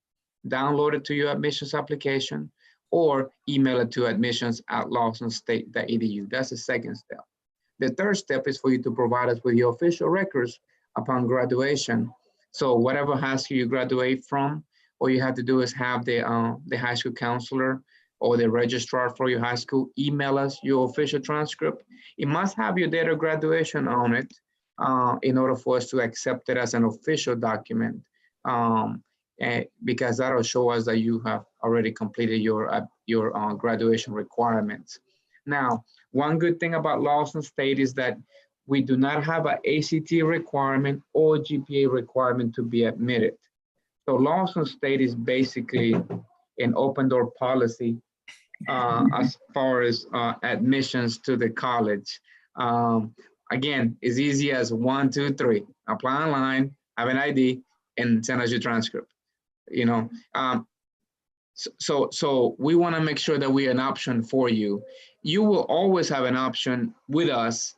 Download it to your admissions application, or email it to admissions@lawsonstate.edu. That's the second step. The third step is for you to provide us with your official records upon graduation. So whatever high school you graduate from, all you have to do is have the high school counselor or the registrar for your high school, email us your official transcript. It must have your date of graduation on it in order for us to accept it as an official document, because that'll show us that you have already completed your graduation requirements. Now, one good thing about Lawson State is that we do not have an ACT requirement or GPA requirement to be admitted. So Lawson State is basically an open door policy as far as admissions to the college. Again, as easy as 1, 2, 3. Apply online, have an ID, and send us your transcript. You know, so we want to make sure that we're an option for you. You will always have an option with us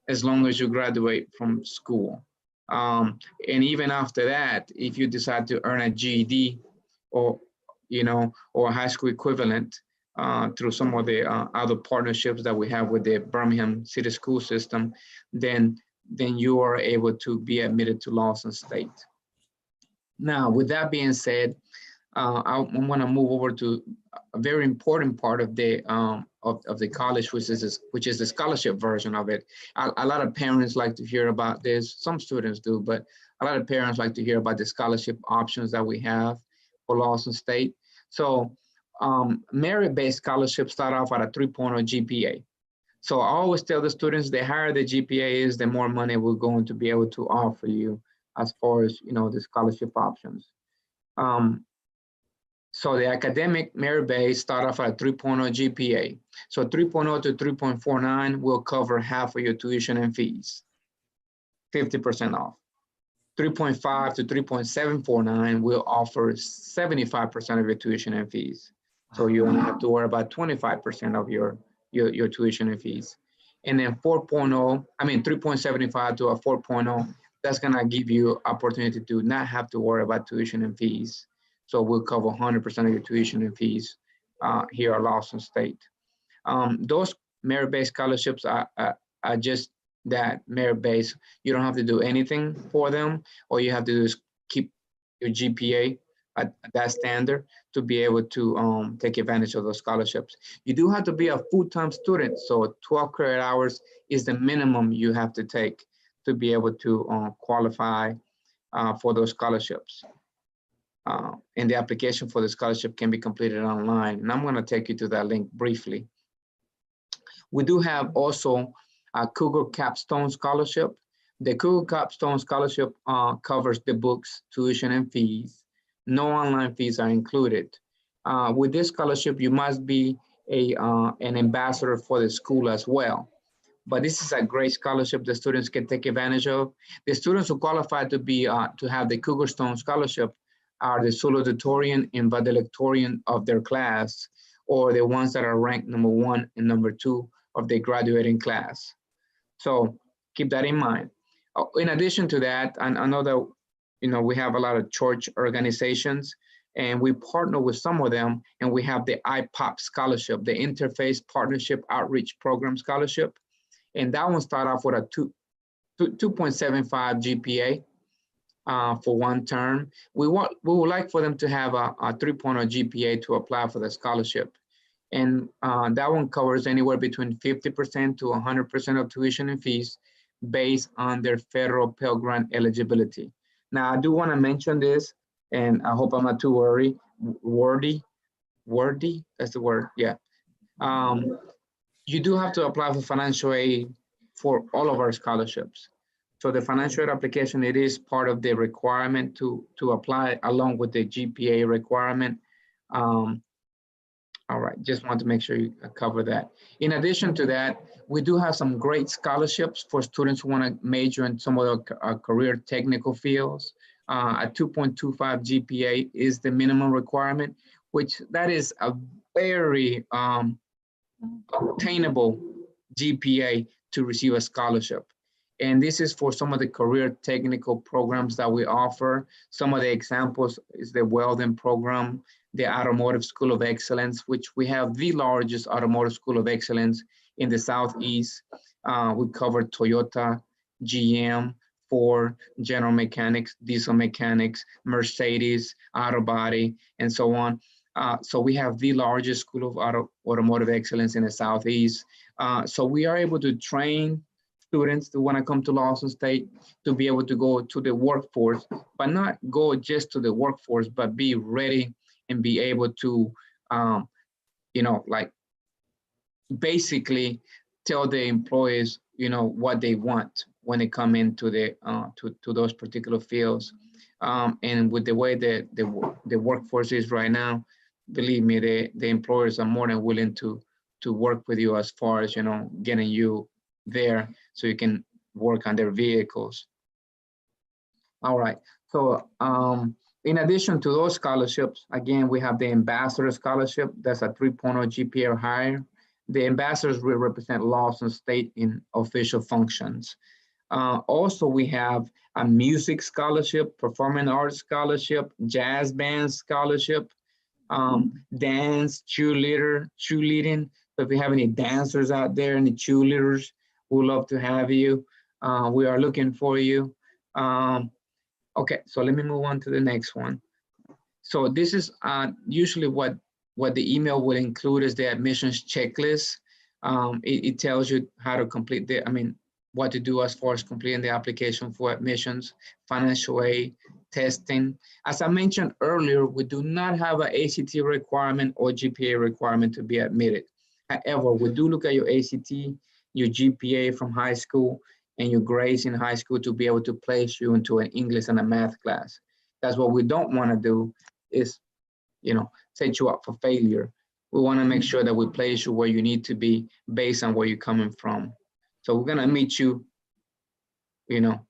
as long as you graduate from school. And even after that, if you decide to earn a GED or, you know, or a high school equivalent through some of the other partnerships that we have with the Birmingham City School System, then you are able to be admitted to Lawson State. Now, with that being said, I want to move over to a very important part of the college, which is the scholarship version of it. A lot of parents like to hear about this. Some students do, but a lot of parents like to hear about the scholarship options that we have for Lawson State. So merit-based scholarships start off at a 3.0 GPA. So I always tell the students, the higher the GPA is, the more money we're going to be able to offer you as far as, you know, the scholarship options. So the academic merit-based start off at a 3.0 GPA. So 3.0 to 3.49 will cover half of your tuition and fees, 50% off. 3.5 to 3.749 will offer 75% of your tuition and fees. So you only have to worry about 25% of your tuition and fees. And then 3.75 to a 4.0, that's gonna give you opportunity to not have to worry about tuition and fees. So we'll cover 100% of your tuition and fees here at Lawson State. Those merit-based scholarships are just that, merit-based. You don't have to do anything for them. All you have to do is keep your GPA at that standard to be able to take advantage of those scholarships. You do have to be a full-time student, so 12 credit hours is the minimum you have to take to be able to qualify for those scholarships. And the application for the scholarship can be completed online. And I'm going to take you to that link briefly. We do have also a Cougar Capstone Scholarship. The Cougar Capstone Scholarship covers the books, tuition, and fees. No online fees are included. With this scholarship, you must be an ambassador for the school as well. But this is a great scholarship the students can take advantage of. The students who qualify to be to have the Cougar Stone Scholarship are the salutatorian and valedictorian of their class, or the ones that are ranked number 1 and number 2 of their graduating class. So keep that in mind. In addition to that, I know that, you know, we have a lot of church organizations, and we partner with some of them, and we have the Ipop Scholarship, the Interfaith Partnership Outreach Program Scholarship. And that one started off with a 2.75 GPA. For one term. We would like for them to have a 3.0 GPA to apply for the scholarship. And that one covers anywhere between 50% to 100% of tuition and fees based on their federal Pell Grant eligibility. Now, I do want to mention this, and I hope I'm not too wordy, that's the word, yeah. You do have to apply for financial aid for all of our scholarships. So the financial aid application, it is part of the requirement to apply along with the GPA requirement. All right, just want to make sure you cover that. In addition to that, we do have some great scholarships for students who want to major in some of the career technical fields. A 2.25 GPA is the minimum requirement, which that is a very obtainable GPA to receive a scholarship. And this is for some of the career technical programs that we offer. Some of the examples is the welding program, the Automotive School of Excellence, which we have the largest automotive school of excellence in the Southeast. We cover Toyota, GM, Ford, General Mechanics, diesel mechanics, Mercedes, auto body, and so on. So we have the largest school of automotive excellence in the Southeast. So we are able to train students who want to come to Lawson State to be able to go to the workforce, but not go just to the workforce, but be ready and be able to, you know, like basically tell the employees, you know, what they want when they come into the to those particular fields. And with the way that the workforce is right now, believe me, the employers are more than willing to work with you as far as, you know, getting you there so you can work on their vehicles. All right. So in addition to those scholarships, again, we have the Ambassador Scholarship. That's a 3.0 GPA or higher. The ambassadors will represent Lawson State in official functions. Also, we have a music scholarship, performing arts scholarship, jazz band scholarship, dance, cheerleading. So if you have any dancers out there, any cheerleaders, we'd love to have you. We are looking for you. Okay, so let me move on to the next one. So this is usually what the email will include is the admissions checklist. It tells you how to complete what to do as far as completing the application for admissions, financial aid, testing. As I mentioned earlier, we do not have an ACT requirement or GPA requirement to be admitted. However, we do look at your ACT, your GPA from high school, and your grades in high school to be able to place you into an English and a math class. That's what we don't want to do is, you know, set you up for failure. We want to make sure that we place you where you need to be based on where you're coming from. So we're going to meet you, you know,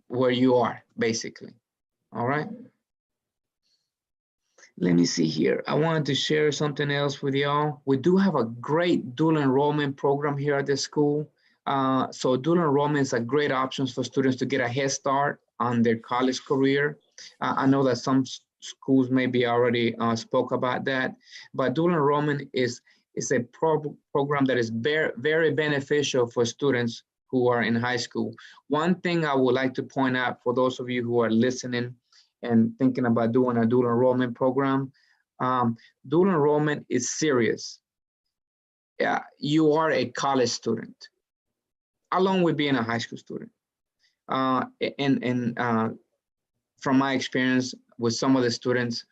where you are, basically. All right. Let me see here. I wanted to share something else with y'all. We do have a great dual enrollment program here at the school. So dual enrollment is a great option for students to get a head start on their college career. I know that some schools maybe already spoke about that, but dual enrollment is a program that is very beneficial for students who are in high school. One thing I would like to point out for those of you who are listening and thinking about doing a dual enrollment program, dual enrollment is serious. Yeah, you are a college student, along with being a high school student. From my experience with some of the students,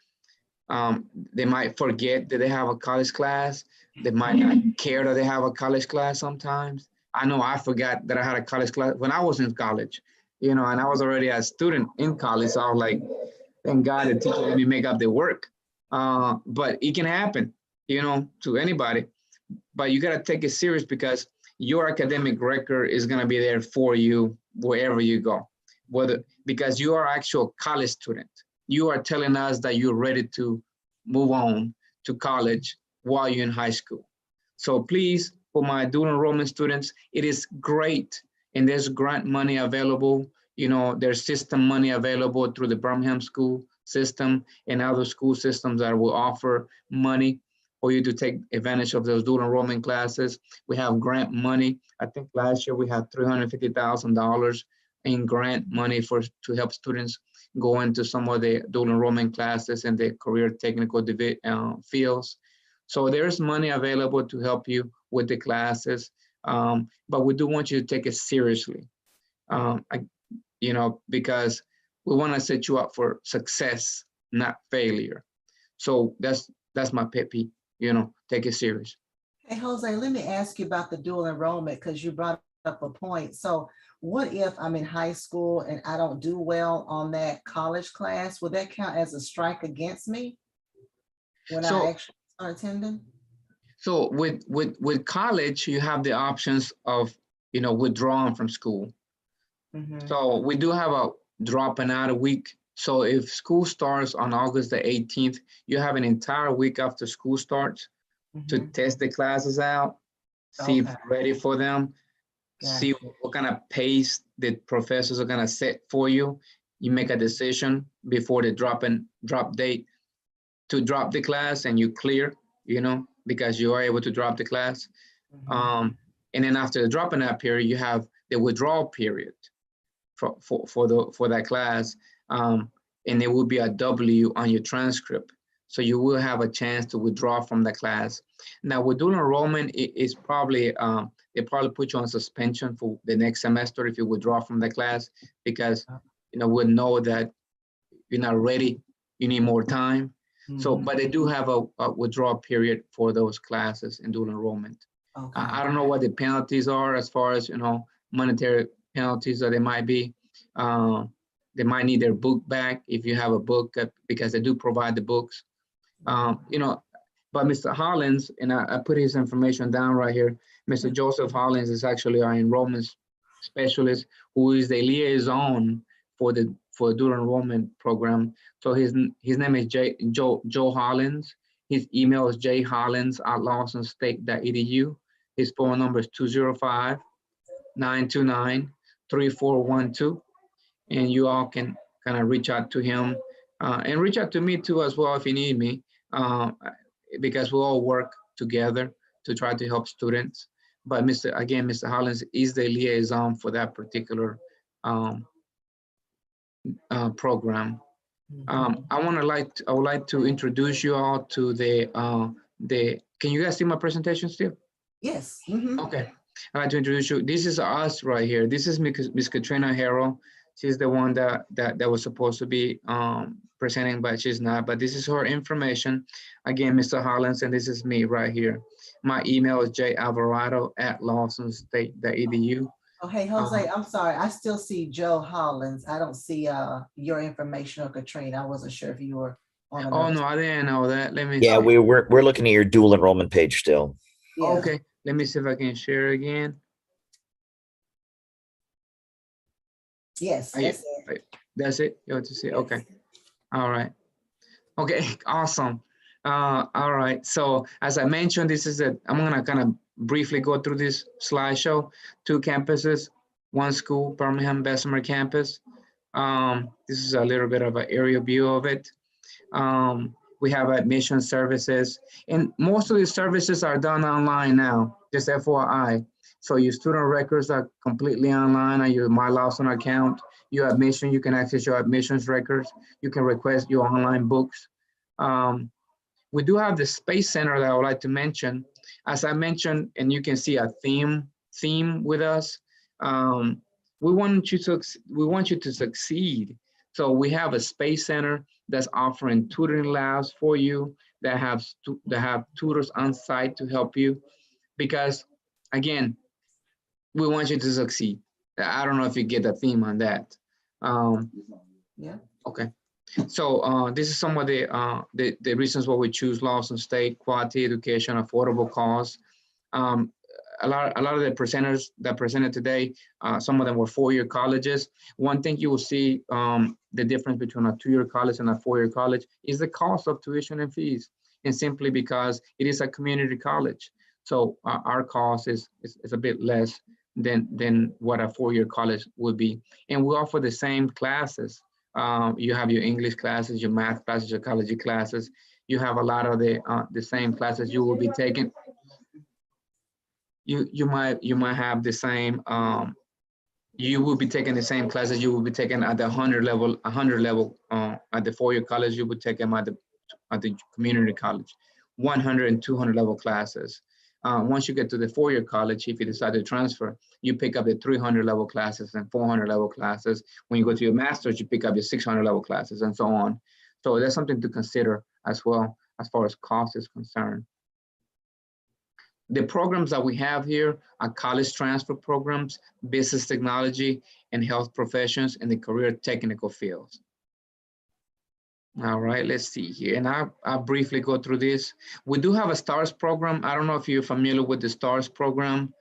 they might forget that they have a college class. They might not care that they have a college class sometimes. I know I forgot that I had a college class when I was in college, you know, and I was already a student in college. So I was like, thank God the teacher let me make up the work. But it can happen, you know, to anybody. But you got to take it serious because your academic record is going to be there for you wherever you go, because you are actual college student. You are telling us that you're ready to move on to college while you're in high school. So please, for my dual enrollment students, it is great. And there's grant money available. You know, there's system money available through the Birmingham school system and other school systems that will offer money for you to take advantage of those dual enrollment classes. We have grant money. I think last year we had $350,000 in grant money to help students go into some of the dual enrollment classes and the career technical fields. So there's money available to help you with the classes, but we do want you to take it seriously, you know, because we want to set you up for success, not failure. So that's my pet peeve, you know, take it serious. Hey, Jose, let me ask you about the dual enrollment because you brought up a point. So what if I'm in high school and I don't do well on that college class? Would that count as a strike against me when I actually start attending? So with college, you have the options of, you know, withdrawing from school. Mm-hmm. So we do have a dropping out a week. So if school starts on August the 18th, you have an entire week after school starts to test the classes out, see if you're ready for them, see what kind of pace the professors are going to set for you. You make a decision before the drop date to drop the class, and you clear, you know, because you are able to drop the class. And then after the dropping out period, you have the withdrawal period for that class. And there will be a W on your transcript. So you will have a chance to withdraw from the class. Now with dual enrollment, it's probably, they probably put you on suspension for the next semester if you withdraw from the class, because we'll know that you're not ready, you need more time. So, but they do have a withdrawal period for those classes in dual enrollment. Okay. I don't know what the penalties are as far as, monetary penalties that they might be. They might need their book back if you have a book, because they do provide the books. But Mr. Hollins, and I put his information down right here. Mr. Joseph Hollins is actually our enrollment specialist, who is the liaison for the dual enrollment program. So his name is Joe Hollins. His email is jhollins@lawsonstate.edu. His phone number is 205-929-3412. And you all can kind of reach out to him and reach out to me too as well if you need me, because we all work together to try to help students. But Mr. Hollins is the liaison for that particular program. I would like to introduce you all to can you guys see my presentation still? Yes. Okay. I'd like to introduce you. This is us right here. This is Miss Katrina Harrell. She's the one that was supposed to be presenting, but she's not. But this is her information. Again, Mr. Hollins, and this is me right here. My email is jalvarado@lawsonstate.edu. Oh, hey, Jose, I'm sorry. I still see Joe Hollins. I don't see your information or Katrina. I wasn't sure if you were on another. Oh, no, I didn't know that. Let me. Yeah, we're looking at your dual enrollment page still. Yeah. Okay, let me see if I can share again. Yes, that's it. That's it. You want to see? Okay. All right. Okay. Awesome. All right. So as I mentioned, I'm gonna kind of briefly go through this slideshow. 2 campuses, 1 school, Birmingham Campus. This is a little bit of an aerial view of it. We have admission services, and most of these services are done online now, just FYI. So your student records are completely online on your My Lawson account. Your admission, you can access your admissions records. You can request your online books. We do have the Space Center that I would like to mention. As I mentioned, and you can see a theme with us. We want you to succeed. So we have a Space Center that's offering tutoring labs for you, that have tutors on site to help you, because again, we want you to succeed. I don't know if you get the theme on that. Yeah. Okay. So this is some of the reasons why we choose Lawson State: quality education, affordable cost. A lot of the presenters that presented today, some of them were 4-year colleges. One thing you will see, the difference between a 2-year college and a 4-year college is the cost of tuition and fees, and simply because it is a community college. So our cost is a bit less than what a 4-year college would be. And we offer the same classes. You have your English classes, your math classes, your ecology classes. You have a lot of the same classes you will be taking. You might have the same. You will be taking the same classes you will be taking at the 100 level. At the 4-year college, you would take them at the community college. 100 and 200 level classes. Once you get to the 4-year college, if you decide to transfer, you pick up the 300 level classes and 400 level classes. When you go to your master's, you pick up your 600 level classes and so on. So that's something to consider as well, as far as cost is concerned. The programs that we have here are college transfer programs, business technology, and health professions in the career technical fields. All right, let's see here. And I'll briefly go through this. We do have a STARS program. I don't know if you're familiar with the STARS program.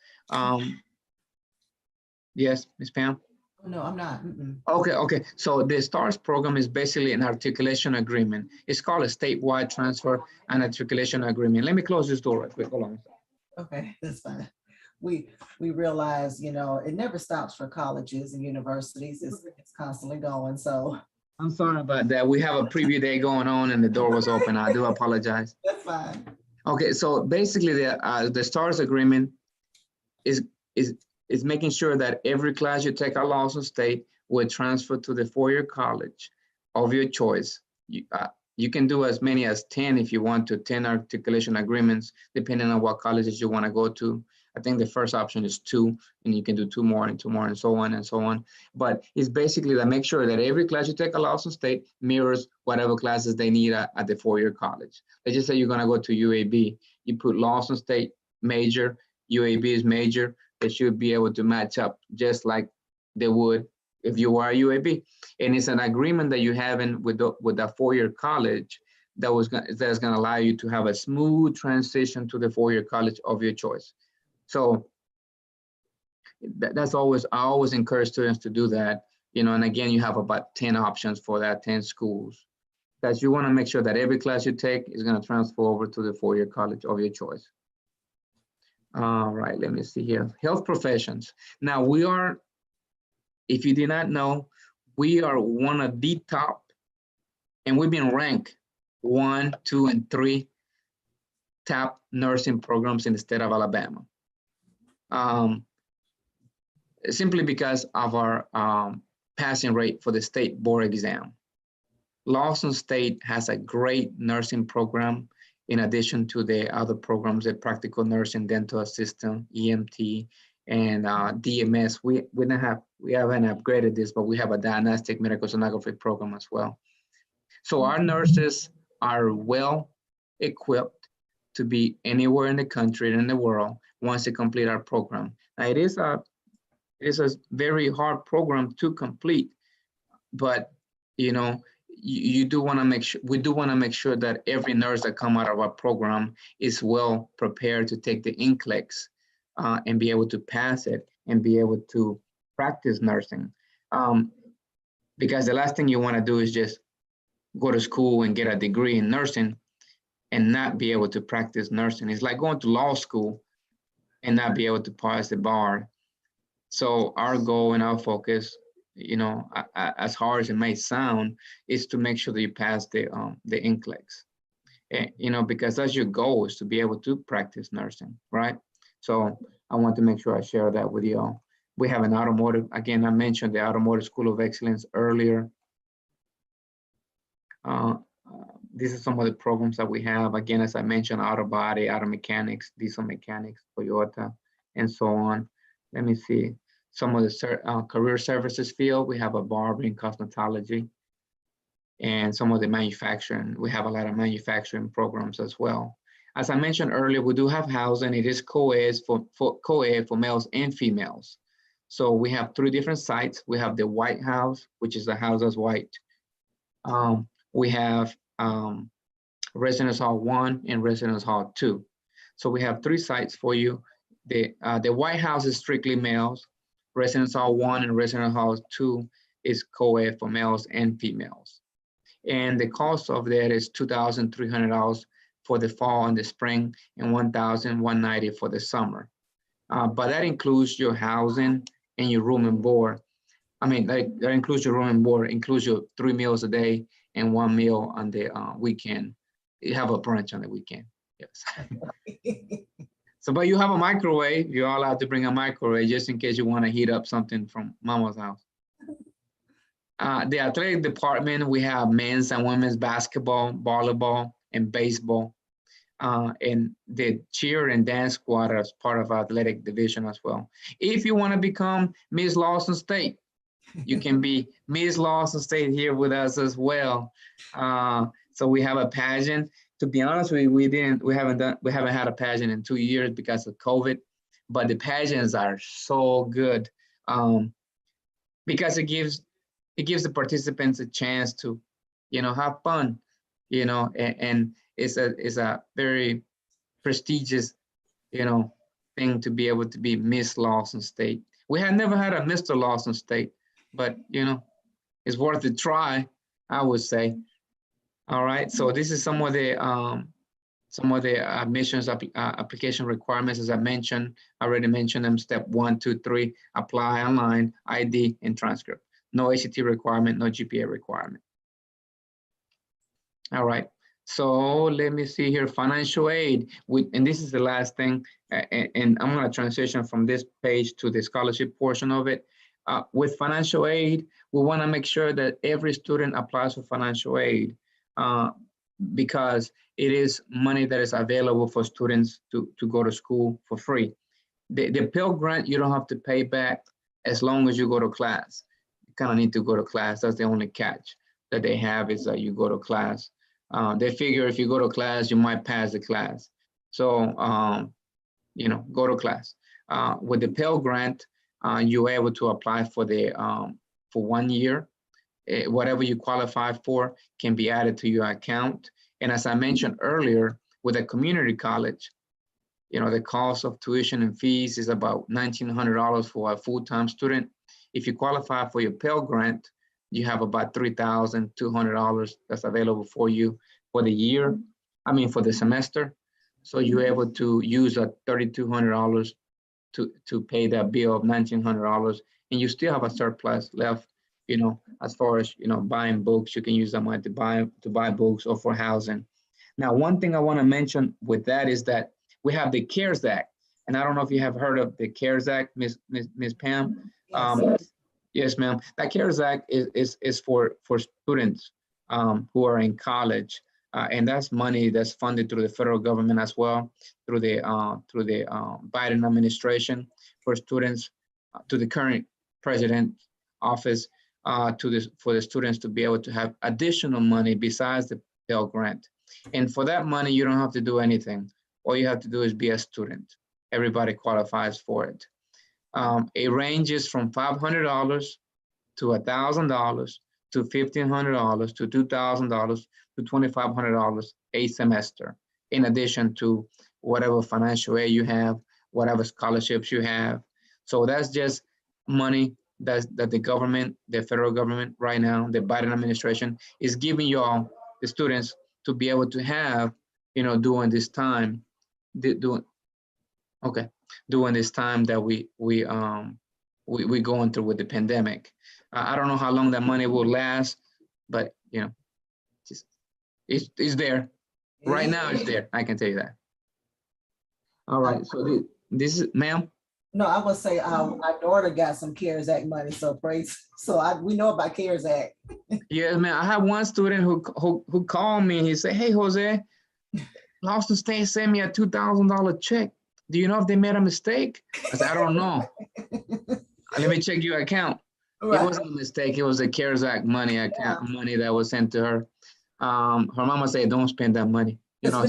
Yes, Ms. Pam? No, I'm not. Okay. So the STARS program is basically an articulation agreement. It's called a statewide transfer and articulation agreement. Let me close this door right quick. Hold on. Okay, that's fine. We realize, it never stops for colleges and universities. It's constantly going, so. I'm sorry about that. We have a preview day going on and the door was open. I do apologize. That's fine. Okay, so basically the STARS agreement is making sure that every class you take at Lawson State will transfer to the 4-year college of your choice. You can do as many as 10 if you want to, 10 articulation agreements, depending on what colleges you want to go to. I think the first option is 2, and you can do 2 more and 2 more and so on and so on. But it's basically to make sure that every class you take at Lawson State mirrors whatever classes they need at the 4-year college. Let's just say you're going to go to UAB. You put Lawson State major, UAB is major. They should be able to match up just like they would if you are UAB. And it's an agreement that you have in with that 4-year college that's going to allow you to have a smooth transition to the 4-year college of your choice. So that's always, I always encourage students to do that, you know, and again, you have about 10 options for that, 10 schools, that you want to make sure that every class you take is going to transfer over to the 4-year college of your choice. All right, let me see here. Health professions. Now we are, if you did not know, we are one of the top, and we've been ranked 1, 2, and 3 top nursing programs in the state of Alabama. Simply because of our passing rate for the state board exam. Lawson State has a great nursing program in addition to the other programs, the practical nursing, dental assistant, EMT, and DMS. We haven't upgraded this, but we have a diagnostic medical sonography program as well. So our nurses are well equipped to be anywhere in the country and in the world once they complete our program. Now it is a very hard program to complete, but you know, you do want to make sure, we do want to make sure that every nurse that come out of our program is well prepared to take the NCLEX and be able to pass it and be able to practice nursing. Because the last thing you want to do is just go to school and get a degree in nursing and not be able to practice nursing. It's like going to law school and not be able to pass the bar. So our goal and our focus, you know, as hard as it may sound, is to make sure that you pass the NCLEX. And, you know, because that's your goal, is to be able to practice nursing, right? So I want to make sure I share that with you all. We have an automotive, again, I mentioned the Automotive School of Excellence earlier. These are some of the programs that we have. Again, as I mentioned, auto body, auto mechanics, diesel mechanics, Toyota, and so on. Let me see. Some of the career services field, we have a barbering, cosmetology, and some of the manufacturing. We have a lot of manufacturing programs as well. As I mentioned earlier, we do have housing. It is co-ed for males and females. So we have 3 different sites. We have the White House, which is the house that's white. We have Residence Hall 1 and Residence Hall 2. So we have 3 sites for you. The White House is strictly males. Residence Hall 1 and Residence Hall 2 is co-ed for males and females. And the cost of that is $2,300 for the fall and the spring, and $1,190 for the summer. But that includes your housing and your room and board. I mean, that includes your room and board, includes your 3 meals a day and 1 meal on the weekend. You have a brunch on the weekend, yes. So, but you have a microwave. You're allowed to bring a microwave just in case you want to heat up something from mama's house. The athletic department, we have men's and women's basketball, volleyball, and baseball. And the cheer and dance squad as part of our athletic division as well. If you want to become Miss Lawson State, you can be Miss Lawson State here with us as well. So we have a pageant. To be honest with you, we haven't had a pageant in 2 years because of COVID, but the pageants are so good because it gives the participants a chance to, you know, have fun, you know, and it's a very prestigious, you know, thing to be able to be Miss Lawson State. We had never had a Mr. Lawson State, but you know, it's worth a try, I would say. All right, so this is some of the admissions application requirements. As I mentioned, I already mentioned them. Step 1, 2, 3, apply online, ID, and transcript. No ACT requirement, no GPA requirement. All right, so let me see here, financial aid. And this is the last thing, and I'm gonna transition from this page to the scholarship portion of it. With financial aid, we wanna make sure that every student applies for financial aid. because it is money that is available for students to go to school for free. The Pell Grant, you don't have to pay back as long as you go to class. You kind of need to go to class. That's the only catch that they have, is that you go to class. They figure if you go to class, you might pass the class. So, go to class. With the Pell Grant, you're able to apply for the for 1 year. Whatever you qualify for can be added to your account. And as I mentioned earlier, with a community college, the cost of tuition and fees is about $1,900 for a full-time student. If you qualify for your Pell Grant, you have about $3,200 that's available for you for the year, for the semester. So you're able to use a $3,200 to pay that bill of $1,900, and you still have a surplus left, as far as, buying books. You can use that money to buy books or for housing. Now, one thing I want to mention with that is that we have the CARES Act. And I don't know if you have heard of the CARES Act, Ms. Pam. Yes, ma'am. That CARES Act is for students who are in college. And that's money that's funded through the federal government as well, through the Biden administration, for students, to the current president's office, for the students to be able to have additional money besides the Pell Grant. And for that money, you don't have to do anything. All you have to do is be a student. Everybody qualifies for it. It ranges from $500 to $1,000 to $1,500 to $2,000 to $2,500 a semester, in addition to whatever financial aid you have, whatever scholarships you have. So that's just money that the government, the federal government right now, the Biden administration, is giving y'all, the students, to be able to have, during this time, during this time that we going through with the pandemic. I don't know how long that money will last, but it's there. Right now it's there. I can tell you that. All right. So this is, ma'am. No, I would say my daughter got some CARES Act money, so we know about CARES Act. Yes, man. I have one student who called me and he said, "Hey, Jose, Austin State sent me a $2,000 check. Do you know if they made a mistake?" I said, "I don't know. Let me check your account." Right. It wasn't a mistake. It was a CARES Act money money that was sent to her. Her mama said, "Don't spend that money." So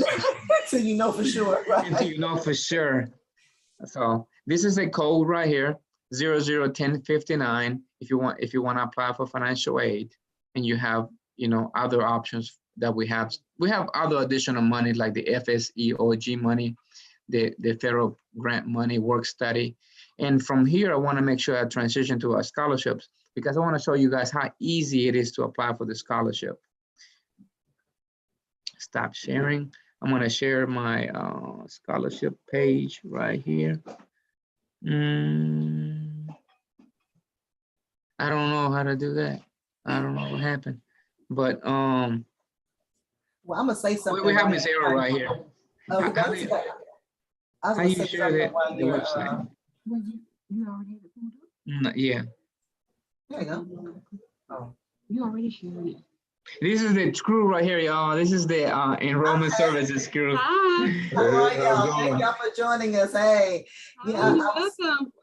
you know for sure. Right? Until you know for sure. So this is a code right here, 001059. If you want to apply for financial aid, and you have other options that we have. We have other additional money like the FSEOG money, the federal grant money, work study. And from here, I want to make sure I transition to our scholarships, because I want to show you guys how easy it is to apply for the scholarship. Stop sharing. I'm going to share my scholarship page right here. I don't know how to do that. I don't know what happened, but well, I'm gonna say something. We have Miss Arrow right here. How do you share the website? You already had it. Yeah. There you go. Oh, you already shared it. This is the crew right here, y'all. This is the enrollment services crew. Hi. All right, y'all. Thank y'all for joining us. Hey, Welcome.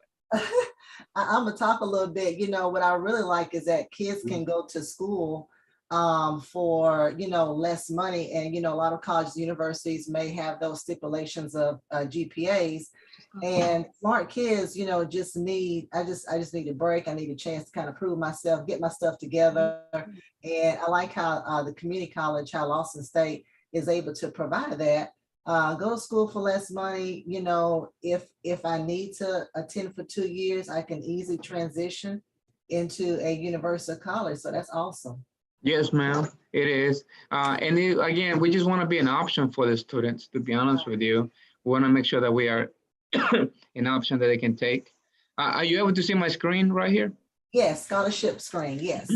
I'm gonna talk a little bit. What I really like is that kids can go to school for less money, and a lot of colleges, universities may have those stipulations of GPAs, and smart kids just need I just need a break. I need a chance to kind of prove myself, get my stuff together. And I like how the community college, how Austin State is able to provide that. Go to school for less money. If I need to attend for 2 years, I can easily transition into a university college. So that's awesome. Yes, ma'am, it is. Again, we just want to be an option for the students, to be honest with you. We want to make sure that we are an option that they can take. Are you able to see my screen right here? Yes, scholarship screen, yes.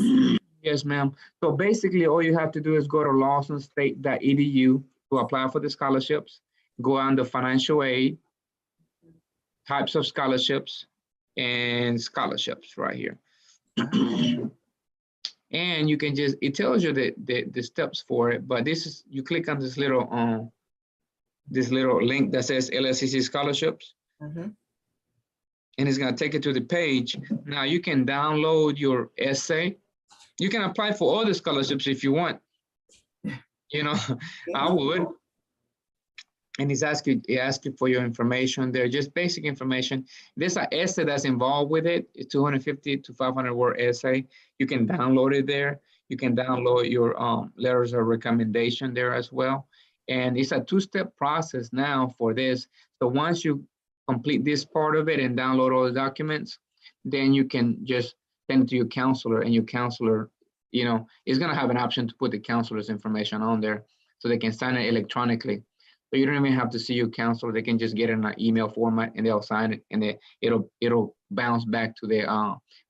Yes, ma'am. So basically, all you have to do is go to lawsonstate.edu to apply for the scholarships, go under financial aid, types of scholarships, and scholarships right here. And you can just, it tells you the steps for it, but this is, you click on this little link that says LSCC scholarships. Mhm. And it's gonna take it to the page. Now you can download your essay. You can apply for all the scholarships if you want. You know, I would. And it asks you for your information. They're just basic information. There's an essay that's involved with it. It's 250 to 500 word essay. You can download it there. You can download your letters of recommendation there as well. And it's a two-step process now for this. So once you complete this part of it and download all the documents, then you can just send it to your counselor, and your counselor, you know, is going to have an option to put the counselor's information on there so they can sign it electronically. So you don't even have to see your counselor. They can just get it in an email format and they'll sign it, and it'll bounce back to the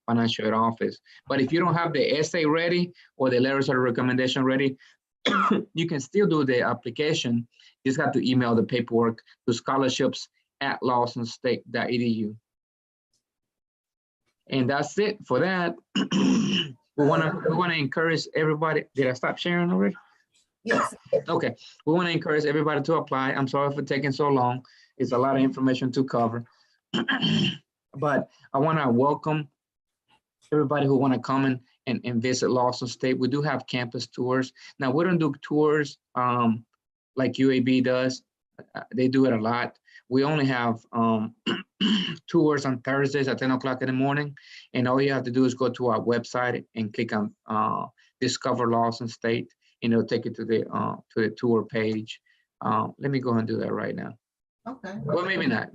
financial aid office. But if you don't have the essay ready or the letters of recommendation ready, you can still do the application. You just have to email the paperwork to scholarships@lawsonstate.edu. And that's it for that. we wanna encourage everybody. Did I stop sharing already? Yes. Okay, we want to encourage everybody to apply. I'm sorry for taking so long. It's a lot of information to cover. But I want to welcome everybody who want to come and visit Lawson State. We do have campus tours. Now, we don't do tours like UAB does. They do it a lot. We only have tours on Thursdays at 10 o'clock in the morning. And all you have to do is go to our website and click on Discover Lawson State. And it'll take you to the tour page. Let me go and do that right now. Okay. Well, maybe not.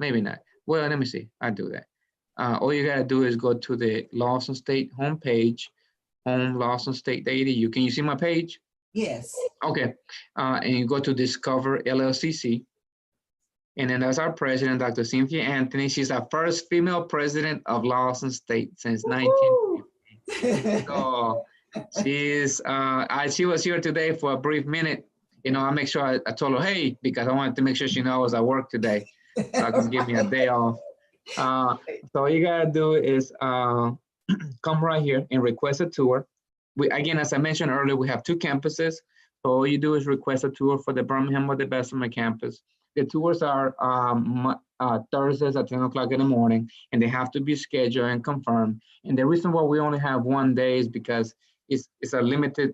Well, let me see. I'll do that. All you gotta do is go to the Lawson State homepage, lawsonstate.edu. Can you see my page? Yes. Okay. And you go to Discover LLCC. And then that's our president, Dr. Cynthia Anthony. She's our first female president of Lawson State since 1950. So, she was here today for a brief minute. You know, I make sure I told her, hey, because I wanted to make sure she knows I was at work today, so I can give me a day off. So all you gotta do is come right here and request a tour. Again, as I mentioned earlier, we have two campuses. So all you do is request a tour for the Birmingham or the Bessemer campus. The tours are Thursdays at 10 o'clock in the morning, and they have to be scheduled and confirmed. And the reason why we only have one day is because it's a limited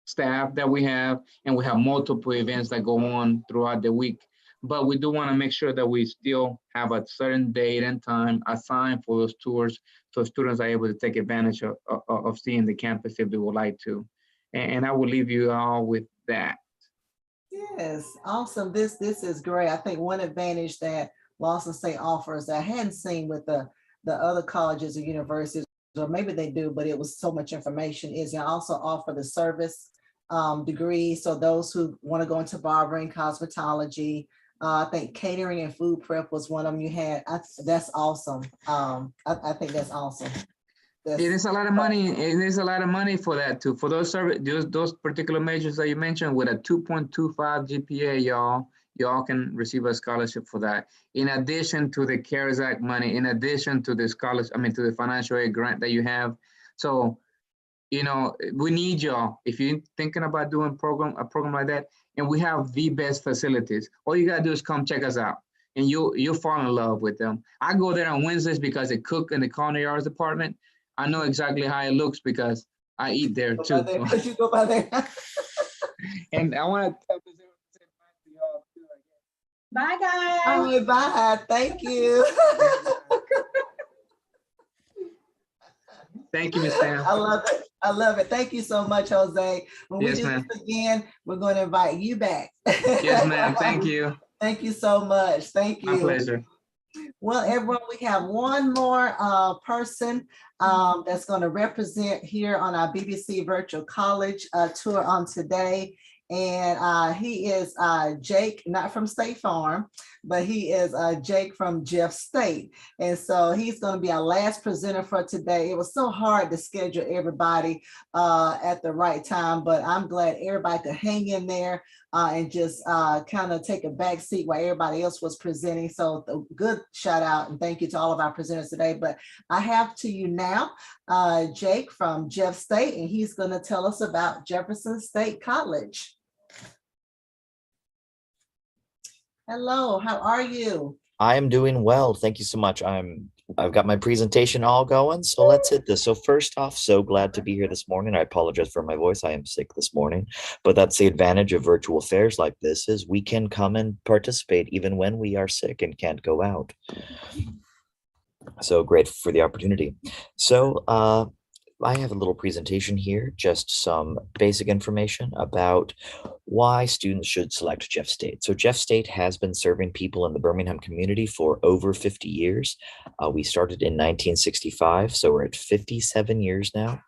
staff that we have, and we have multiple events that go on throughout the week. But we do want to make sure that we still have a certain date and time assigned for those tours, so students are able to take advantage of seeing the campus if they would like to. And I will leave you all with that. Yes, awesome. This is great. I think one advantage that Lawson State offers that I hadn't seen with the other colleges or universities, or maybe they do, but it was so much information, is you also offer the service degree. So those who want to go into barbering, cosmetology, I think catering and food prep was one of them you had. That's awesome. I think that's awesome. It is a lot of money. It is a lot of money for that too. For those particular majors that you mentioned with a 2.25 GPA, y'all can receive a scholarship for that. In addition to the CARES Act money, in addition to the scholarship, to the financial aid grant that you have. So, you know, we need y'all. If you're thinking about doing a program like that, and we have the best facilities, all you gotta do is come check us out, and you'll fall in love with them. I go there on Wednesdays because they cook in the culinary arts department. I know exactly how it looks because I eat there too. You go by there. And I want to tell this to y'all too. Bye, guys. Oh, bye. Thank you. Thank you, Ms. Sam. I love it. I love it. Thank you so much, Jose. When we do this again, we're going to invite you back. Yes, ma'am. Thank you. Thank you so much. Thank you. My pleasure. Well, everyone, we have one more person that's going to represent here on our BBC Virtual College tour on today. And he is Jake, not from State Farm, but he is Jake from Jeff State. And so he's going to be our last presenter for today. It was so hard to schedule everybody at the right time, but I'm glad everybody could hang in there and just kind of take a back seat while everybody else was presenting. So a good shout out and thank you to all of our presenters today. But I have to you now, Jake from Jeff State, and he's going to tell us about Jefferson State College. Hello, how are you? I am doing well. Thank you so much. I've got my presentation all going, so let's hit this. So first off, so glad to be here this morning. I apologize for my voice. I am sick this morning, but that's the advantage of virtual fairs like this is we can come and participate even when we are sick and can't go out. So grateful for the opportunity. So I have a little presentation here, just some basic information about why students should select Jeff State. So Jeff State has been serving people in the Birmingham community for over 50 years. We started in 1965, so we're at 57 years now.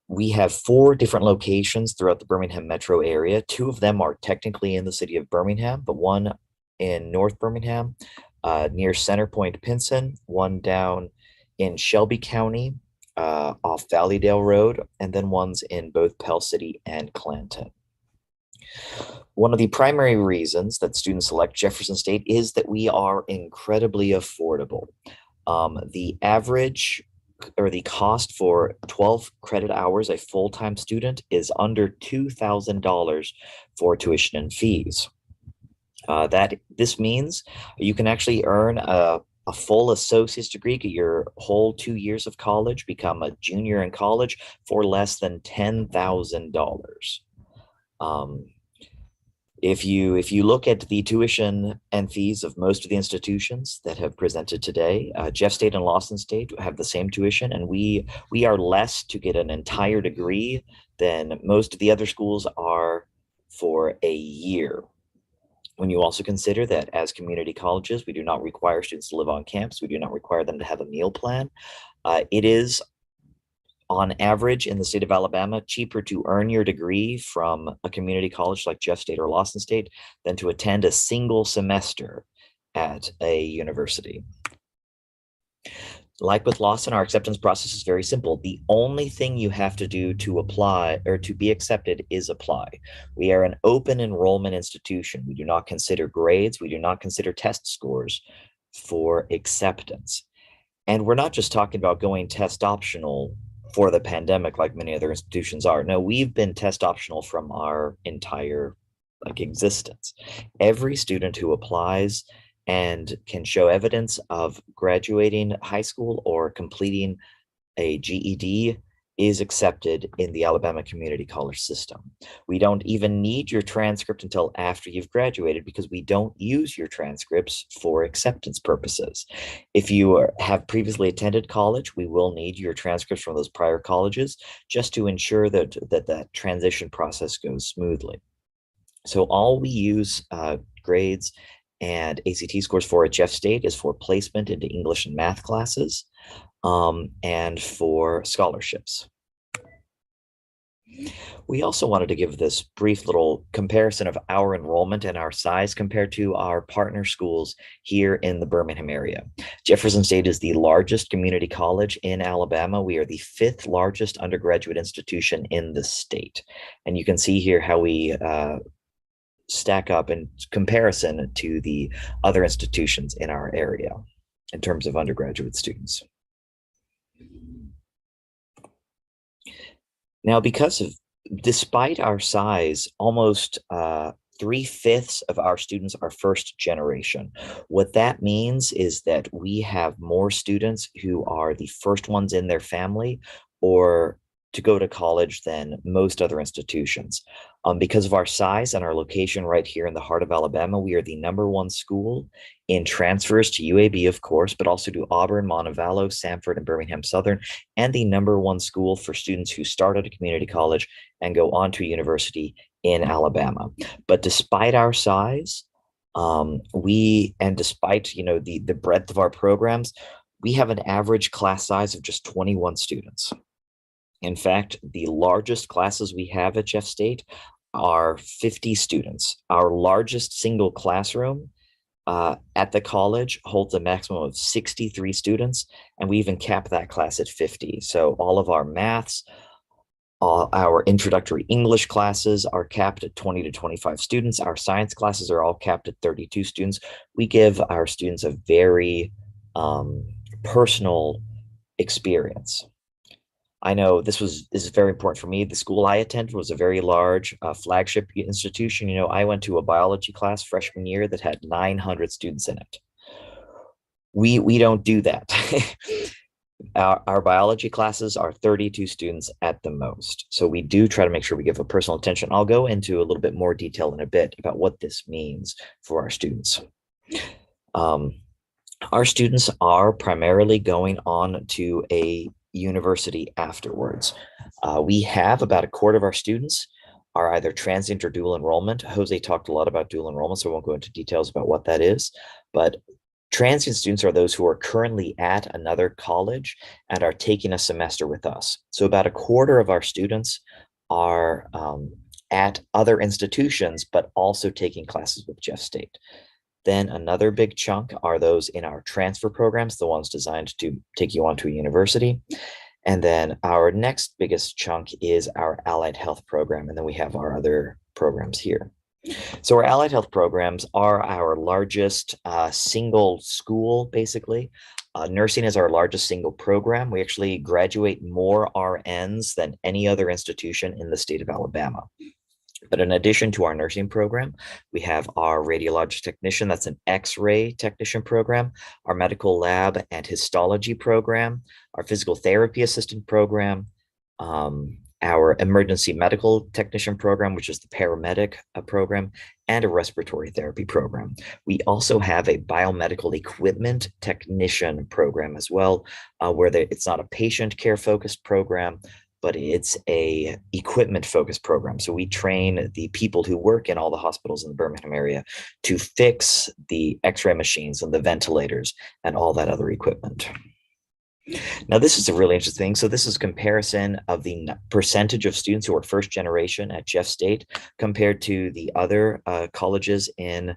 We have 4 different locations throughout the Birmingham metro area. 2 of them are technically in the city of Birmingham, but one in North Birmingham near Centerpoint Pinson, one down in Shelby County off Valleydale Road, and then ones in both Pell City and Clanton. One of the primary reasons that students select Jefferson State is that we are incredibly affordable. The average or the cost for 12 credit hours a full-time student is under $2,000 for tuition and fees. This means you can actually earn a full associate's degree, get your whole 2 years of college, become a junior in college for less than $10,000. If you look at the tuition and fees of most of the institutions that have presented today, Jeff State and Lawson State have the same tuition, and we are less to get an entire degree than most of the other schools are for a year. When you also consider that as community colleges, we do not require students to live on campus, we do not require them to have a meal plan. It is, on average, in the state of Alabama, cheaper to earn your degree from a community college like Jeff State or Lawson State than to attend a single semester at a university. Like with Lawson, our acceptance process is very simple. The only thing you have to do to apply or to be accepted is apply. We are an open enrollment institution. We do not consider grades. We do not consider test scores for acceptance. And we're not just talking about going test optional for the pandemic like many other institutions are. No, we've been test optional from our entire existence. Every student who applies and can show evidence of graduating high school or completing a GED is accepted in the Alabama Community College system. We don't even need your transcript until after you've graduated because we don't use your transcripts for acceptance purposes. If you have previously attended college, we will need your transcripts from those prior colleges just to ensure that that transition process goes smoothly. So all we use grades and ACT scores for at Jeff State is for placement into English and math classes and for scholarships. We also wanted to give this brief little comparison of our enrollment and our size compared to our partner schools here in the Birmingham area. Jefferson State is the largest community college in Alabama. We are the 5th largest undergraduate institution in the state. And you can see here how we stack up in comparison to the other institutions in our area in terms of undergraduate students. Now, despite our size, almost 3/5 of our students are first generation. What that means is that we have more students who are the first ones in their family or to go to college than most other institutions. Because of our size and our location right here in the heart of Alabama, we are the #1 school in transfers to UAB, of course, but also to Auburn, Montevallo, Stamford, and Birmingham Southern, and the #1 school for students who start at a community college and go on to a university in Alabama. But despite our size, despite the breadth of our programs, we have an average class size of just 21 students. In fact, the largest classes we have at Jeff State are 50 students. Our largest single classroom at the college holds a maximum of 63 students, and we even cap that class at 50. So all of our maths, all our introductory English classes are capped at 20 to 25 students. Our science classes are all capped at 32 students. We give our students a very personal experience. I know this is very important for me. The school I attended was a very large flagship institution. You know, I went to a biology class freshman year that had 900 students in it. We don't do that. Our biology classes are 32 students at the most. So we do try to make sure we give a personal attention. I'll go into a little bit more detail in a bit about what this means for our students. Our students are primarily going on to a university afterwards. We have about a quarter of our students are either transient or dual enrollment. Jose talked a lot about dual enrollment, so I won't go into details about what that is, but transient students are those who are currently at another college and are taking a semester with us. So about a quarter of our students are at other institutions, but also taking classes with Jeff State. Then another big chunk are those in our transfer programs, the ones designed to take you on to a university. And then our next biggest chunk is our allied health program. And then we have our other programs here. So our allied health programs are our largest single school, basically. Nursing is our largest single program. We actually graduate more RNs than any other institution in the state of Alabama. But in addition to our nursing program, we have our radiologic technician, that's an X-ray technician program, our medical lab and histology program, our physical therapy assistant program, our emergency medical technician program, which is the paramedic program, and a respiratory therapy program. We also have a biomedical equipment technician program as well, where it's not a patient care focused program, but it's a equipment focused program. So we train the people who work in all the hospitals in the Birmingham area to fix the X-ray machines and the ventilators and all that other equipment. Now, this is a really interesting thing. So this is a comparison of the percentage of students who are first generation at Jeff State compared to the other colleges in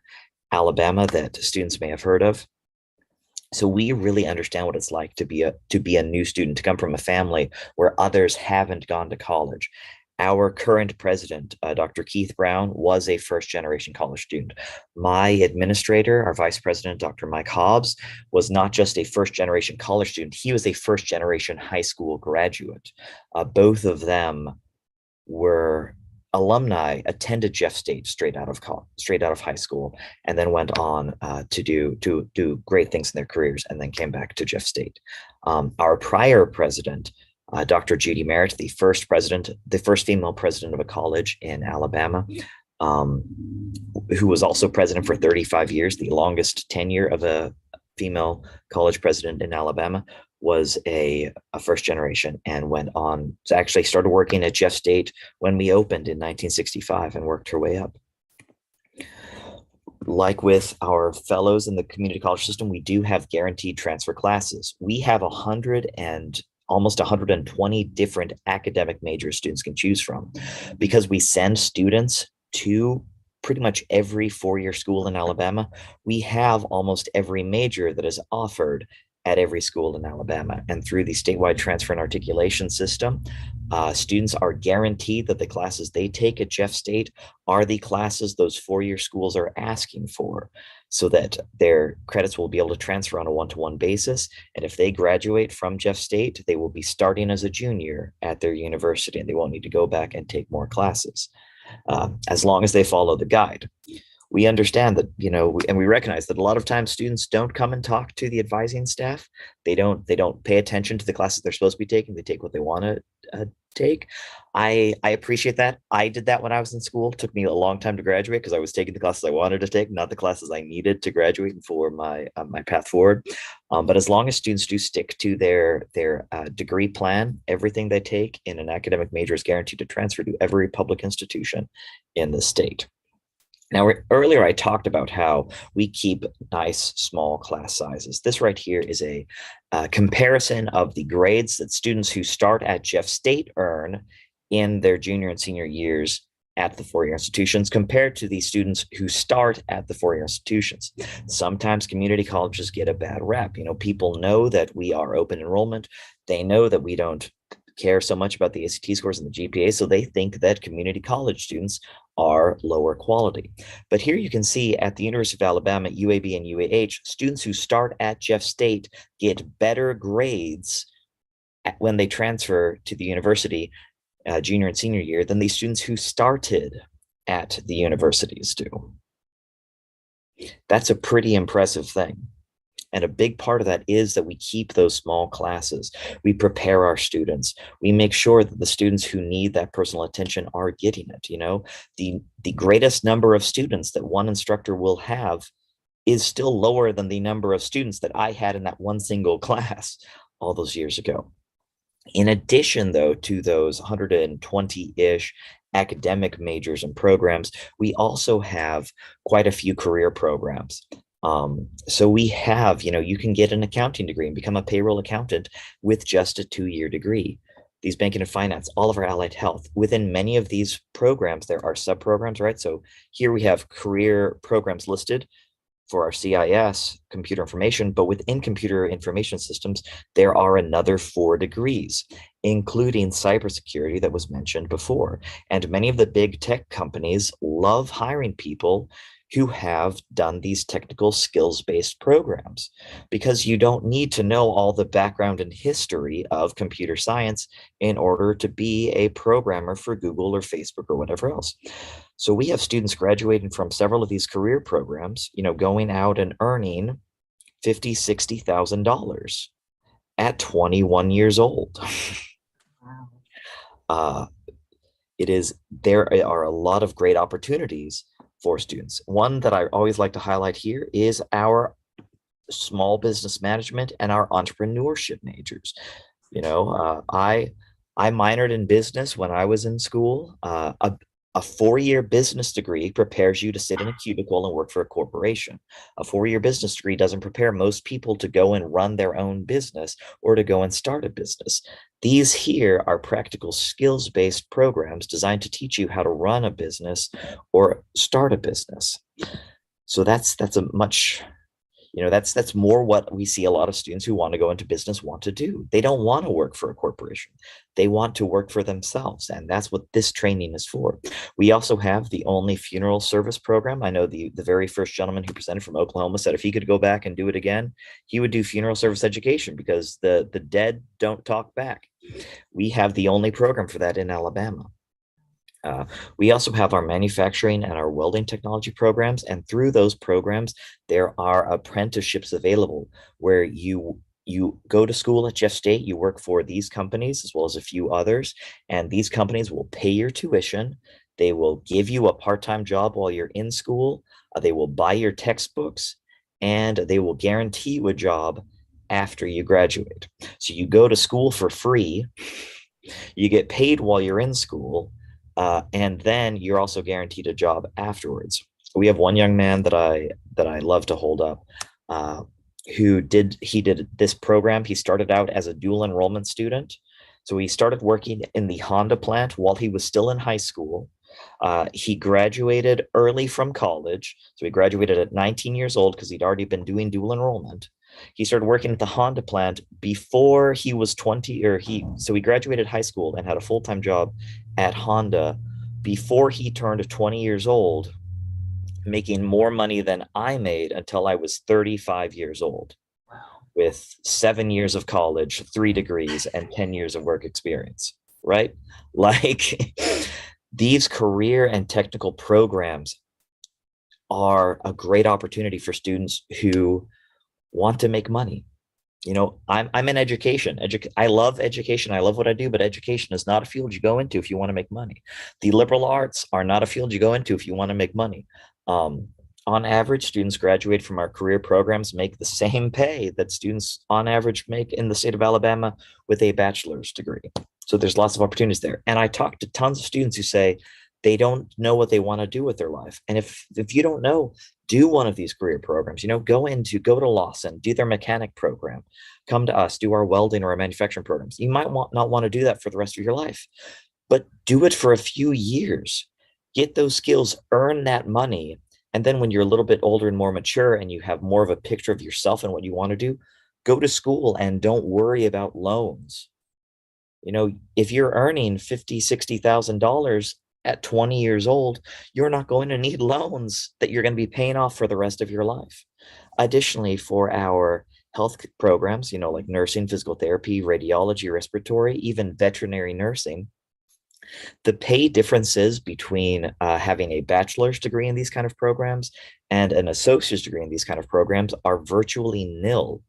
Alabama that students may have heard of. So we really understand what it's like to be a new student, to come from a family where others haven't gone to college. Our current president, Dr. Keith Brown, was a first generation college student. My administrator, our vice president, Dr. Mike Hobbs, was not just a first generation college student, he was a first generation high school graduate. Both of them were alumni, attended Jeff State straight out of high school, and then went on to do great things in their careers, and then came back to Jeff State. Our prior president, Dr. Judy Merritt, the first female president of a college in Alabama, who was also president for 35 years, the longest tenure of a female college president in Alabama, was a first generation and went on to actually started working at Jeff State when we opened in 1965 and worked her way up. Like with our fellows in the community college system, we do have guaranteed transfer classes. We have almost 120 different academic majors students can choose from, because we send students to pretty much every four-year school in Alabama. We have almost every major that is offered at every school in Alabama. And through the statewide transfer and articulation system, students are guaranteed that the classes they take at Jeff State are the classes those four-year schools are asking for, so that their credits will be able to transfer on a one-to-one basis. And if they graduate from Jeff State, they will be starting as a junior at their university, and they won't need to go back and take more classes, as long as they follow the guide. We understand that, and we recognize that a lot of times students don't come and talk to the advising staff. They don't pay attention to the classes they're supposed to be taking. They take what they want to take. I appreciate that. I did that when I was in school. It took me a long time to graduate because I was taking the classes I wanted to take, not the classes I needed to graduate and for my path forward. But as long as students do stick to their degree plan, everything they take in an academic major is guaranteed to transfer to every public institution in the state. Now, earlier I talked about how we keep nice small class sizes. This right here is a comparison of the grades that students who start at Jeff State earn in their junior and senior years at the four-year institutions compared to the students who start at the four-year institutions. Sometimes community colleges get a bad rep. You know, people know that we are open enrollment. They know that we don't care so much about the ACT scores and the GPA, so they think that community college students are lower quality. But here you can see at the University of Alabama, UAB and UAH, students who start at Jeff State get better grades when they transfer to the university junior and senior year than the students who started at the universities do. That's a pretty impressive thing. And a big part of that is that we keep those small classes. We prepare our students. We make sure that the students who need that personal attention are getting it. You know, the greatest number of students that one instructor will have is still lower than the number of students that I had in that one single class all those years ago. In addition, though, to those 120-ish academic majors and programs, we also have quite a few career programs. So we have, you know, you can get an accounting degree and become a payroll accountant with just a 2-year degree. These banking and finance, all of our allied health. Within many of these programs, there are sub-programs, right? So here we have career programs listed for our CIS, computer information, but within computer information systems, there are another 4 degrees, including cybersecurity that was mentioned before. And many of the big tech companies love hiring people who have done these technical skills-based programs, because you don't need to know all the background and history of computer science in order to be a programmer for Google or Facebook or whatever else. So we have students graduating from several of these career programs, you know, going out and earning $50,000, $60,000 at 21 years old. There are a lot of great opportunities for students. One that I always like to highlight here is our small business management and our entrepreneurship majors. You know, I minored in business when I was in school. A 4-year business degree prepares you to sit in a cubicle and work for a corporation. A 4-year business degree doesn't prepare most people to go and run their own business or to go and start a business. These here are practical skills-based programs designed to teach you how to run a business or start a business. So that's a much, you know, that's more what we see a lot of students who want to go into business want to do. They don't want to work for a corporation. They want to work for themselves. And that's what this training is for. We also have the only funeral service program. I know the very first gentleman who presented from Oklahoma said if he could go back and do it again, he would do funeral service education because the dead don't talk back. We have the only program for that in Alabama. We also have our manufacturing and our welding technology programs, and through those programs, there are apprenticeships available where you go to school at Jeff State, you work for these companies as well as a few others, and these companies will pay your tuition. They will give you a part-time job while you're in school. They will buy your textbooks, and they will guarantee you a job after you graduate. So you go to school for free, you get paid while you're in school, and then you're also guaranteed a job afterwards. We have one young man that I love to hold up, who did this program. He started out as a dual enrollment student. So he started working in the Honda plant while he was still in high school. He graduated early from college. So he graduated at 19 years old because he'd already been doing dual enrollment. He started working at the Honda plant before he was 20, so he graduated high school and had a full-time job at Honda before he turned 20 years old, making more money than I made until I was 35 years old, with 7 years of college, 3 degrees, and 10 years of work experience, right? Like, these career and technical programs are a great opportunity for students who want to make money. You know, I'm in education. I love education. I love what I do, but education is not a field you go into if you want to make money. The liberal arts are not a field you go into if you want to make money. On average, students graduate from our career programs make the same pay that students on average make in the state of Alabama with a bachelor's degree. So there's lots of opportunities there. And I talk to tons of students who say they don't know what they want to do with their life. And if you don't know, do one of these career programs. Go to Lawson, do their mechanic program, come to us, do our welding or our manufacturing programs. You might not want to do that for the rest of your life, but do it for a few years. Get those skills, earn that money. And then when you're a little bit older and more mature and you have more of a picture of yourself and what you want to do, go to school and don't worry about loans. If you're earning $50,000, $60,000 at 20 years old, you're not going to need loans that you're going to be paying off for the rest of your life. Additionally, for our health programs, like nursing, physical therapy, radiology, respiratory, even veterinary nursing, the pay differences between having a bachelor's degree in these kind of programs and an associate's degree in these kind of programs are virtually nil.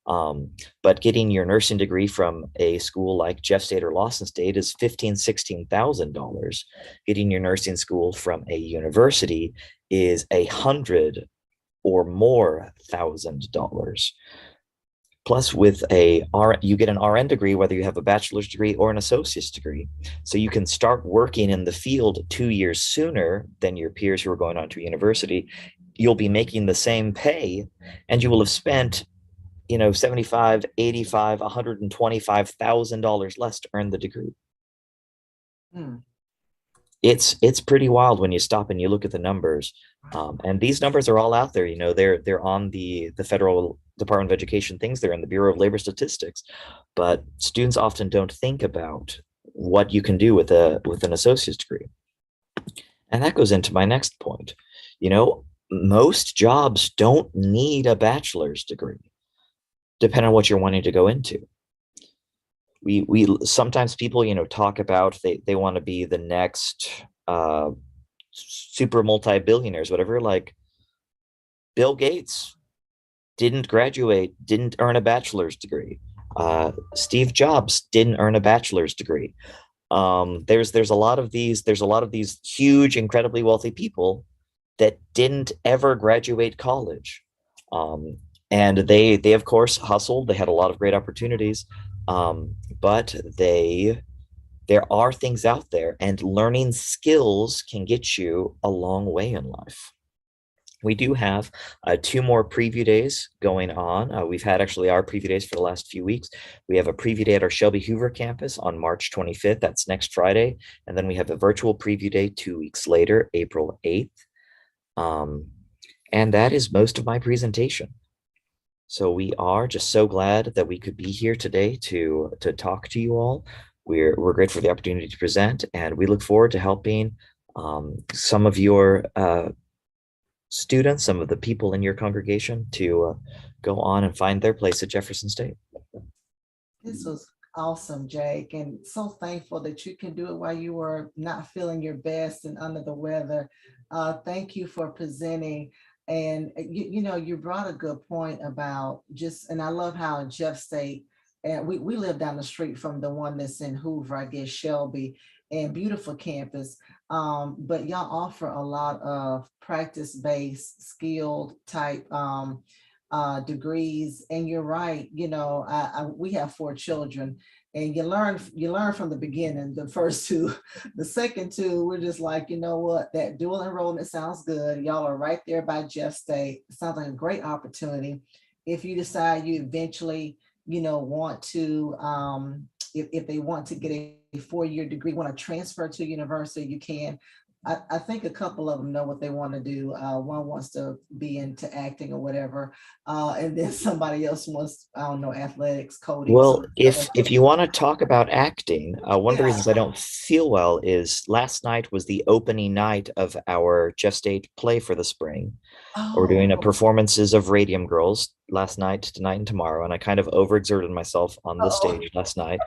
But getting your nursing degree from a school like Jeff State or Lawson State is $15,000, $16,000. Getting your nursing school from a university is $100,000 or more $1,000. Plus, you get an RN degree, whether you have a bachelor's degree or an associate's degree. So you can start working in the field 2 years sooner than your peers who are going on to university. You'll be making the same pay, and you will have spent $75,000, $85,000, $125,000 less to earn the degree. It's pretty wild when you stop and you look at the numbers. And these numbers are all out there. They're on the Federal Department of Education things. They're in the Bureau of Labor Statistics. But students often don't think about what you can do with an associate's degree. And that goes into my next point. Most jobs don't need a bachelor's degree, depending on what you're wanting to go into. We sometimes people, talk about they want to be the next super multi-billionaires, whatever. Like Bill Gates didn't graduate, didn't earn a bachelor's degree. Steve Jobs didn't earn a bachelor's degree. There's a lot of these huge, incredibly wealthy people that didn't ever graduate college. And they of course hustled. They had a lot of great opportunities, but there are things out there, and learning skills can get you a long way in life. We do have 2 more preview days going on. We've had actually our preview days for the last few weeks. We have a preview day at our Shelby Hoover campus on March 25th. That's next Friday. And then we have a virtual preview day 2 weeks later, April 8th. And that is most of my presentation. So we are just so glad that we could be here today to talk to you all. We're grateful for the opportunity to present, and we look forward to helping some of your students, some of the people in your congregation to go on and find their place at Jefferson State. This was awesome, Jake, and so thankful that you can do it while you were not feeling your best and under the weather. Thank you for presenting. And you brought a good point about and I love how Jeff State, and we live down the street from the one that's in Hoover, I guess Shelby, and beautiful campus. But y'all offer a lot of practice-based, skilled type degrees. And you're right, we have 4 children, and you learn from the beginning. The first 2, the second 2, we're just like, what, that dual enrollment sounds good. Y'all are right there by Jeff State. It sounds like a great opportunity. If you decide you eventually, want to, if they want to get a 4-year degree, want to transfer to university, you can. I think a couple of them know what they want to do. One wants to be into acting or whatever, and then somebody else wants, I don't know, athletics, coding. Well, if you want to talk about acting, one of the reasons I don't feel well is last night was the opening night of our Jeff State play for the spring. We're doing performances of Radium Girls last night, tonight, and tomorrow, and I kind of overexerted myself on the stage last night.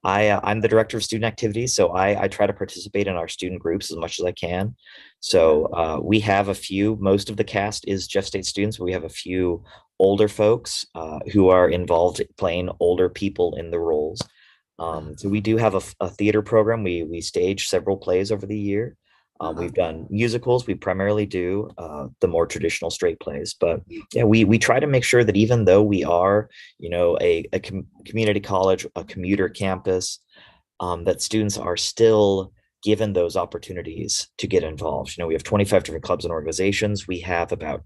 I'm the director of student activities, so I try to participate in our student groups as much as I can. So we have most of the cast is Jeff State students, but we have a few older folks who are involved playing older people in the roles. So we do have a theater program. We stage several plays over the year. We've done musicals. We primarily do the more traditional straight plays, but yeah, we try to make sure that even though we are, a community college, a commuter campus, that students are still given those opportunities to get involved. You know, we have 25 different clubs and organizations. We have about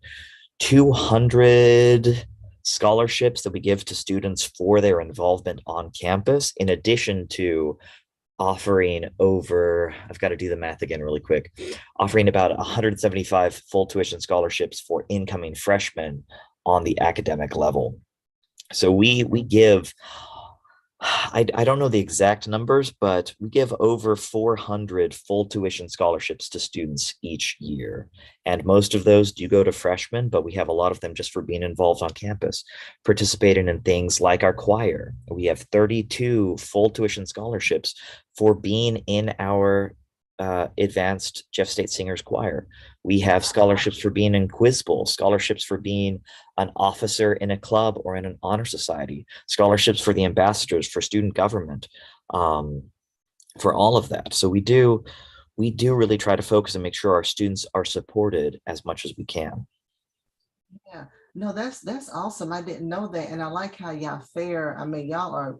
200 scholarships that we give to students for their involvement on campus, in addition to offering over, I've got to do the math again really quick, offering about 175 full tuition scholarships for incoming freshmen on the academic level. So we give, I don't know the exact numbers, but we give over 400 full tuition scholarships to students each year. And most of those do go to freshmen, but we have a lot of them just for being involved on campus, participating in things like our choir. We have 32 full tuition scholarships for being in our advanced Jeff State Singers Choir. We have scholarships for being in Quiz Bowl, scholarships for being an officer in a club or in an honor society, scholarships for the ambassadors, for student government, for all of that. So we do really try to focus and make sure our students are supported as much as we can. Yeah, no, that's awesome. I didn't know that. And I like how y'all fare. I mean, y'all are,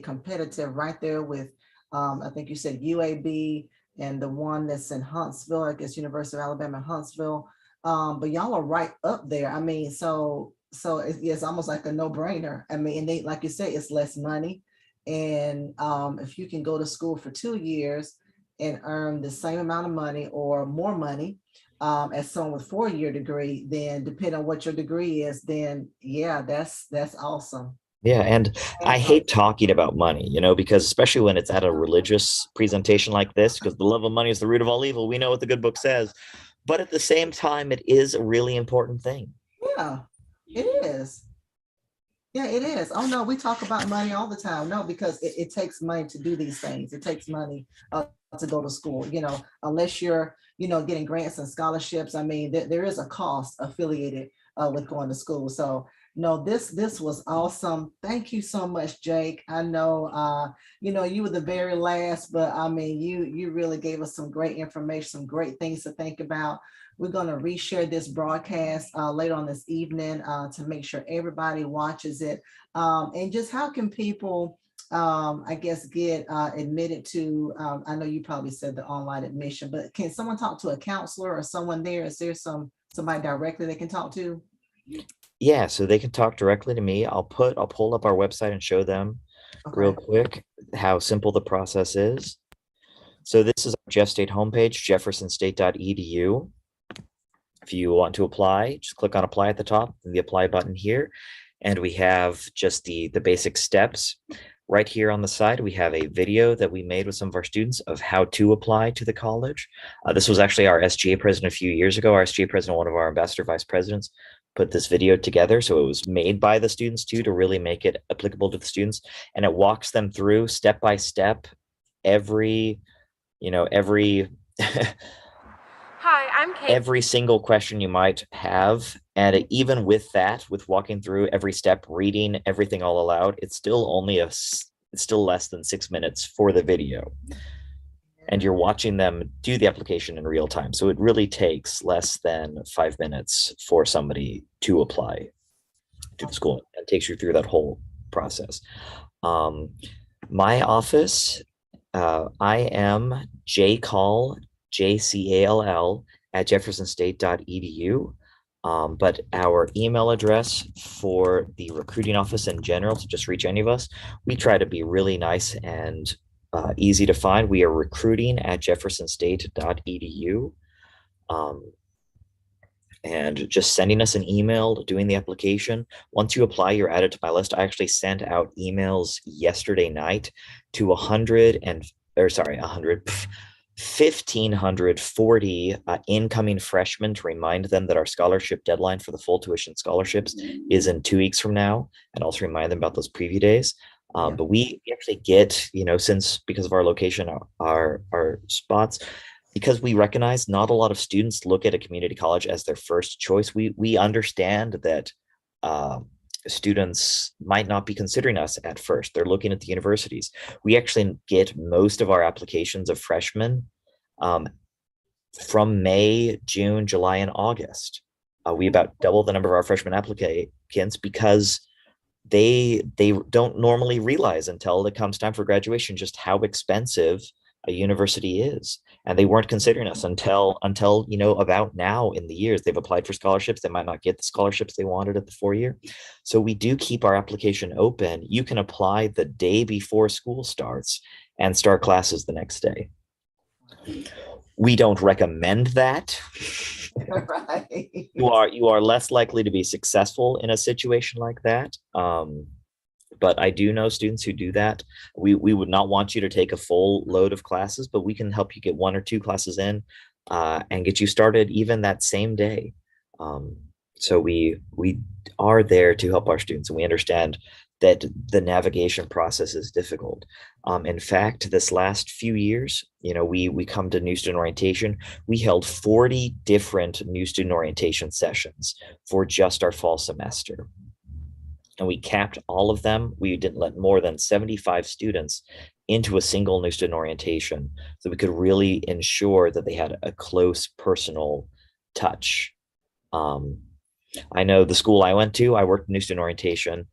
competitive right there with, I think you said UAB, and the one that's in Huntsville, I guess University of Alabama, Huntsville. But y'all are right up there. I mean, so it's almost like a no-brainer. I mean, and they, like you say, it's less money. And if you can go to school for 2 years and earn the same amount of money or more money as someone with 4-year degree, then depending on what your degree is, then yeah, that's awesome. Yeah, and I hate talking about money, you know, because especially when it's at a religious presentation like this, because the love of money is the root of all evil. We know what the good book says, but at the same time, it is a really important thing. Yeah, it is. Yeah, it is. Oh no, we talk about money all the time. No, because it takes money to do these things. It takes money to go to school, you know, unless you're, getting grants and scholarships. I mean, there is a cost affiliated with going to school. So no, this was awesome. Thank you so much, Jake. I know, you were the very last, but I mean, you really gave us some great information, some great things to think about. We're going to reshare this broadcast later on this evening to make sure everybody watches it. And just how can people, I guess, get admitted to, I know you probably said the online admission, but can someone talk to a counselor or someone there? Is there somebody directly they can talk to? Yeah, so they can talk directly to me. I'll pull up our website and show them real quick how simple the process is. So this is our Jeff State homepage, jeffersonstate.edu. If you want to apply, just click on apply at the top, and the apply button here. And we have just the basic steps. Right here on the side, we have a video that we made with some of our students of how to apply to the college. This was actually our SGA president a few years ago. Our SGA president, one of our ambassador vice presidents, put this video together. So it was made by the students too, to really make it applicable to the students. And it walks them through step by step, every Hi, I'm Kate. every single question you might have. And even with that, with walking through every step, reading everything all aloud, it's still less than 6 minutes for the video. And you're watching them do the application in real time. So it really takes less than 5 minutes for somebody to apply to the school. It takes you through that whole process. My office, I am jcall, JCALL at jeffersonstate.edu. But our email address for the recruiting office in general, to just reach any of us, we try to be really nice and easy to find. We are recruiting at jeffersonstate.edu. And just sending us an email, doing the application. Once you apply, you're added to my list. I actually sent out emails yesterday night to 1,540 incoming freshmen to remind them that our scholarship deadline for the full tuition scholarships is in 2 weeks from now, and also remind them about those preview days. But we actually get, because of our location, our spots, because we recognize not a lot of students look at a community college as their first choice. We understand that students might not be considering us at first. They're looking at the universities. We actually get most of our applications of freshmen from May, June, July, and August. We about double the number of our freshman applicants because they don't normally realize until it comes time for graduation just how expensive a university is. And they weren't considering us until about now in the years. They've applied for scholarships. They might not get the scholarships they wanted at the 4-year. So we do keep our application open. You can apply the day before school starts and start classes the next day. We don't recommend that. Right. You are less likely to be successful in a situation like that. But I do know students who do that. We would not want you to take a full load of classes, but we can help you get 1 or 2 classes in and get you started even that same day. So we are there to help our students, and we understand that the navigation process is difficult. In fact, this last few years, we come to new student orientation. We held 40 different new student orientation sessions for just our fall semester. And we capped all of them. We didn't let more than 75 students into a single new student orientation, so we could really ensure that they had a close personal touch. I know the school I went to, I worked in new student orientation,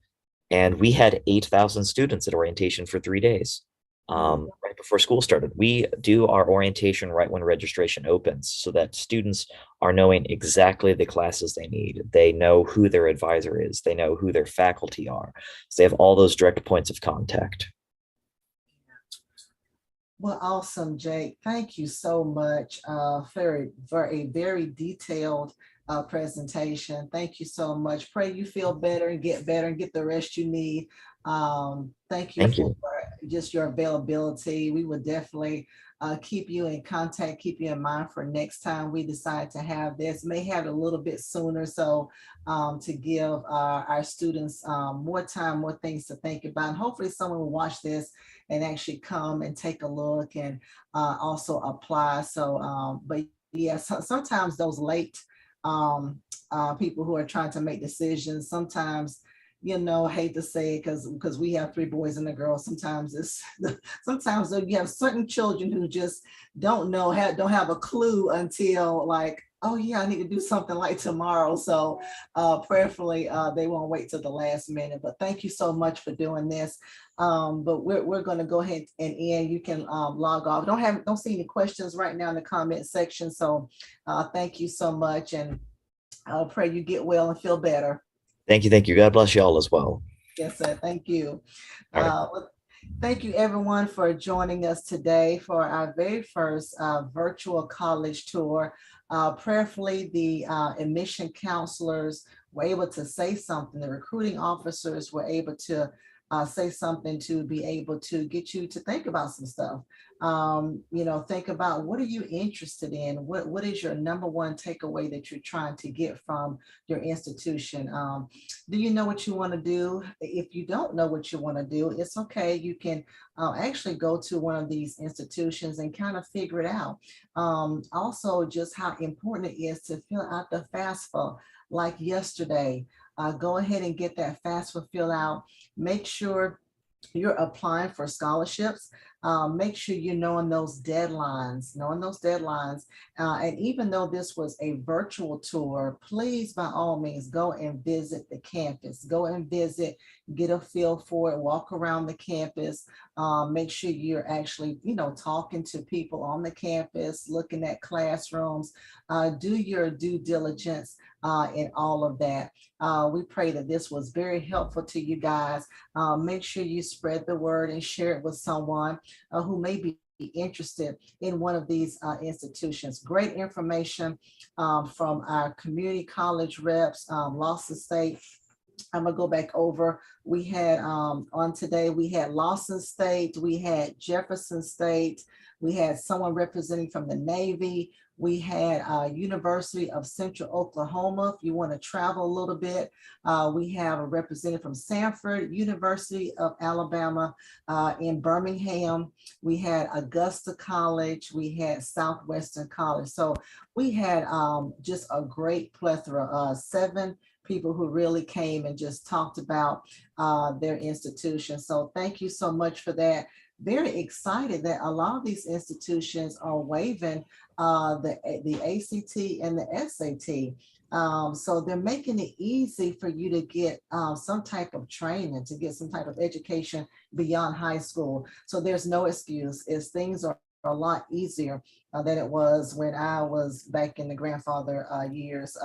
and we had 8,000 students at orientation for 3 days. Right before school started. We do our orientation right when registration opens, so that students are knowing exactly the classes they need. They know who their advisor is. They know who their faculty are. So they have all those direct points of contact. Well, awesome, Jake. Thank you so much for a very detailed presentation. Thank you so much. Pray you feel better and get the rest you need. Thank you for just your availability. We will definitely keep you in contact, keep you in mind for next time we decide to have this. May have it a little bit sooner, so to give our students more time, more things to think about. And hopefully someone will watch this and actually come and take a look and also apply. So, but yeah, sometimes those late people who are trying to make decisions, sometimes, hate to say it because we have 3 boys and a girl. Sometimes sometimes you have certain children who just don't have a clue until like, oh yeah, I need to do something like tomorrow. So prayerfully, they won't wait till the last minute. But thank you so much for doing this. But we're going to go ahead and end. You can log off. Don't see any questions right now in the comment section. So thank you so much, and I pray you get well and feel better. Thank you. God bless you all as well. Yes, sir. Thank you. All Thank you, everyone, for joining us today for our very first virtual college tour. Prayerfully, the admission counselors were able to say something. The recruiting officers were able to say something to be able to get you to think about some stuff. Think about, what are you interested in? What is your number one takeaway that you're trying to get from your institution? Do you know what you want to do? If you don't know what you want to do, it's okay. You can actually go to one of these institutions and kind of figure it out. Also, just how important it is to fill out the FAFSA like yesterday. Go ahead and get that FAFSA fill out. Make sure you're applying for scholarships. Make sure you're knowing those deadlines. And even though this was a virtual tour, please, by all means, go and visit the campus. Go and visit, get a feel for it, walk around the campus. Make sure you're actually, talking to people on the campus, looking at classrooms. Do your due diligence in all of that. We pray that this was very helpful to you guys. Make sure you spread the word and share it with someone who may be interested in one of these institutions. Great information from our community college reps, Lawson State. I'm gonna go back over. We had on today, we had Lawson State, we had Jefferson State, we had someone representing from the Navy. We had University of Central Oklahoma. If you want to travel a little bit, we have a representative from Stanford, University of Alabama in Birmingham. We had Augusta College. We had Southwestern College. So we had just a great plethora, 7 people who really came and just talked about their institution. So thank you so much for that. Very excited that a lot of these institutions are waiving the ACT and the SAT. So they're making it easy for you to get some type of training, to get some type of education beyond high school. So there's no excuse. If things are a lot easier than it was when I was back in the grandfather years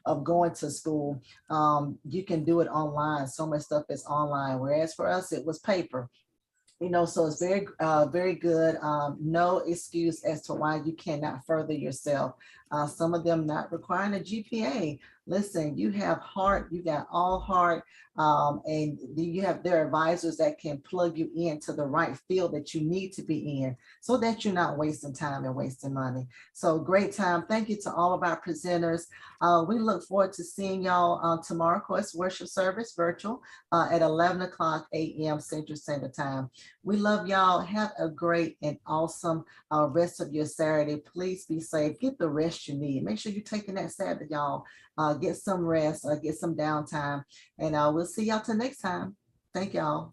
of going to school. You can do it online. So much stuff is online, whereas for us, it was paper. So it's very good. No excuse as to why you cannot further yourself. Some of them not requiring a GPA. Listen, you have heart, you got all heart, and you have their advisors that can plug you into the right field that you need to be in so that you're not wasting time and wasting money. So great time. Thank you to all of our presenters. We look forward to seeing y'all tomorrow, of course, worship service virtual at 11 o'clock a.m. Central Standard Time. We love y'all. Have a great and awesome rest of your Saturday. Please be safe. Get the rest you need. Make sure you're taking that Sabbath, y'all. Get some rest, get some downtime, and we'll see y'all till next time. Thank y'all.